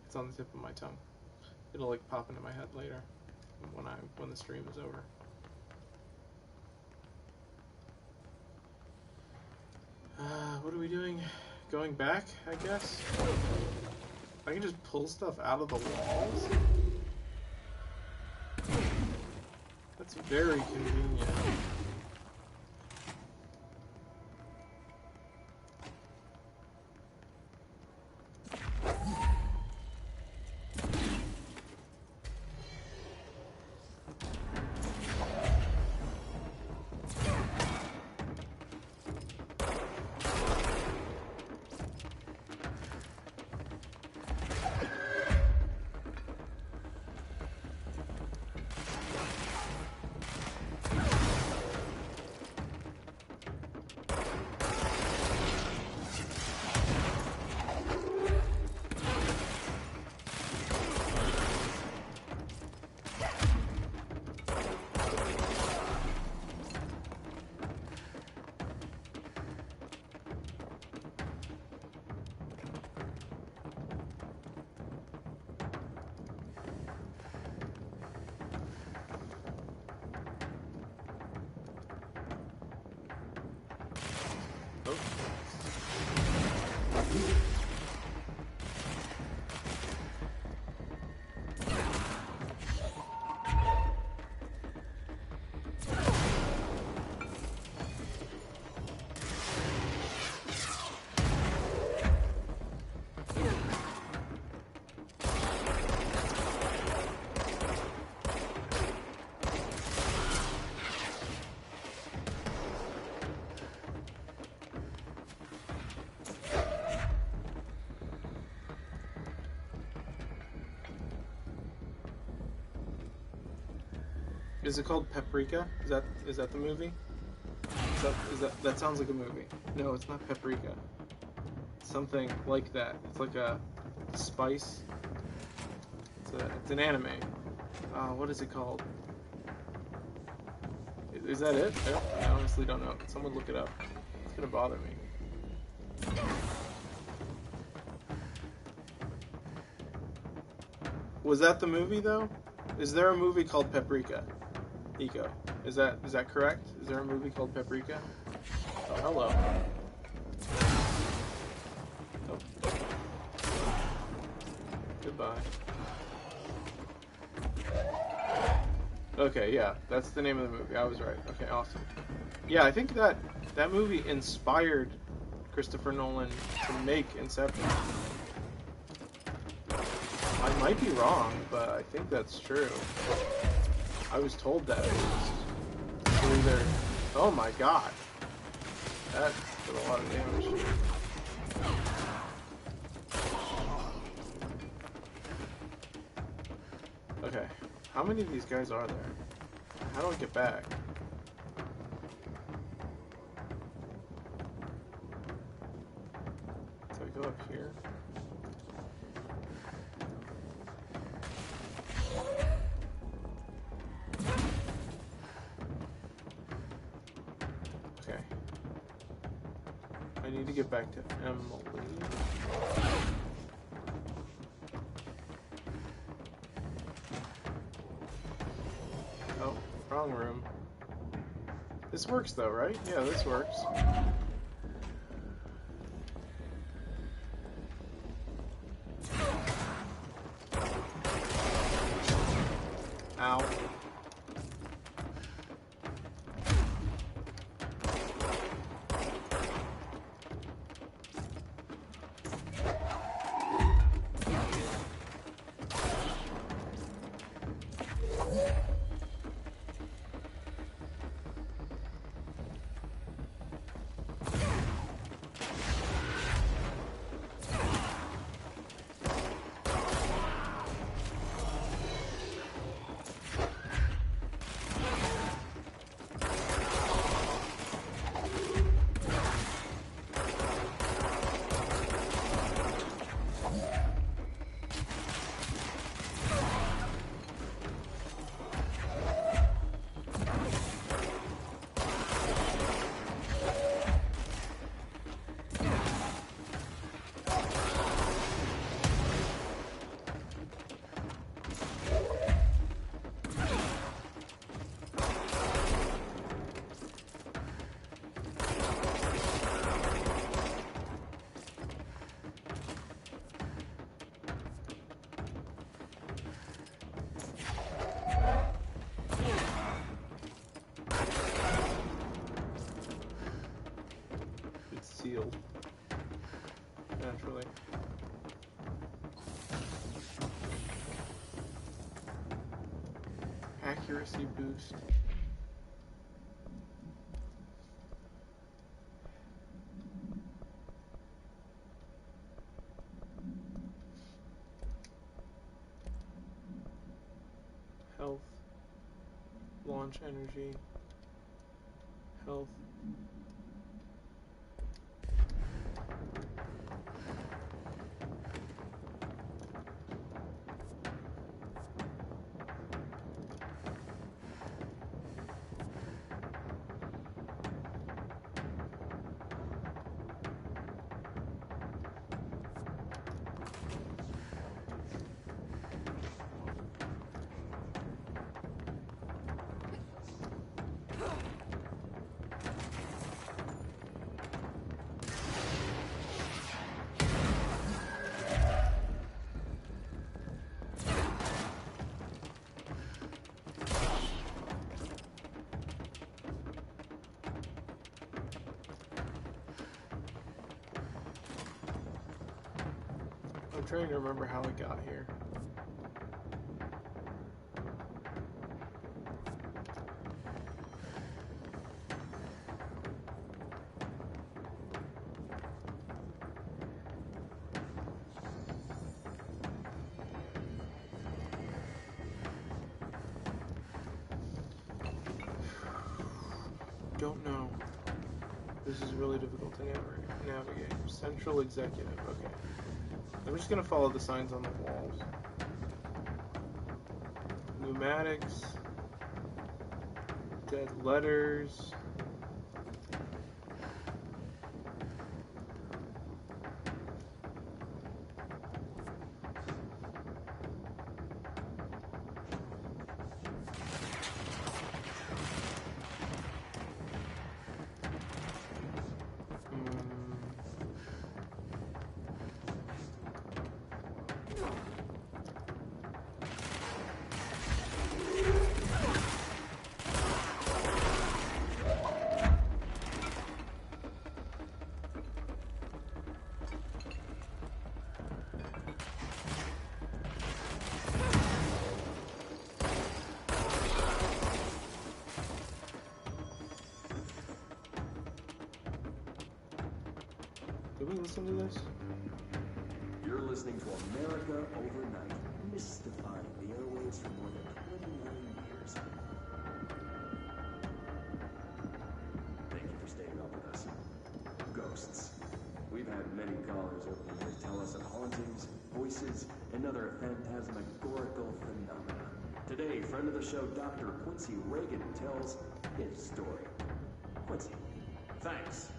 It's on the tip of my tongue. It'll like pop into my head later when the stream is over. What are we doing? Going back, I guess? I can just pull stuff out of the walls? That's very convenient. Is it called Paprika? Is that the movie? That sounds like a movie. No, it's not Paprika. Something like that. It's like a spice. It's an anime. What is it called? Is that it? I honestly don't know. Someone look it up. It's gonna bother me. Was that the movie though? Is there a movie called Paprika? Eco. Is that correct? Is there a movie called Paprika? Oh, hello. Oh. Goodbye. Okay, yeah, that's the name of the movie. I was right. Okay, awesome. Yeah, I think that movie inspired Christopher Nolan to make Inception. I might be wrong, but I think that's true. I was told that it was either... Oh my god. That did a lot of damage. Okay, how many of these guys are there? How do I get back? Do I go up here? Okay. I need to get back to Emily. Oh, wrong room. This works though, right? Yeah, this works. Ow. Sealed. Naturally. Accuracy boost. Health. Launch energy. Health. I'm trying to remember how I got here. Don't know. This is really difficult to navigate. Central executive, okay. I'm just gonna follow the signs on the walls. Pneumatics. Dead letters. listen to this? You're listening to America Overnight, mystifying the airwaves for more than 29 years. Thank you for staying up with us. Ghosts. We've had many callers over the years tell us of hauntings, voices, and other phantasmagorical phenomena. Today, friend of the show, Dr. Quincy Reagan, tells his story. Quincy. Thanks.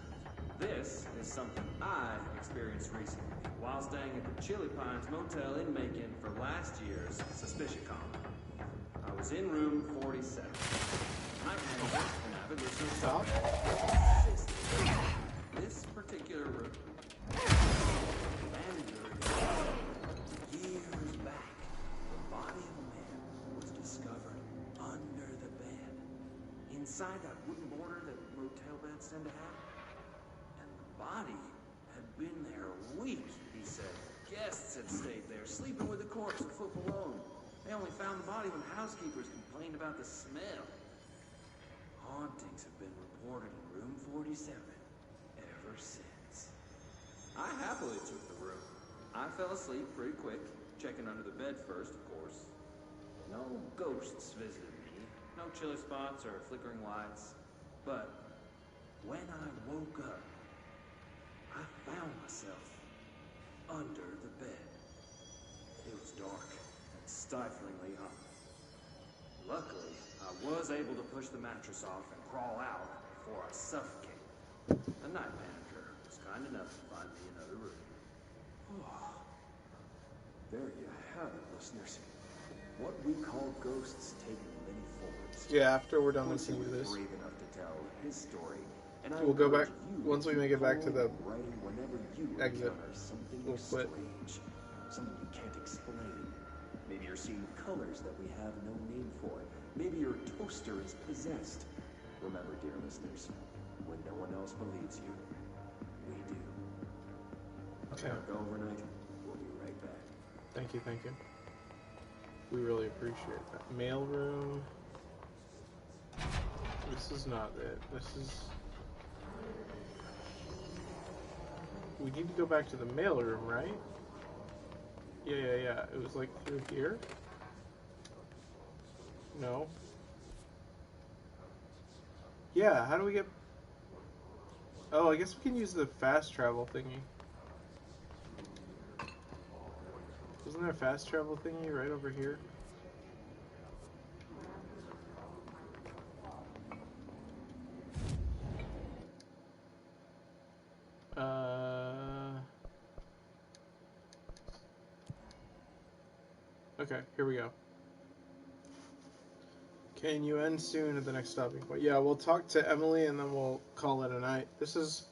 This is something I experienced recently while staying at the Chili Pines Motel in Macon for last year's SuspiciaCon. I was in room 47. Night manager and avid listener Stop. This particular room. Manager years back, the body of a man was discovered under the bed, inside that wooden border that motel beds tend to have. And the body had been there a week, he said. Guests had stayed there, sleeping with the corpse a foot below. They only found the body when housekeepers complained about the smell. Hauntings have been reported in room 47 ever since. I happily took the room. I fell asleep pretty quick, checking under the bed first, of course. No ghosts visited me, no chilly spots or flickering lights. But when I woke up, I found myself under the bed. It was dark and stiflingly hot. Luckily, I was able to push the mattress off and crawl out before I suffocated. The night manager was kind enough to find me another room. There you have it, listeners. What we call ghosts take many forms. Yeah, after we're done Quincy listening to was this, brave enough to tell his story, and I we'll go back encourage you once we to make it back to call the and write whenever you exit. encounter something We'll quit. strange, something you can't explain. Maybe you're seeing colors that we have no name for. Maybe your toaster is possessed. Remember, dear listeners, when no one else believes you, we do. Okay. America Overnight. We'll be right back. Thank you, thank you. We really appreciate that. Mail room. This is not it. This is... We need to go back to the mail room, right? Yeah. It was like through here? No. Yeah, how do we get... Oh, I guess we can use the fast travel thingy. Isn't there a fast travel thingy right over here? Okay, here we go. Can you end soon at the next stopping point? Yeah, we'll talk to Emily and then we'll call it a night. This is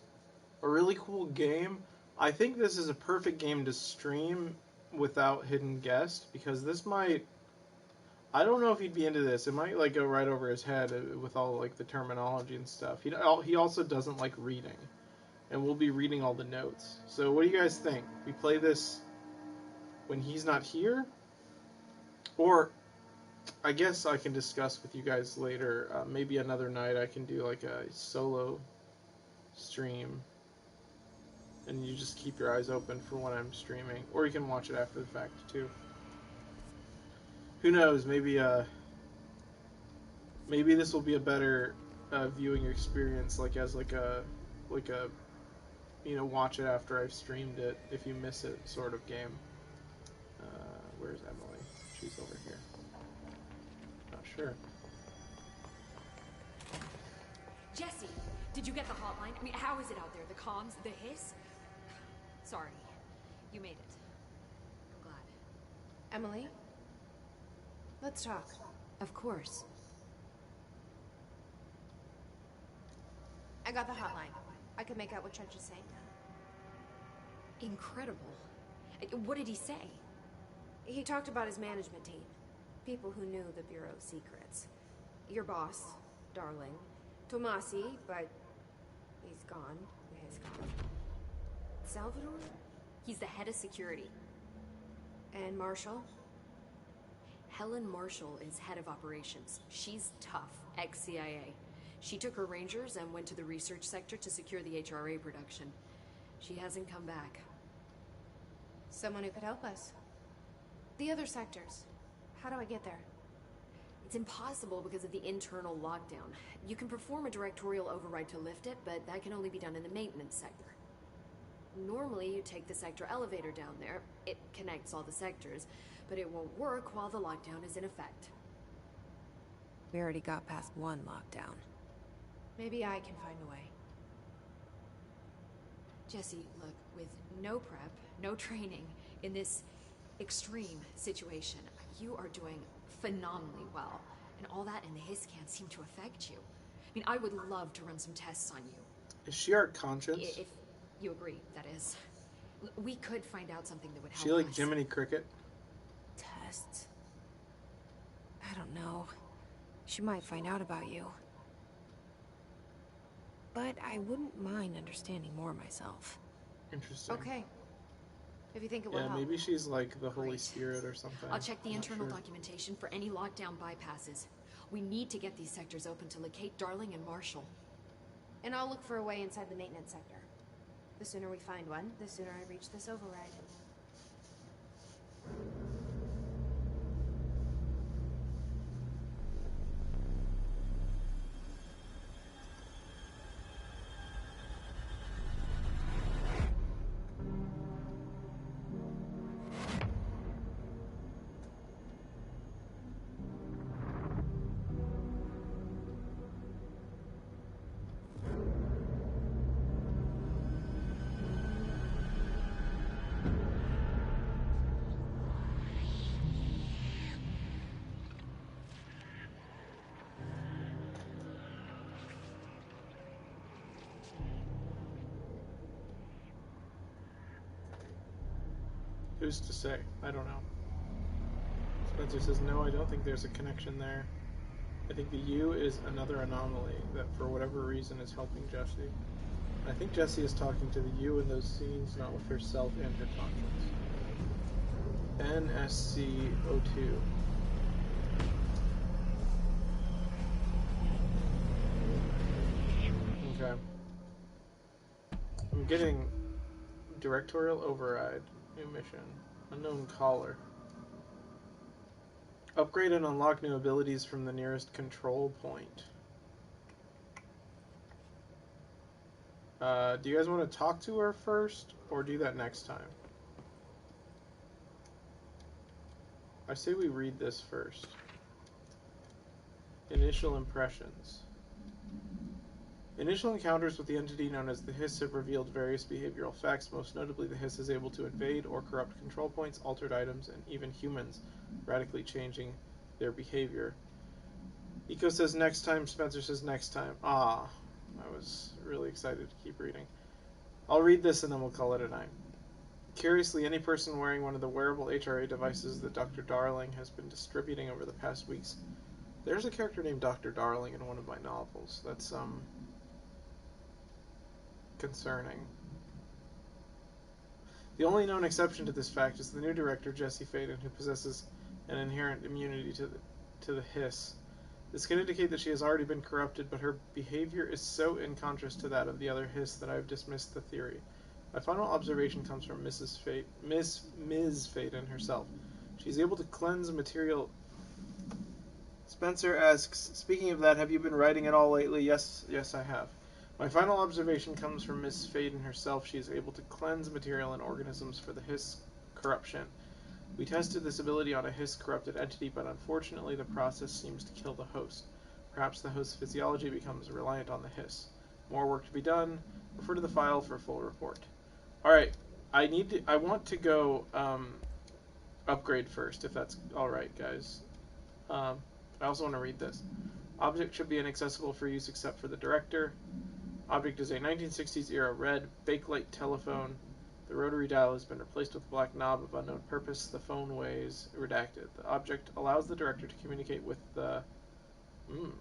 a really cool game. I think this is a perfect game to stream without hidden guest, because this might... I don't know if he'd be into this. It might like go right over his head with all like the terminology and stuff. He also doesn't like reading, and we'll be reading all the notes. So what do you guys think? We play this when he's not here? Or I guess I can discuss with you guys later. Maybe another night I can do like a solo stream, and you just keep your eyes open for when I'm streaming, or you can watch it after the fact too. Who knows? Maybe maybe this will be a better viewing experience, like as like a watch it after I've streamed it if you miss it sort of game. Where's Emily? She's over here. Not sure. Jesse, did you get the hotline? I mean, how is it out there? The comms, the hiss? Sorry, you made it. I'm glad. Emily? Let's talk. Of course. I got the hotline. I can make out what Trench is saying. Incredible. What did he say? He talked about his management team. People who knew the Bureau's secrets. Your boss, Darling. Tomasi, but he's gone. He's gone. Salvador? He's the head of security. And Marshall? Helen Marshall is head of operations. She's tough, ex-CIA. She took her Rangers and went to the research sector to secure the HRA production. She hasn't come back. Someone who could help us. The other sectors. How do I get there? It's impossible because of the internal lockdown. You can perform a directorial override to lift it, but that can only be done in the maintenance sector. Normally, you take the sector elevator down there. It connects all the sectors, but it won't work while the lockdown is in effect. We already got past one lockdown. Maybe I can find a way. Jesse, look, with no prep, no training, in this extreme situation, you are doing phenomenally well. And all that in the hiss can't seem to affect you. I mean, I would love to run some tests on you. Is she our conscience? If you agree, that is. We could find out something that would help She like us. Jiminy Cricket? Tests? I don't know. She might find out about you. But I wouldn't mind understanding more myself. Interesting. Okay. If you think it will Yeah, help. maybe she's like the Holy Spirit or something. I'll check the I'm not internal sure. documentation for any lockdown bypasses. We need to get these sectors open to locate Darling and Marshall. And I'll look for a way inside the maintenance sector. The sooner we find one, the sooner I reach this override. Who's to say? I don't know. Spencer says, no, I don't think there's a connection there. I think the U is another anomaly that, for whatever reason, is helping Jessie. I think Jessie is talking to the U in those scenes, not with herself and her conscience. NSC02. Okay. I'm getting directorial override. New mission. Unknown caller. Upgrade and unlock new abilities from the nearest control point. Do you guys want to talk to her first, or do that next time? I say we read this first. Initial impressions. Initial encounters with the entity known as the Hiss have revealed various behavioral facts. Most notably, the Hiss is able to invade or corrupt control points, altered items, and even humans, radically changing their behavior. Eco says next time, Spencer says next time. Ah, I was really excited to keep reading. I'll read this and then we'll call it a night. Curiously, any person wearing one of the wearable HRA devices that Dr. Darling has been distributing over the past weeks. There's a character named Dr. Darling in one of my novels. That's, concerning. The only known exception to this fact is the new director, Jesse Faden, who possesses an inherent immunity to the Hiss. This can indicate that she has already been corrupted, but her behavior is so in contrast to that of the other Hiss that I have dismissed the theory. My final observation comes from Ms. Faden herself. She's able to cleanse material. Spencer asks, speaking of that, have you been writing at all lately? Yes, I have. My final observation comes from Miss Faden herself. She is able to cleanse material and organisms for the Hiss corruption. We tested this ability on a Hiss-corrupted entity, but unfortunately the process seems to kill the host. Perhaps the host's physiology becomes reliant on the Hiss. More work to be done. Refer to the file for a full report. Alright, I want to go upgrade first, if that's alright, guys. I also want to read this. Object should be inaccessible for use except for the director. Object is a 1960s era red bakelite telephone. The rotary dial has been replaced with a black knob of unknown purpose. The phone weighs redacted. The object allows the director to communicate with the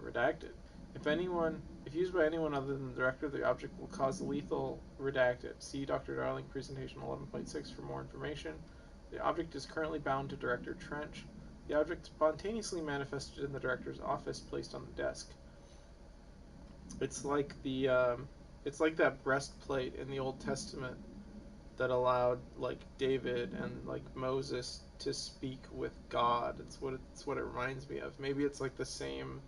redacted. If used by anyone other than the director, the object will cause lethal redacted. See Dr. Darling presentation 11.6 for more information. The object is currently bound to Director Trench. The object spontaneously manifested in the director's office, placed on the desk. It's like the It's like that breastplate in the Old Testament that allowed like David and like Moses to speak with God. It's what it reminds me of. Maybe it's like the same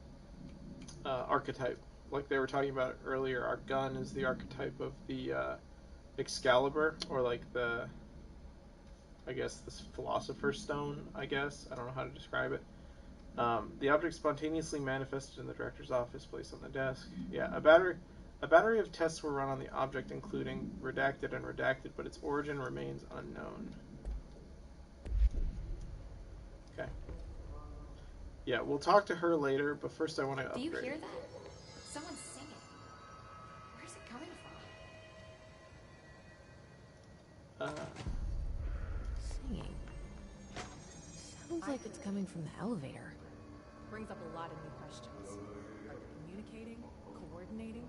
archetype. Like they were talking about earlier, our gun is the archetype of the Excalibur, or like I guess this Philosopher's Stone, I guess. I don't know how to describe it. The object spontaneously manifested in the director's office, placed on the desk. Yeah, a battery of tests were run on the object, including redacted and redacted, but its origin remains unknown. Okay. Yeah, we'll talk to her later, but first I want to upgrade. Do you hear that? Someone's singing. Where's it coming from? Singing. Sounds like it's coming from the elevator. Brings up a lot of new questions. Are they communicating? Coordinating?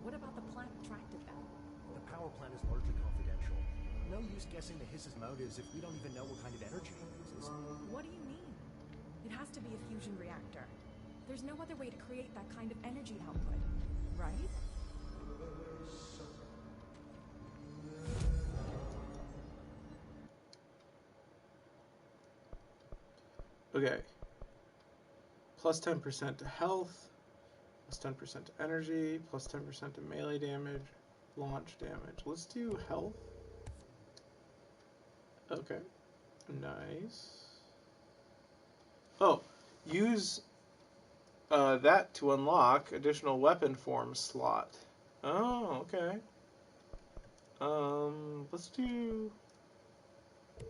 What about the plant that tracked it then? The power plant is largely confidential. No use guessing the hiss's motives if we don't even know what kind of energy it uses. What do you mean? It has to be a fusion reactor. There's no other way to create that kind of energy output, right? Okay. Plus 10% to health, plus 10% to energy, plus 10% to melee damage, launch damage. Let's do health. Okay. Nice. Oh, use that to unlock additional weapon form slot. Oh, okay. Let's do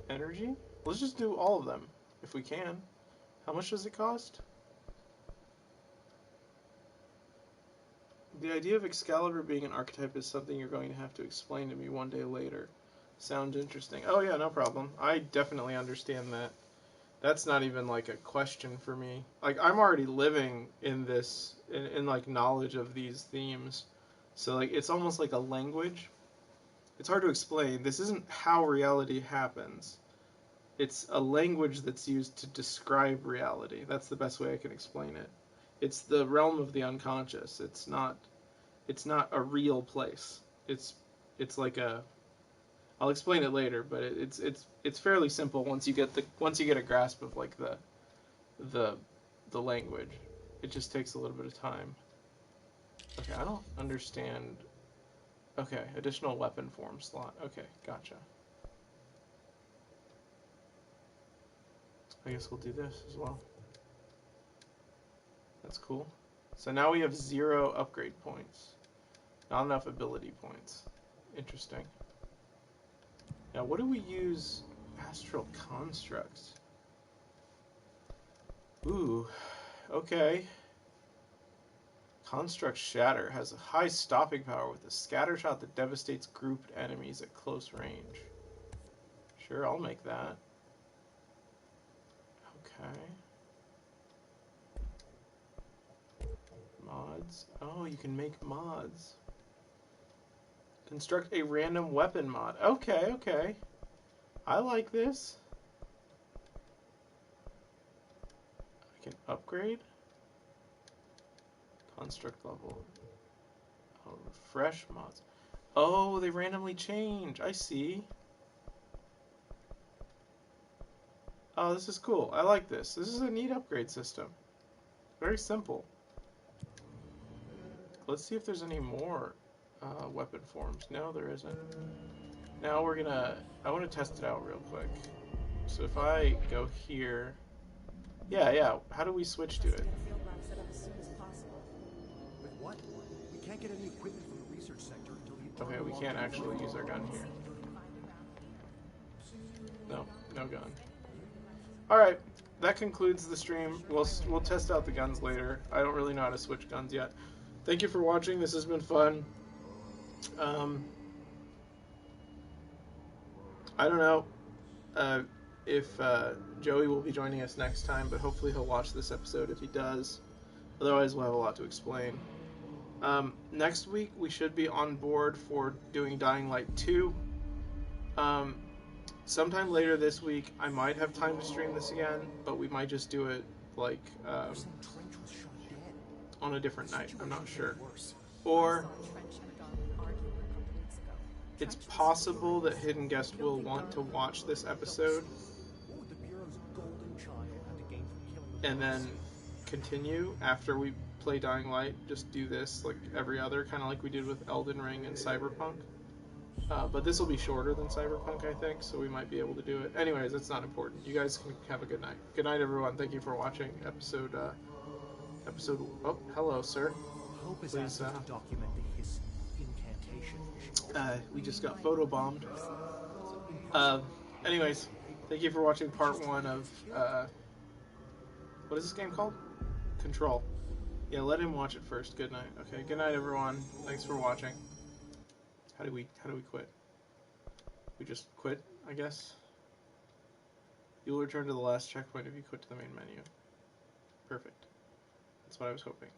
energy. Let's just do all of them if we can. How much does it cost? The idea of Excalibur being an archetype is something you're going to have to explain to me one day later. Sounds interesting. Oh yeah, no problem. I definitely understand that. That's not even like a question for me. Like I'm already living in this, in like knowledge of these themes. So like it's almost like a language. It's hard to explain. This isn't how reality happens. It's a language that's used to describe reality. That's the best way I can explain it. It's the realm of the unconscious. It's not a real place. It's like a, I'll explain it later, but it's fairly simple once you get a grasp of like the language. It just takes a little bit of time. Okay, I don't understand. Okay, additional weapon form slot. Okay, gotcha. I guess we'll do this as well. That's cool. So now we have 0 upgrade points. Not enough ability points. Interesting. Now what do we use astral constructs? Ooh, okay. Construct Shatter has a high stopping power with a scatter shot that devastates grouped enemies at close range. Sure, I'll make that. Okay. Mods. Oh, you can make mods. Construct a random weapon mod. Okay, okay. I like this. I can upgrade. Construct level. Oh, refresh mods. Oh, they randomly change. I see. Oh, this is cool. I like this. This is a neat upgrade system. Very simple. Let's see if there's any more weapon forms. No, there isn't. Now I want to test it out real quick. So if I go here, yeah. How do we switch to it? With what? We can't get any equipment from the research sector until the. Okay, we can't actually use our gun here. No gun. All right, that concludes the stream. We'll test out the guns later. I don't really know how to switch guns yet. Thank you for watching. This has been fun. I don't know if Joey will be joining us next time, but hopefully he'll watch this episode if he does. Otherwise, we'll have a lot to explain. Next week, we should be on board for doing Dying Light 2. Sometime later this week, I might have time to stream this again, but we might just do it like on a different night. I'm not sure. Or It's possible that Hidden Guest will want to watch this episode What would the Bureau's golden child have to gain from killing the and boss? then continue after we play Dying Light. Just do this like every other, kind of like we did with Elden Ring and Cyberpunk. But this will be shorter than Cyberpunk, I think, so we might be able to do it. Anyways, it's not important. You guys can have a good night. Good night, everyone. Thank you for watching episode. Oh, hello, sir. Hope is Please, asked us to document the hiss incantation. we just got photobombed. Anyways, thank you for watching part 1 of, what is this game called? Control. Yeah, let him watch it first. Good night. Okay, good night, everyone. Thanks for watching. How do we quit? We just quit, I guess? You'll return to the last checkpoint if you quit to the main menu. Perfect. That's what I was hoping.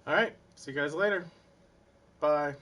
Alright, see you guys later. Bye.